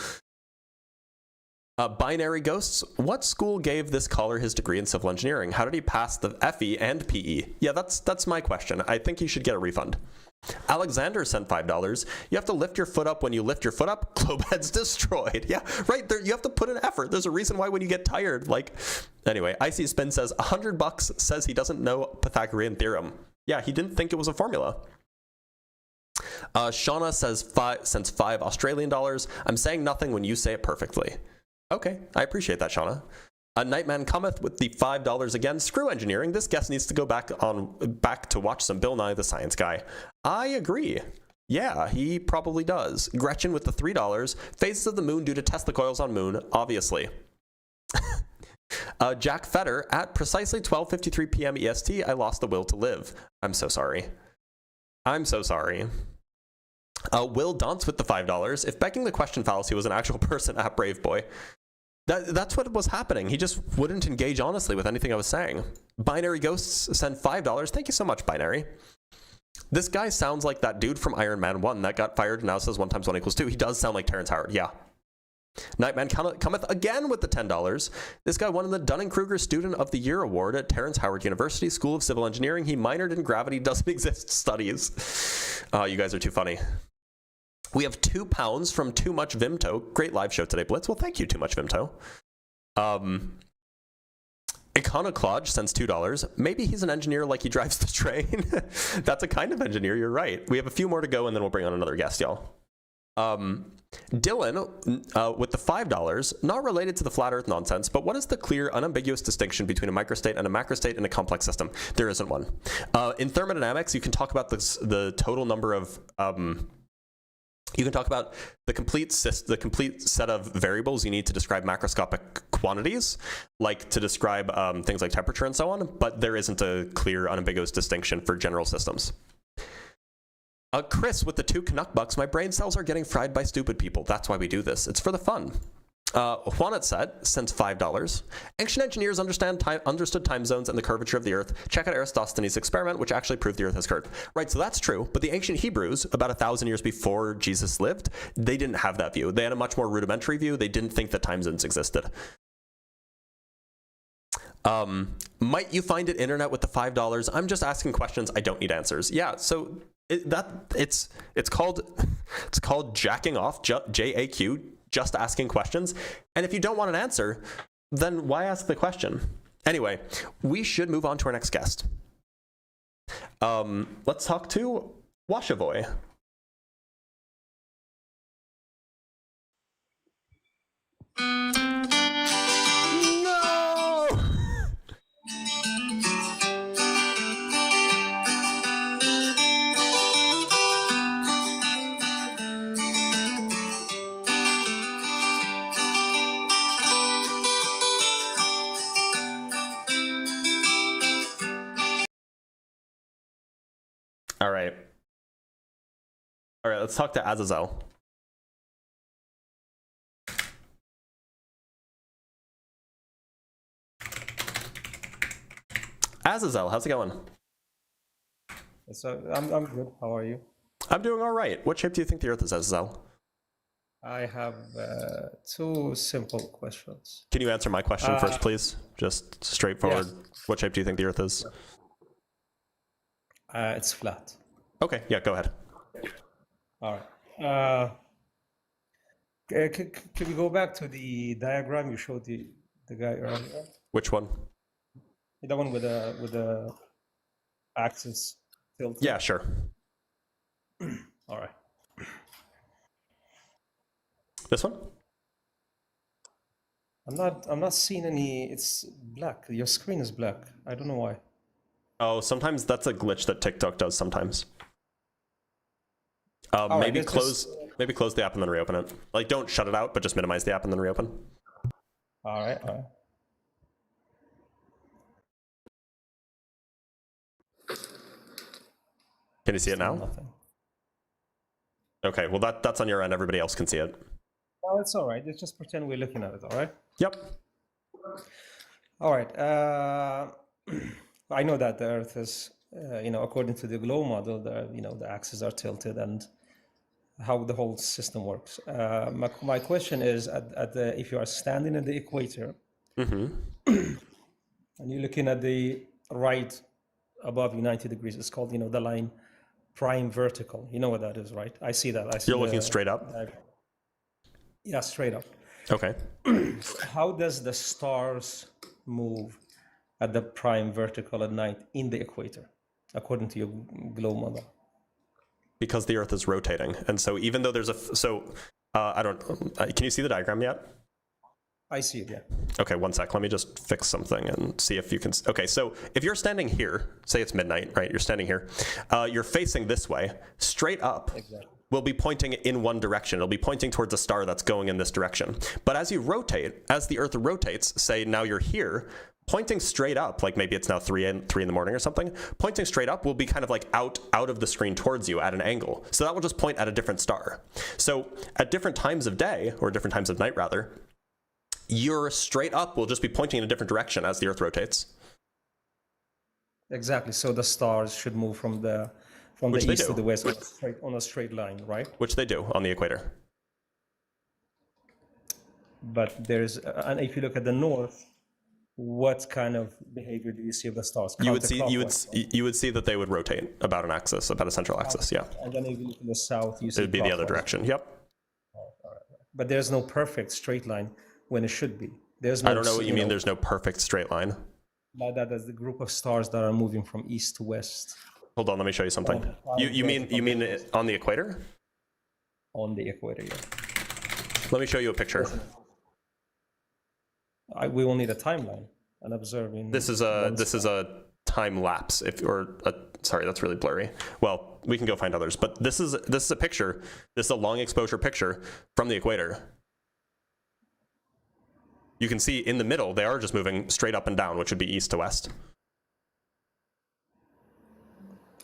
Binary Ghosts, what school gave this caller his degree in civil engineering? How did he pass the FE and PE? Yeah, that's my question. I think he should get a refund. Alexander sent $5. You have to lift your foot up. When you lift your foot up, Globehead's destroyed. Yeah, right. There, you have to put in effort. There's a reason why when you get tired, anyway, Icy Spin says $100 says he doesn't know Pythagorean theorem. Yeah, he didn't think it was a formula. Shauna sends 5 Australian dollars. I'm saying nothing when you say it perfectly. Okay, I appreciate that, Shauna. Nightman Cometh with the $5 again. Screw engineering. This guest needs to go back to watch some Bill Nye the Science Guy. I agree. Yeah, he probably does. Gretchen with the $3. Phases of the moon due to Tesla coils on moon, obviously. Jack Fetter, at precisely 12:53 p.m. EST, I lost the will to live. I'm so sorry. I'm so sorry. Will Dance with the $5. If begging the question fallacy was an actual person at Brave Boy, that's what was happening. He just wouldn't engage honestly with anything I was saying. Binary Ghosts sent $5. Thank you so much, Binary. This guy sounds like that dude from Iron Man 1 that got fired and now says 1 × 1 = 2. He does sound like Terrence Howard, yeah. Nightman cometh again with the $10. This guy won the Dunning-Kruger Student of the Year Award at Terrence Howard University School of Civil Engineering. He minored in gravity doesn't exist studies. You guys are too funny. We have £2 from Too Much Vimto. Great live show today, Blitz. Well, thank you, Too Much Vimto. Iconoclodge sends $2. Maybe he's an engineer like he drives the train. That's a kind of engineer, you're right. We have a few more to go and then we'll bring on another guest, y'all. Dylan with the $5, not related to the flat earth nonsense, but what is the clear, unambiguous distinction between a microstate and a macrostate in a complex system? There isn't one. In thermodynamics, you can talk about the total number of you can talk about the complete set of variables you need to describe macroscopic quantities, like to describe things like temperature and so on, but there isn't a clear, unambiguous distinction for general systems. Chris with the 2 Canuck bucks. My brain cells are getting fried by stupid people. That's why we do this. It's for the fun. Juanet sends $5. Ancient engineers understood time zones and the curvature of the Earth. Check out Eratosthenes' experiment, which actually proved the Earth has curved. Right, so that's true. But the ancient Hebrews, about 1,000 years before Jesus lived, they didn't have that view. They had a much more rudimentary view. They didn't think that time zones existed. Might you find it internet with the $5? I'm just asking questions. I don't need answers. Yeah, so it's called jacking off, JAQ, just asking questions. And if you don't want an answer, then why ask the question? Anyway, we should move on to our next guest. Let's talk to Washavoy. All right, let's talk to Azazel. Azazel, how's it going? So I'm good. How are you? I'm doing all right. What shape do you think the Earth is, Azazel? I have 2 simple questions. Can you answer my question first, please? Just straightforward. Yes. What shape do you think the Earth is? It's flat. Okay, yeah, go ahead. All right. Can we go back to the diagram you showed the guy earlier? Which one? The one with the axis tilted. Yeah, sure. All right. This one? I'm not seeing any. It's black. Your screen is black. I don't know why. Oh, sometimes that's a glitch that TikTok does sometimes. Maybe close the app and then reopen it. Like, don't shut it out, but just minimize the app and then reopen. All right. Can you see it now? Nothing. Okay, well that's on your end. Everybody else can see it. Oh, it's all right. Let's just pretend we're looking at it. All right. Yep. All right. I know that the Earth is, according to the globe model, the axes are tilted and how the whole system works. My question is, if you are standing at the equator and you're looking at the right above you 90 degrees, it's called, the line prime vertical. You know what that is, right? I see that. You're looking straight up? Yeah, straight up. Okay. How does the stars move at the prime vertical at night in the equator, according to your globe model? Because the Earth is rotating, and so even though there's I don't. Can you see the diagram yet? I see it. Yeah. Okay, one sec. Let me just fix something and see if you can. Okay, so if you're standing here, say it's midnight, right? You're standing here. You're facing this way, straight up. Exactly. Will be pointing in one direction. It'll be pointing towards a star that's going in this direction. But as you rotate, as the Earth rotates, say now you're here, pointing straight up, like maybe it's now 3 in the morning or something, pointing straight up will be kind of like out of the screen towards you at an angle. So that will just point at a different star. So at different times of day, or different times of night rather, your straight up will just be pointing in a different direction as the Earth rotates. Exactly. So the stars should move from the east to the west on a straight line, right? Which they do on the equator. But there's, and if you look at the north, what kind of behavior do you see of the stars? You would see that they would rotate about an axis, about a central axis, yeah. And then if you look in the south, you see it would be the other direction. Yep. But there's no perfect straight line when it should be. There's no, I don't know what you mean. There's no perfect straight line. Like that, there's the group of stars that are moving from east to west. Hold on, let me show you something. You mean it on the equator? On the equator, yeah. Let me show you a picture. We will need a timeline and observing. This is a time lapse. Sorry, that's really blurry. Well, we can go find others, but this is a picture. This is a long exposure picture from the equator. You can see in the middle they are just moving straight up and down, which would be east to west.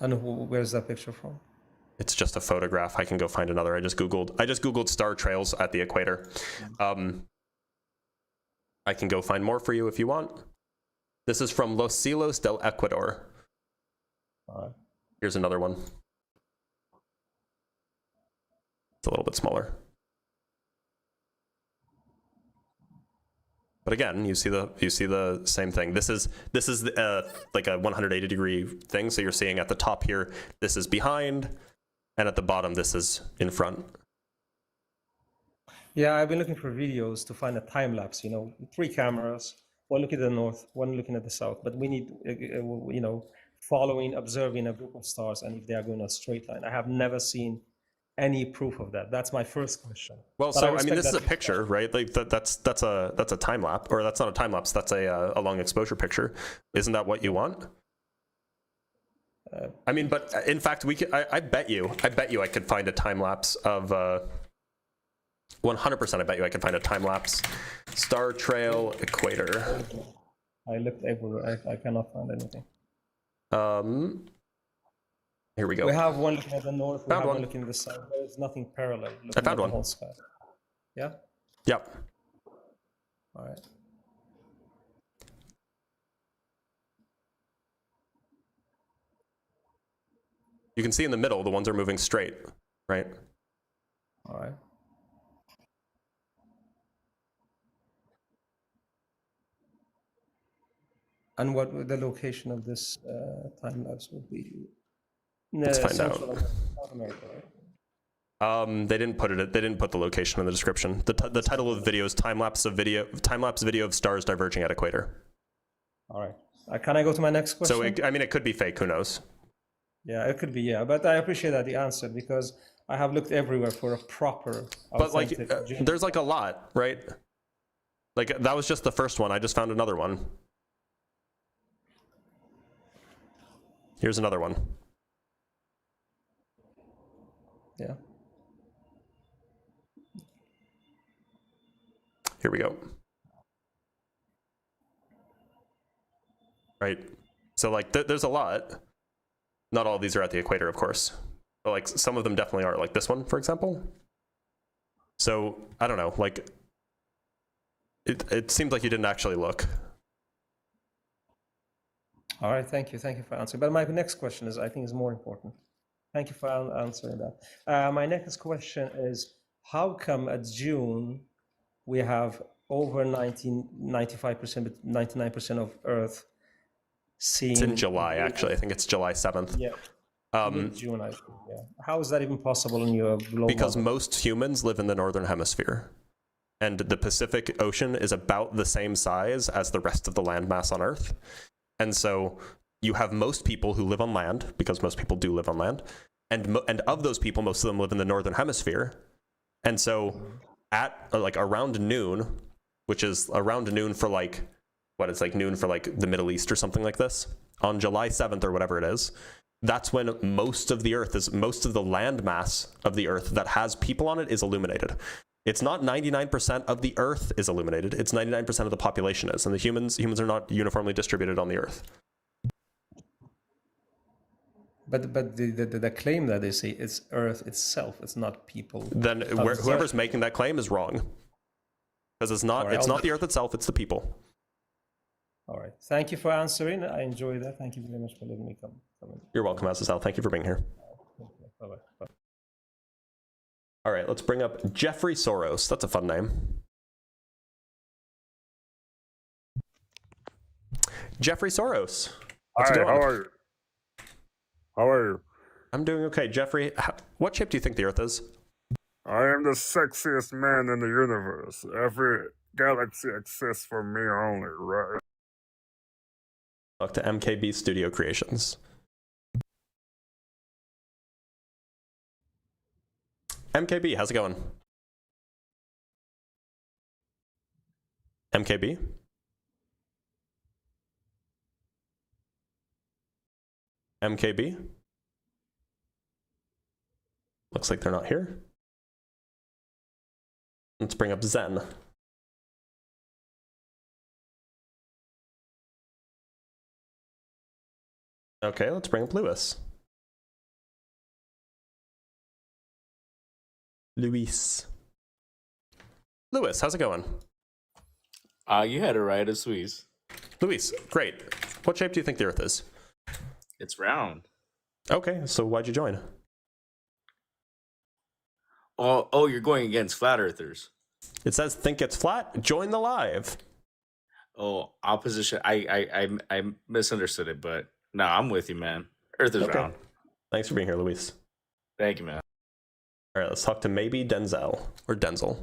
And where's that picture from? It's just a photograph. I can go find another. I just googled star trails at the equator. I can go find more for you if you want. This is from Los Silos del Ecuador. Here's another one. It's a little bit smaller. But again, you see the same thing. This is like a 180-degree thing. So you're seeing at the top here, this is behind, and at the bottom, this is in front. Yeah, I've been looking for videos to find a time lapse. 3 cameras, one looking at the north, one looking at the south. But we need, observing a group of stars, and if they are going a straight line. I have never seen any proof of that. That's my first question. Well, so I mean, this is a picture, right? Like that's a time lapse, or that's not a time lapse. That's a long exposure picture. Isn't that what you want? I mean, but in fact, I bet you I could find a time lapse of 100%. I bet you I could find a time lapse star trail equator. I looked everywhere. I cannot find anything. Here we go. We have one looking at the north. We have one looking at the south. There's nothing parallel. I found one. The whole sky. Yeah. Yep. All right. You can see in the middle, the ones are moving straight, right? All right. And what the location of this time lapse would be? Let's find out. South America, right? They didn't put the location in the description. The title of the video is time lapse video of stars diverging at equator. All right. Can I go to my next question? So it could be fake. Who knows? Yeah, it could be. Yeah, but I appreciate that the answer, because I have looked everywhere for a proper. But like, there's like a lot, right? Like that was just the first one. I just found another one. Here's another one. Yeah. Here we go. Right. So like there's a lot. Not all of these are at the equator, of course. But like some of them definitely are, like this one, for example. So I don't know, like it seems like you didn't actually look. All right, thank you for answering. But my next question is, I think, is more important. Thank you for answering that. My next question is, how come at June we have over 95%, 99% of Earth seeing? It's in July, actually. I think it's July 7th. Yeah. June, I think, yeah. How is that even possible in your global? Because most humans live in the northern hemisphere, and the Pacific Ocean is about the same size as the rest of the landmass on Earth. And so you have most people who live on land, because most people do live on land, and of those people, most of them live in the northern hemisphere. And so at like around noon, which is around noon for like, it's like noon for like the Middle East or something like this, on July 7th or whatever it is, that's when most of the land mass of the Earth that has people on it is illuminated. It's not 99% of the Earth is illuminated. It's 99% of the population is, and the humans are not uniformly distributed on the Earth. But the claim that they say it's Earth itself. It's not people. Then whoever's making that claim is wrong, because it's not the Earth itself. It's the people. All right. Thank you for answering. I enjoy that. Thank you very much for letting me come in. You're welcome, SSL. Thank you for being here. Bye-bye. Bye. All right, let's bring up Jeffrey Soros. That's a fun name. Jeffrey Soros. What's Hi, going on? how are you? How are you? I'm doing okay. Jeffrey, what shape do you think the Earth is? I am the sexiest man in the universe. Every galaxy exists for me only, right? Talk to MKB Studio Creations. MKB, how's it going? MKB? MKB? Looks like they're not here. Let's bring up Zen. Okay, let's bring up Lewis. Luis. Lewis, how's it going? You had it right, it's Luis. Luis, great. What shape do you think the Earth is? It's round. Okay, so why'd you join? Oh, you're going against flat earthers. It says think it's flat. Join the live. Oh, opposition. I misunderstood it, but no, I'm with you, man. Earth is round. Thanks for being here, Luis. Thank you, man. All right, let's talk to maybe Denzel or Denzel.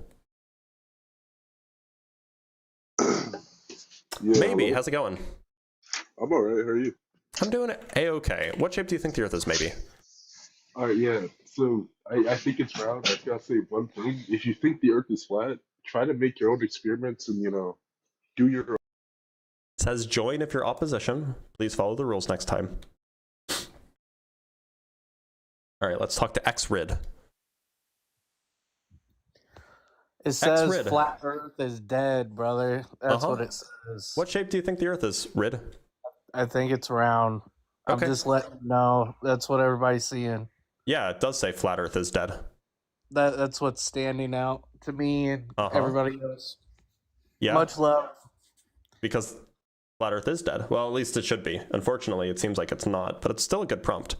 Maybe, hello. how's it going? I'm alright, how are you? I'm doing it A-okay. What shape do you think the Earth is, maybe? Alright, yeah. So I think it's round. I gotta say one thing. If you think the Earth is flat, try to make your own experiments and do your It says join if you're opposition. Please follow the rules next time. All right, let's talk to XRID. It says X-Rid. flat Earth is dead, brother. That's what it says. What shape do you think the Earth is, Rid? I think it's round. Okay. I'm just letting you know. That's what everybody's seeing. Yeah, it does say flat Earth is dead. That's what's standing out to me and everybody else. Yeah. Much love. Because flat Earth is dead. Well, at least it should be. Unfortunately, it seems like it's not, but it's still a good prompt.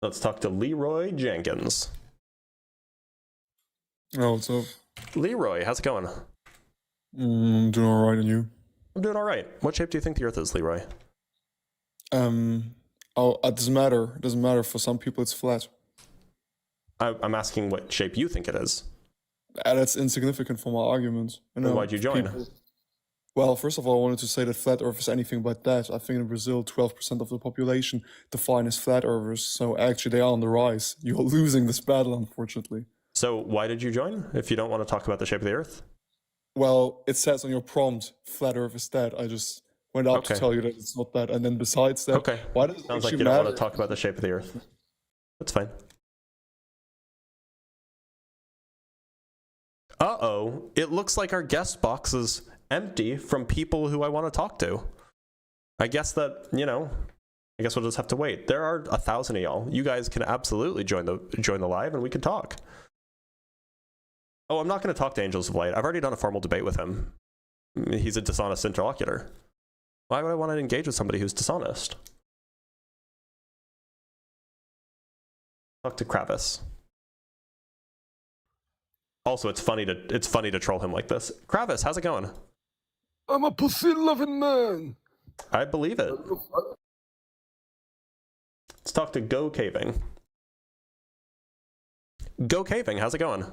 Let's talk to Leroy Jenkins. Oh, what's up? Leroy, how's it going? I'm doing alright, and you? I'm doing all right. What shape do you think the Earth is, Leroy? It doesn't matter. It doesn't matter. For some people, it's flat. I'm asking what shape you think it is. That's insignificant for my argument. Then why'd you join? Well, first of all, I wanted to say that flat Earth is anything but that. I think in Brazil, 12% of the population define as flat earthers. So actually, they are on the rise. You're losing this battle, unfortunately. So why did you join, if you don't want to talk about the shape of the Earth? Well, it says on your prompt, flat Earth is dead. I just went out to tell you that it's not that. And then besides that, why does it Sounds like you actually don't matter? want to talk about the shape of the Earth. That's fine. Uh-oh. It looks like our guest box is empty from people who I want to talk to. I guess that, I guess we'll just have to wait. There are 1,000 of y'all. You guys can absolutely join the live and we can talk. Oh, I'm not going to talk to Angels of Light. I've already done a formal debate with him. He's a dishonest interlocutor. Why would I want to engage with somebody who's dishonest? Talk to Kravis. Also, it's funny to troll him like this. Kravis, how's it going? I'm a pussy-loving man. I believe it. Let's talk to Go Caving. Go Caving, how's it going?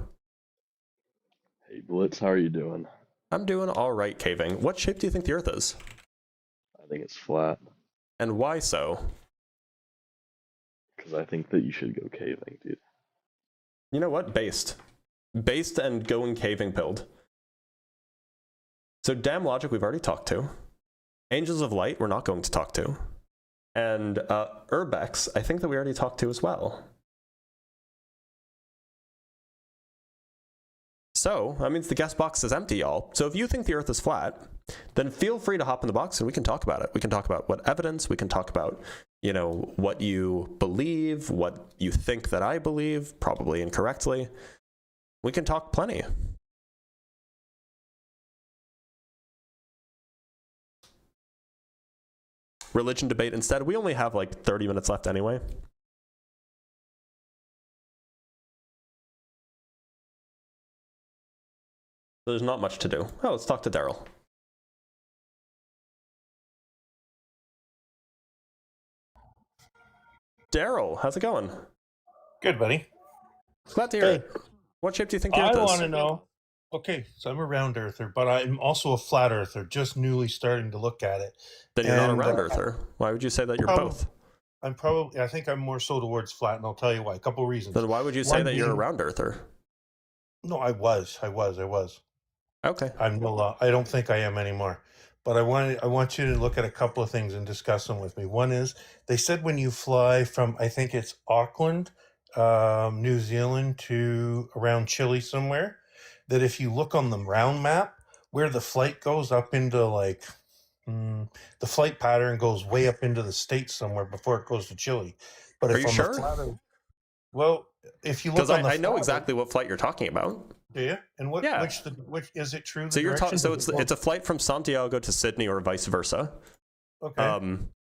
Hey Blitz, how are you doing? I'm doing all right, Caving. What shape do you think the Earth is? I think it's flat. And why so? Because I think that you should go caving, dude. You know what? Based and going caving pilled. So Damn Logic we've already talked to. Angels of Light we're not going to talk to. And Urbex, I think that we already talked to as well. So, that means the guest box is empty, y'all. So if you think the Earth is flat, then feel free to hop in the box and we can talk about it. We can talk about what evidence, we can talk about, you know, what you believe, what you think that I believe, probably incorrectly. We can talk plenty. Religion debate instead. We only have like 30 minutes left anyway. There's not much to do. Oh, let's talk to Daryl. Daryl, how's it going? Good, buddy. Glad to hear it. What shape do you think the Earth is? I want to know. Okay, so I'm a round earther, but I'm also a flat earther, just newly starting to look at it. Then you're not a round earther. Why would you say that you're both? I think I'm more so towards flat, and I'll tell you why. A couple reasons. Then why would you say that you're a round earther? No, I was. Okay. I'm no. I don't think I am anymore. But I want you to look at a couple of things and discuss them with me. One is they said when you fly from, I think it's Auckland, New Zealand to around Chile somewhere, that if you look on the round map where the flight goes up into like the flight pattern goes way up into the States somewhere before it goes to Chile. But if Are you on sure? the flat, well, if you look Because on the I know flat, exactly what flight you're talking about. do you? And what Yeah. which is it true? So you're talking. So direction? it's a flight from Santiago to Sydney or vice versa. Okay.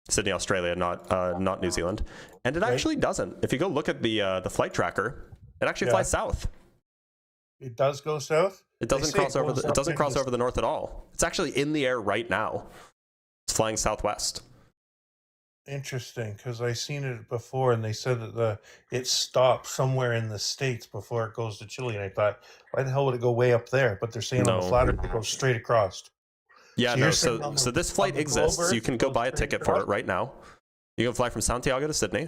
Sydney, Australia, not New Zealand, and it actually doesn't. If you go look at the flight tracker, it actually flies south. It does go south. It doesn't cross over. It doesn't cross over the north at all. It's actually in the air right now. It's flying southwest. Interesting, because I seen it before, and they said that it stops somewhere in the States before it goes to Chile. And I thought, why the hell would it go way up there? But they're saying on the flat Earth it goes straight across. Yeah, So no. you're saying on So the- this flight on the exists. globe You Earth, can it go goes buy a straight ticket for across? it right now. You can fly from Santiago to Sydney.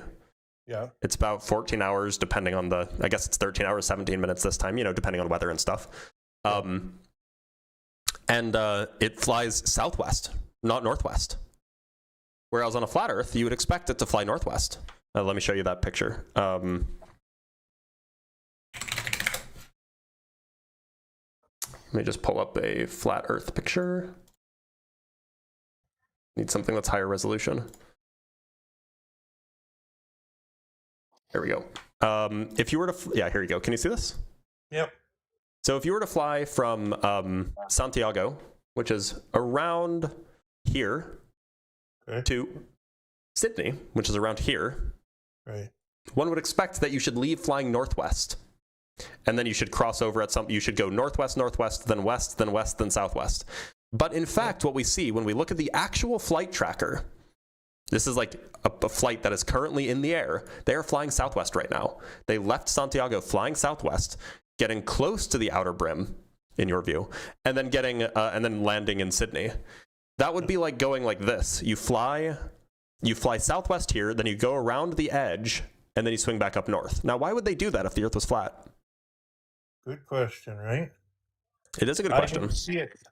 Yeah. It's about 14 hours, depending on the. I guess it's 13 hours, 17 minutes this time. You know, depending on weather and stuff. And it flies southwest, not northwest. Whereas on a flat Earth, you would expect it to fly northwest. Let me show you that picture. Let me just pull up a flat Earth picture. Need something that's higher resolution. There we go. If you were to, yeah, here you go. Can you see this? Yep. So if you were to fly from Santiago, which is around here, to Sydney, which is around here, right, one would expect that you should leave flying northwest, and then you should cross over at some. You should go northwest, northwest, then west, then west, then southwest. But in fact, what we see when we look at the actual flight tracker, this is like a flight that is currently in the air. They are flying southwest right now. They left Santiago flying southwest, getting close to the outer brim, in your view, and then getting and then landing in Sydney. That would be like going like this. You fly southwest here, then you go around the edge, and then you swing back up north. Now, why would they do that if the Earth was flat? Good question, right? It is a good question.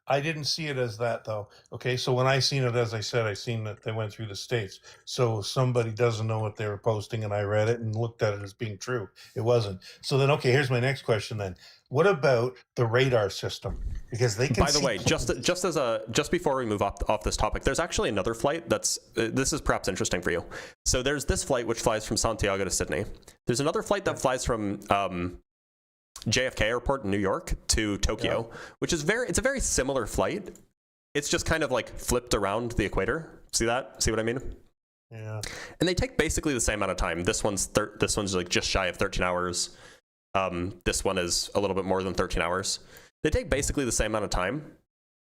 I didn't see it as that, though. Okay, so when I seen it, as I said, I seen that they went through the States. So somebody doesn't know what they were posting, and I read it and looked at it as being true. It wasn't. So then, okay, here's my next question then. What about the radar system? Because they can. By the way, just before we move off this topic, there's actually another flight that's this is perhaps interesting for you. So there's this flight which flies from Santiago to Sydney. There's another flight that flies from JFK Airport in New York to Tokyo, which is it's a very similar flight. It's just kind of like flipped around the equator. See that? See what I mean? Yeah. And they take basically the same amount of time. This one's like just shy of 13 hours. This one is a little bit more than 13 hours. They take basically the same amount of time.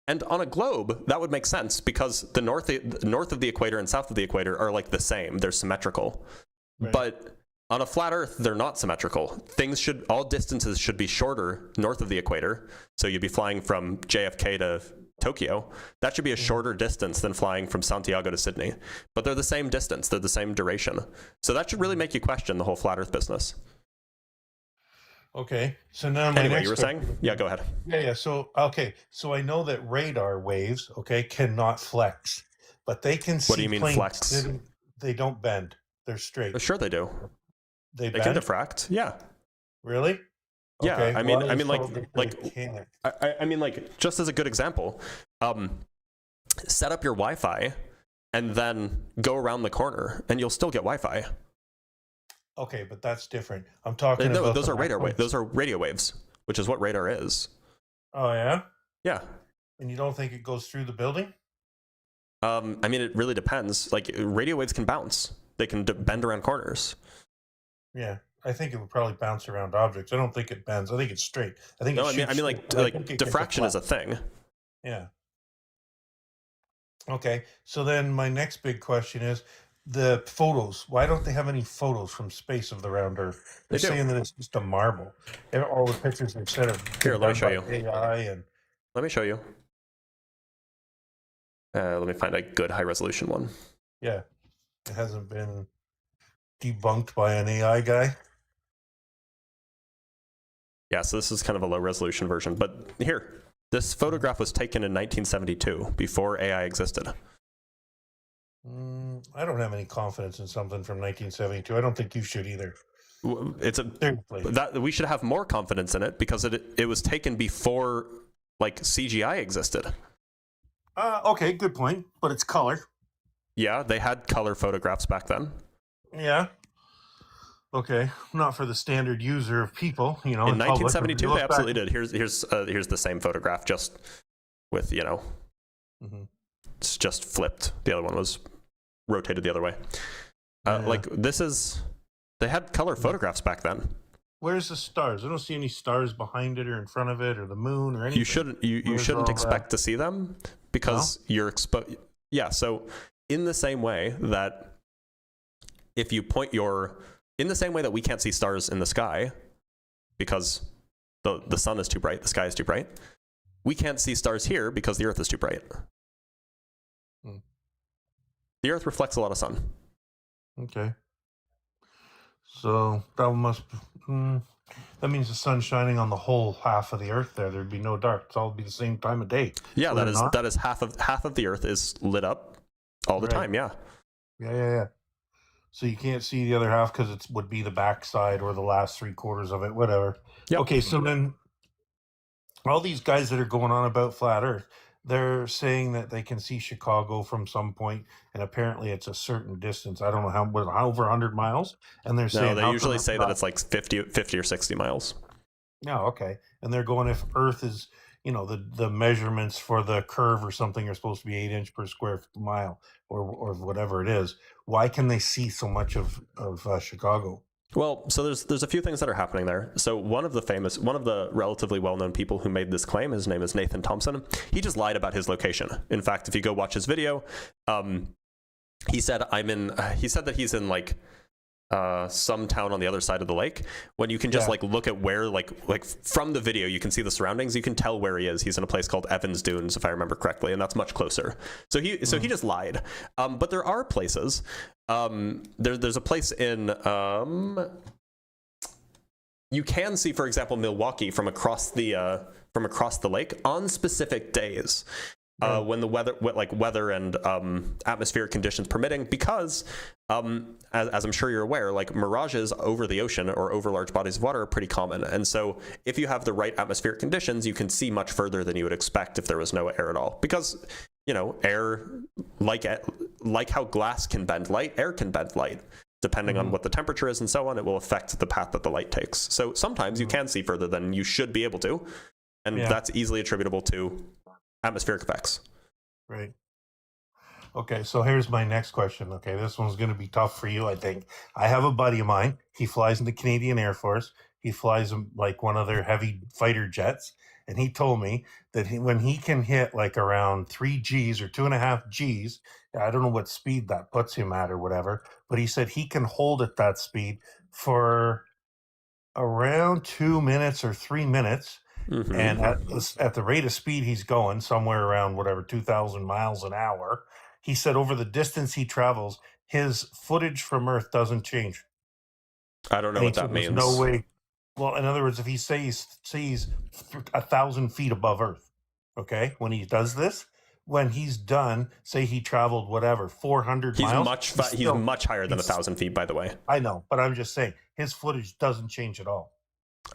And on a globe, that would make sense because the north of the equator and south of the equator are like the same. They're symmetrical. Right. But on a flat Earth, they're not symmetrical. All distances should be shorter north of the equator. So you'd be flying from JFK to Tokyo. That should be a shorter distance than flying from Santiago to Sydney. But they're the same distance. They're the same duration. So that should really make you question the whole flat Earth business. Okay, so now my Anyway, next you were saying? question. Yeah, go ahead. Yeah. So okay, so I know that radar waves, okay, cannot flex, but they can What do see you mean planes flex? sitting. They don't bend. They're straight. Sure they do. They They can bend. diffract. Yeah. Really? Yeah. Okay. I mean, Well, I mean, told that they like, can't. I mean, like, just as a good example, set up your Wi-Fi, and then go around the corner, and you'll still get Wi-Fi. Okay, but that's different. I'm talking No, about those the are radar waves. microwaves. Those are radio waves, which is what radar is. Oh yeah. Yeah. And you don't think it goes through the building? I mean, it really depends. Like, radio waves can bounce. They can bend around corners. Yeah, I think it would probably bounce around objects. I don't think it bends. I think it's straight. I think. No, it I mean, shoots like, straight, but I think it can diffraction is a deflect. thing. Yeah. Okay, so then my next big question is the photos. Why don't they have any photos from space of the round Earth? They're They do. saying that it's just a marble. All the pictures they said are Here, let me done show by you. AI and Let me show you. Let me find a good high resolution one. yeah, it hasn't been debunked by an AI guy. Yeah, so this is kind of a low resolution version. But here, this photograph was taken in 1972, before AI existed. I don't have any confidence in something from 1972. I don't think you should either. It's a Seriously. that we should have more confidence in it because it was taken before like CGI existed. Okay, good point. But it's color. Yeah, they had color photographs back then. Yeah. Okay, not for the standard user of people, you know. In public. 1972, If you they look back- absolutely did. Here's the same photograph, just with Mhm. it's just flipped. The other one was rotated the other way. Yeah. Like this is, they had color photographs back then. Where's the stars? I don't see any stars behind it or in front of it or the moon or anything. You shouldn't Where's shouldn't all expect to see them because you're exposed. Yeah, so in the same way that if you point in the same way that we can't see stars in the sky because the sun is too bright, the sky is too bright, we can't see stars here because the earth is too bright. Hmm. The earth reflects a lot of sun. Okay. So that must that means the sun's shining on the whole half of the earth there. There'd be no dark. It's all be the same time of day. Yeah, Would it not? that is half of the earth is lit up all the Right. time. Yeah. Yeah. So you can't see the other half because it would be the backside or the last 3/4 of it, whatever. Yep. Okay, so then all these guys that are going on about flat Earth, they're saying that they can see Chicago from some point, and apparently it's a certain distance. I don't know how over 100 miles. And they're No, saying they how usually come say that not- it's like 50 or 60 miles. No, okay. And they're going if Earth is, the measurements for the curve or something are supposed to be 8 inch per square mile or whatever it is. Why can they see so much of Chicago? Well, so there's a few things that are happening there. So one of the relatively well-known people who made this claim, his name is Nathan Thompson. He just lied about his location. In fact, if you go watch his video, he said that he's in like some town on the other side of the lake, when you can just like look at where like from the video you can see the surroundings, you can tell where he is. He's in a place called Evans Dunes, if I remember correctly, and that's much closer. So he just lied. But there are places. There's a place in you can see, for example, Milwaukee from across the lake on specific days. When the weather and atmospheric conditions permitting, because as I'm sure you're aware, like mirages over the ocean or over large bodies of water are pretty common. And so if you have the right atmospheric conditions, you can see much further than you would expect if there was no air at all. Because air, like how glass can bend light, air can bend light. Depending on what the temperature is and so on, it will affect the path that the light takes. So sometimes you can see further than you should be able to, and that's easily attributable to atmospheric effects. Right. Okay, so here's my next question. Okay, this one's going to be tough for you, I think. I have a buddy of mine. He flies in the Canadian Air Force. He flies like one of their heavy fighter jets. And he told me that when he can hit like around 3 Gs or 2.5 Gs, I don't know what speed that puts him at or whatever, but he said he can hold at that speed for around 2 minutes or 3 minutes. Mm-hmm. And at the rate of speed he's going, somewhere around 2,000 miles an hour, he said over the distance he travels, his footage from Earth doesn't change. I don't know And he what that said, means. There's no way. Well, in other words, if he sees 1,000 feet above Earth, okay, when he does this, when he's done, say he traveled whatever 400 He's miles, he's much higher than 1,000 feet, by the way. I know, but I'm just saying his footage doesn't change at all.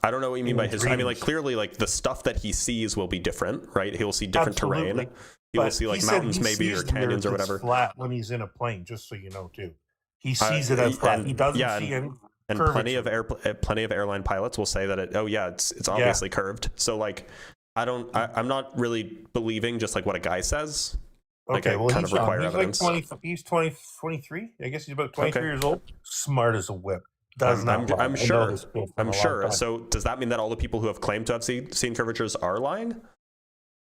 I don't know what you mean by his. I mean, like dreams. clearly, like the stuff that he sees will be different, right? He'll see different terrain. Absolutely. He will But see like he said mountains, he maybe, or sees the canyons, or Earth as whatever. flat when he's in a plane, just so you know too. He sees it as flat. He doesn't see any. And plenty of airline pilots will say that it's obviously curved. So like, I'm not really believing just like what a guy says. Like, Okay, I well, kind he's of require young. evidence. He's 23. I guess he's about 23 years old. Smart as a whip. I'm lie. I sure. know this kid from I'm a long sure. time. So does that mean that all the people who have claimed to have seen curvatures are lying?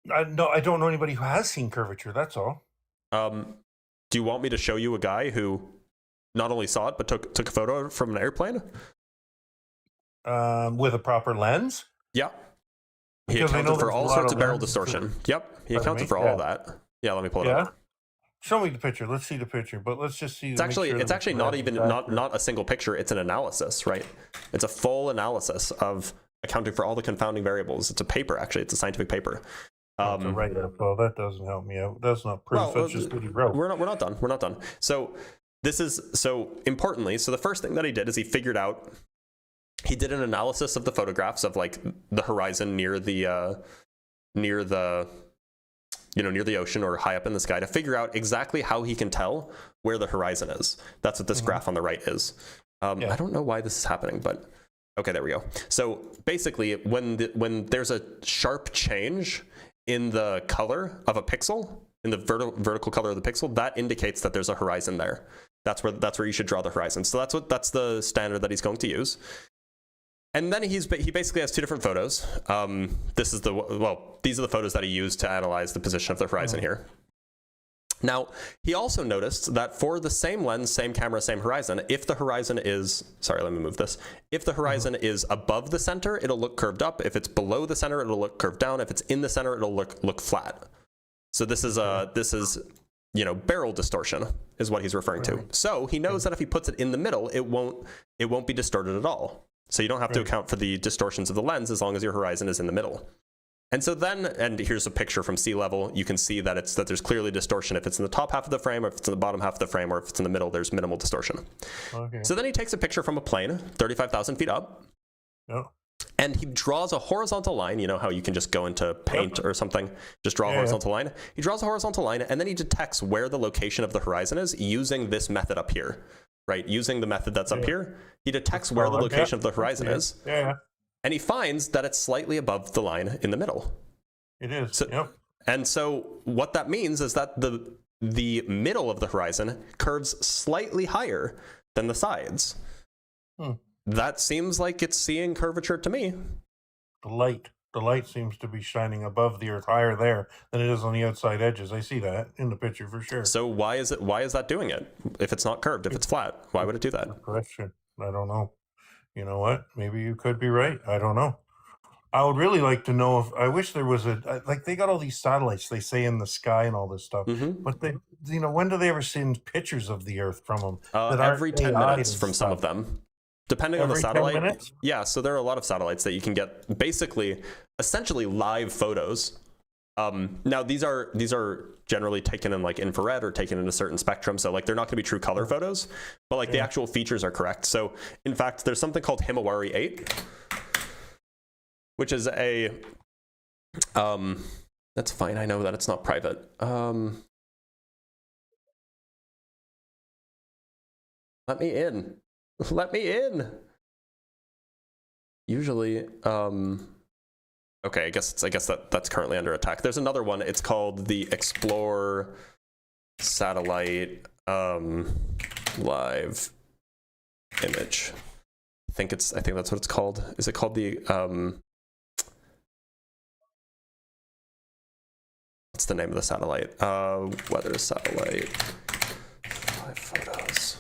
No, I don't know anybody who has seen curvature. That's all. Do you want me to show you a guy who not only saw it but took a photo from an airplane? With a proper lens. Yeah. He Because I know accounted for there's all a lot sorts of barrel lenses distortion. Yep. He Pardon accounted me? for all Yeah. of that. Yeah, let me pull it Yeah. up. Show me the picture. Let's see the picture. But let's just see. It's actually not even not a single picture. It's an analysis, right? It's a full analysis of accounting for all the confounding variables. It's a paper, actually. It's a scientific paper. Right. Well, that doesn't help me out. That's not proof. That's just what he wrote. We're not done. We're not done. So importantly, so the first thing that he did is he did an analysis of the photographs of like the horizon near the ocean or high up in the sky to figure out exactly how he can tell where the horizon is. That's what this graph on the right is. I don't know why this is happening, but okay, there we go. So basically, when there's a sharp change in the color of a pixel, in the vertical color of the pixel, that indicates that there's a horizon there. That's where you should draw the horizon. So that's the standard that he's going to use. And then he basically has two different photos. These are the photos that he used to analyze the position of the horizon here. Now, he also noticed that for the same lens, same camera, same horizon, if the horizon is, sorry, let me move this. If the horizon is above the center, it'll look curved up. If it's below the center, it'll look curved down. If it's in the center, it'll look flat. So this is barrel distortion is what he's referring to. So he knows that if he puts it in the middle, it won't be distorted at all. So you don't have to account for the distortions of the lens as long as your horizon is in the middle. And so then, and here's a picture from sea level, you can see that there's clearly distortion if it's in the top half of the frame, or if it's in the bottom half of the frame, or if it's in the middle, there's minimal distortion. Okay. So then he takes a picture from a plane, 35,000 feet up, and he draws a horizontal line. You know how you can just go into Paint or something, just draw a horizontal line? He draws a horizontal line, and then he detects where the location of the horizon is using this method up here, right? Using the method that's up here, he detects where the location of the horizon is. And he finds that it's slightly above the line in the middle. It is. So, and so what that means is that the middle of the horizon curves slightly higher than the sides. That seems like it's seeing curvature to me. The light seems to be shining above the Earth, higher there than it is on the outside edges. I see that in the picture for sure. So why is that doing it? If it's not curved, if it's flat, why would it do that? Good question. I don't know. You know what? Maybe you could be right. I don't know. I would really like to know I wish there was they got all these satellites they say in the sky and all this stuff, but when do they ever send pictures of the Earth from them? Every 10 minutes from some of them. Depending on the satellite. Yeah, so there are a lot of satellites that you can get essentially live photos. Now these are generally taken in like infrared or taken in a certain spectrum, so like they're not going to be true color photos, but like the actual features are correct. So in fact, there's something called Himawari 8, which is a that's fine. I know that it's not private. Let me in. Let me in. Usually, okay, I guess that's currently under attack. There's another one. It's called the Explore Satellite Live Image. I think that's what it's called. Is it called the what's the name of the satellite? Weather satellite. 5 photos.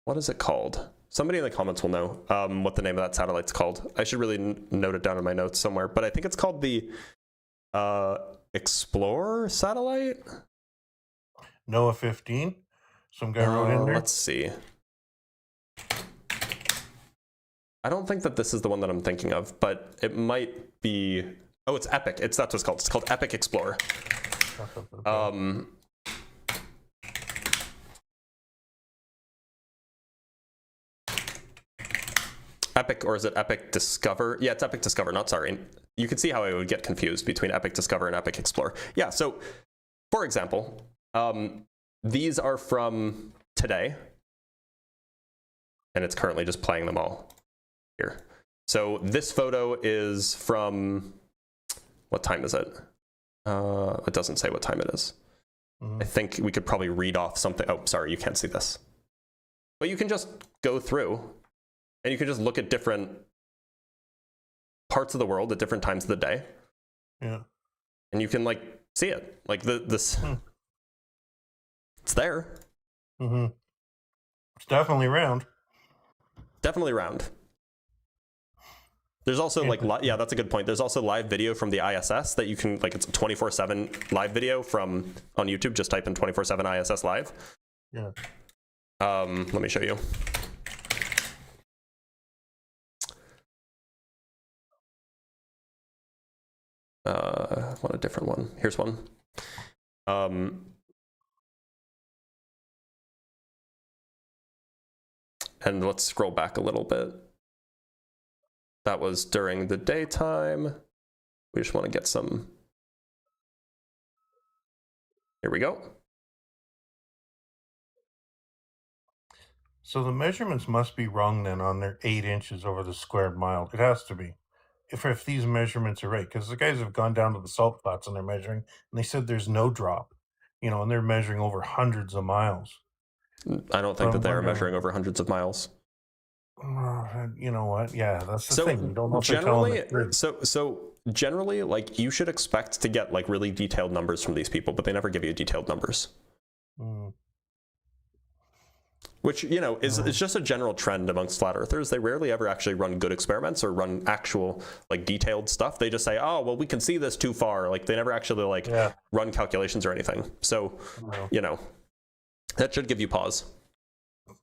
What is it called? Somebody in the comments will know what the name of that satellite's called. I should really note it down in my notes somewhere, but I think it's called the Explorer satellite? NOAA 15? Some guy wrote in there? Let's see. I don't think that this is the one that I'm thinking of, but it might be. Oh, it's Epic. That's what it's called. It's called Epic Explorer. Epic, or is it Epic Discover? Yeah, it's Epic Discover, not sorry. You can see how I would get confused between Epic Discover and Epic Explorer. Yeah, so for example, these are from today, and it's currently just playing them all here. So this photo is from, what time is it? It doesn't say what time it is. I think we could probably read off something. Oh, sorry, you can't see this. But you can just go through, and you can just look at different parts of the world at different times of the day. Yeah. And you can, like, see it. Like, this... It's there. It's definitely round. Definitely round. There's also, like, yeah, that's a good point. There's also live video from the ISS that you can, like, it's a 24/7 live video from, on YouTube. Just type in 24/7 ISS live. Yeah. Let me show you. I want a different one. Here's one. And let's scroll back a little bit. That was during the daytime. We just want to get some. Here we go. So the measurements must be wrong then on their 8 inches over the squared mile. It has to be. If these measurements are right, because the guys have gone down to the salt flats and they're measuring, and they said there's no drop, and they're measuring over hundreds of miles. I don't think that they're measuring over hundreds of miles. You know what? Yeah, that's the So thing. You don't know if they're generally, telling the truth. so generally, like, you should expect to get, like, really detailed numbers from these people, but they never give you detailed numbers. Which, is just a general trend amongst flat earthers. They rarely ever actually run good experiments or run actual, like, detailed stuff. They just say, oh, well, we can see this too far. Like, they never actually, like, run calculations or anything. So, that should give you pause.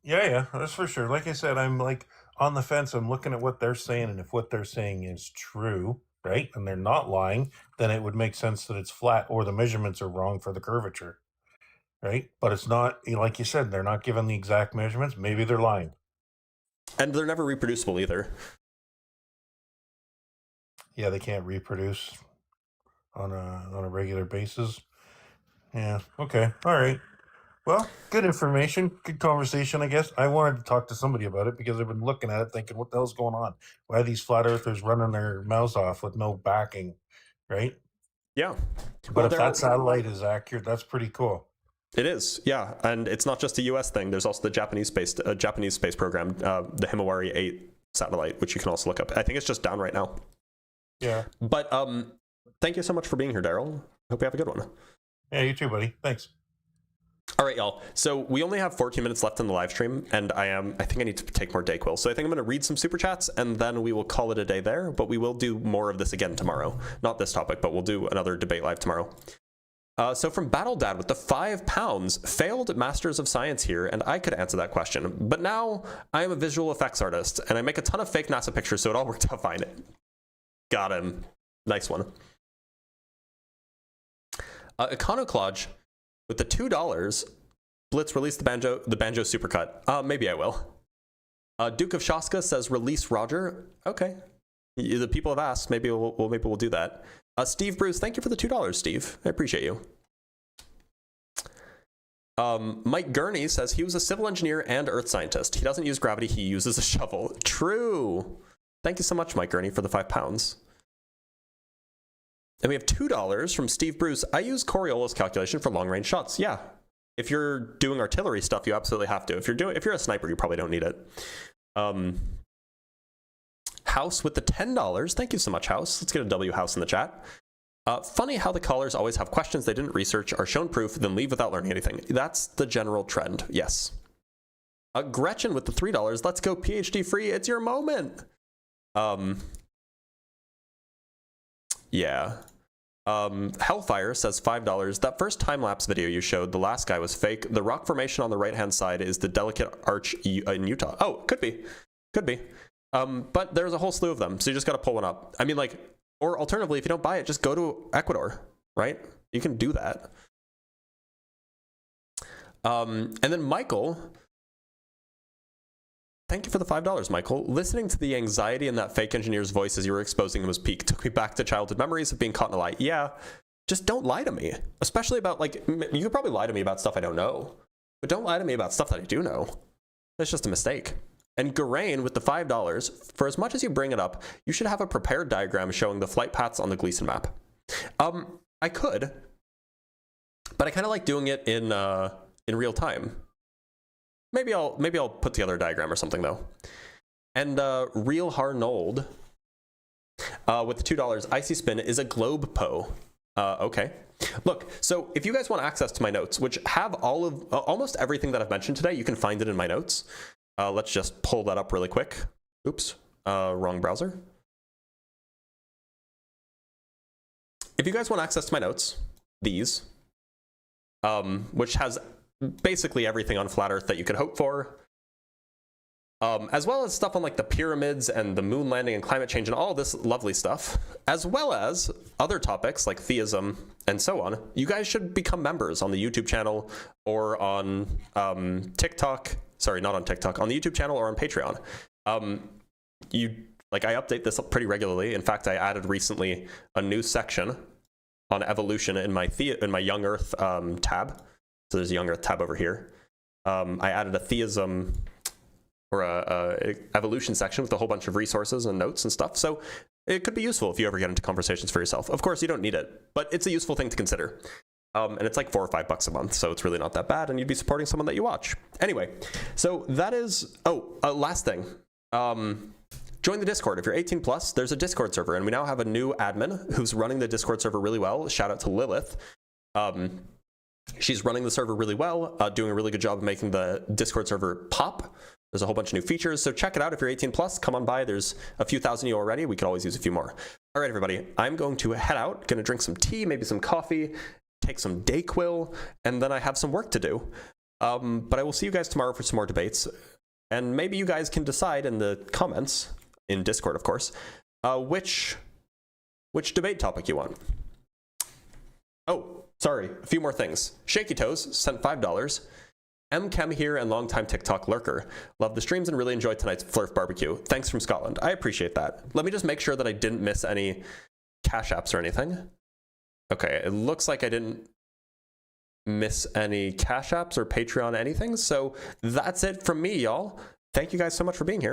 Yeah, that's for sure. Like I said, I'm, like, on the fence. I'm looking at what they're saying, and if what they're saying is true, right, and they're not lying, then it would make sense that it's flat or the measurements are wrong for the curvature. Right? But it's not, like you said, they're not given the exact measurements. Maybe they're lying. And they're never reproducible either. Yeah, they can't reproduce on a regular basis. Yeah, okay. All right. Well, good information. Good conversation, I guess. I wanted to talk to somebody about it because I've been looking at it thinking, what the hell's going on? Why are these flat earthers running their mouths off with no backing? Right? Yeah. But if that satellite is accurate, that's pretty cool. It is, yeah, and it's not just a U.S. thing. There's also the Japanese space program, the Himawari 8 satellite, which you can also look up. I think it's just down right now. Yeah. But thank you so much for being here, Daryl. Hope you have a good one. Yeah, you too, buddy. Thanks. All right, y'all. So we only have 14 minutes left in the live stream, and I think I need to take more Dayquil. So I think I'm going to read some super chats, and then we will call it a day there. But we will do more of this again tomorrow. Not this topic, but we'll do another debate live tomorrow. So from Battle Dad with the 5 pounds, failed Masters of Science here, and I could answer that question. But now I am a visual effects artist, and I make a ton of fake NASA pictures, so it all worked out fine. Got him. Nice one. Econoclodge with the $2. Blitz, release the banjo supercut. Maybe I will. Duke of Shaska says release Roger. Okay. The people have asked. Maybe we'll do that. Steve Bruce, thank you for the $2, Steve. I appreciate you. Mike Gurney says he was a civil engineer and earth scientist. He doesn't use gravity, he uses a shovel. True. Thank you so much, Mike Gurney, for the 5 pounds. And we have $2 from Steve Bruce. I use Coriolis calculation for long-range shots. Yeah. If you're doing artillery stuff, you absolutely have to. If you're a sniper, you probably don't need it. House with the $10. Thank you so much, House. Let's get a W House in the chat. Funny how the callers always have questions they didn't research, are shown proof, then leave without learning anything. That's the general trend, yes. Gretchen with the $3. Let's go PhD free. It's your moment. Yeah. Hellfire says $5. That first time-lapse video you showed, the last guy was fake. The rock formation on the right-hand side is the delicate arch in Utah. Oh, could be. Could be. But there's a whole slew of them, so you just got to pull one up. I mean, like, or alternatively, if you don't buy it, just go to Ecuador, right? You can do that. And then Michael, thank you for the $5, Michael. Listening to the anxiety in that fake engineer's voice as you were exposing him as peak took me back to childhood memories of being caught in a lie. Yeah, just don't lie to me, especially about, like, you could probably lie to me about stuff I don't know, but don't lie to me about stuff that I do know. That's just a mistake. And Garain with the $5, for as much as you bring it up, you should have a prepared diagram showing the flight paths on the Gleason map. I could, but I kind of like doing it in real time. Maybe I'll put together a diagram or something though. And Real Harnold with the $2, Icy Spin is a globe po. Okay. Look, so if you guys want access to my notes, which have all of almost everything that I've mentioned today, you can find it in my notes. Let's just pull that up really quick. Oops, wrong browser. If you guys want access to my notes, these, which has basically everything on Flat Earth that you could hope for, as well as stuff on like the pyramids and the moon landing and climate change and all this lovely stuff, as well as other topics like theism and so on, you guys should become members on the YouTube channel or on TikTok. Sorry, not on TikTok, on the YouTube channel or on Patreon. I update this pretty regularly. In fact, I added recently a new section on evolution in my Young Earth tab. So there's a Young Earth tab over here. I added a theism or a evolution section with a whole bunch of resources and notes and stuff. So it could be useful if you ever get into conversations for yourself. Of course, you don't need it, but it's a useful thing to consider. And it's like $4 or $5 a month, so it's really not that bad, and you'd be supporting someone that you watch. Anyway, so that is, last thing. Join the Discord. If you're 18 plus, there's a Discord server, and we now have a new admin who's running the Discord server really well. Shout out to Lilith. She's running the server really well, doing a really good job of making the Discord server pop. There's a whole bunch of new features, so check it out if you're 18 plus. Come on by. There's a few thousand of you already. We could always use a few more. All right, everybody. I'm going to head out, going to drink some tea, maybe some coffee, take some Dayquil, and then I have some work to do. But I will see you guys tomorrow for some more debates, and maybe you guys can decide in the comments, in Discord, of course, which debate topic you want. Oh, sorry, a few more things. Shaky Toes sent $5. M-Chem here and longtime TikTok lurker. Love the streams and really enjoyed tonight's FLERF barbecue. Thanks from Scotland. I appreciate that. Let me just make sure that I didn't miss any Cash Apps or anything. Okay, it looks like I didn't miss any Cash Apps or Patreon anything. So that's it from me, y'all. Thank you guys so much for being here.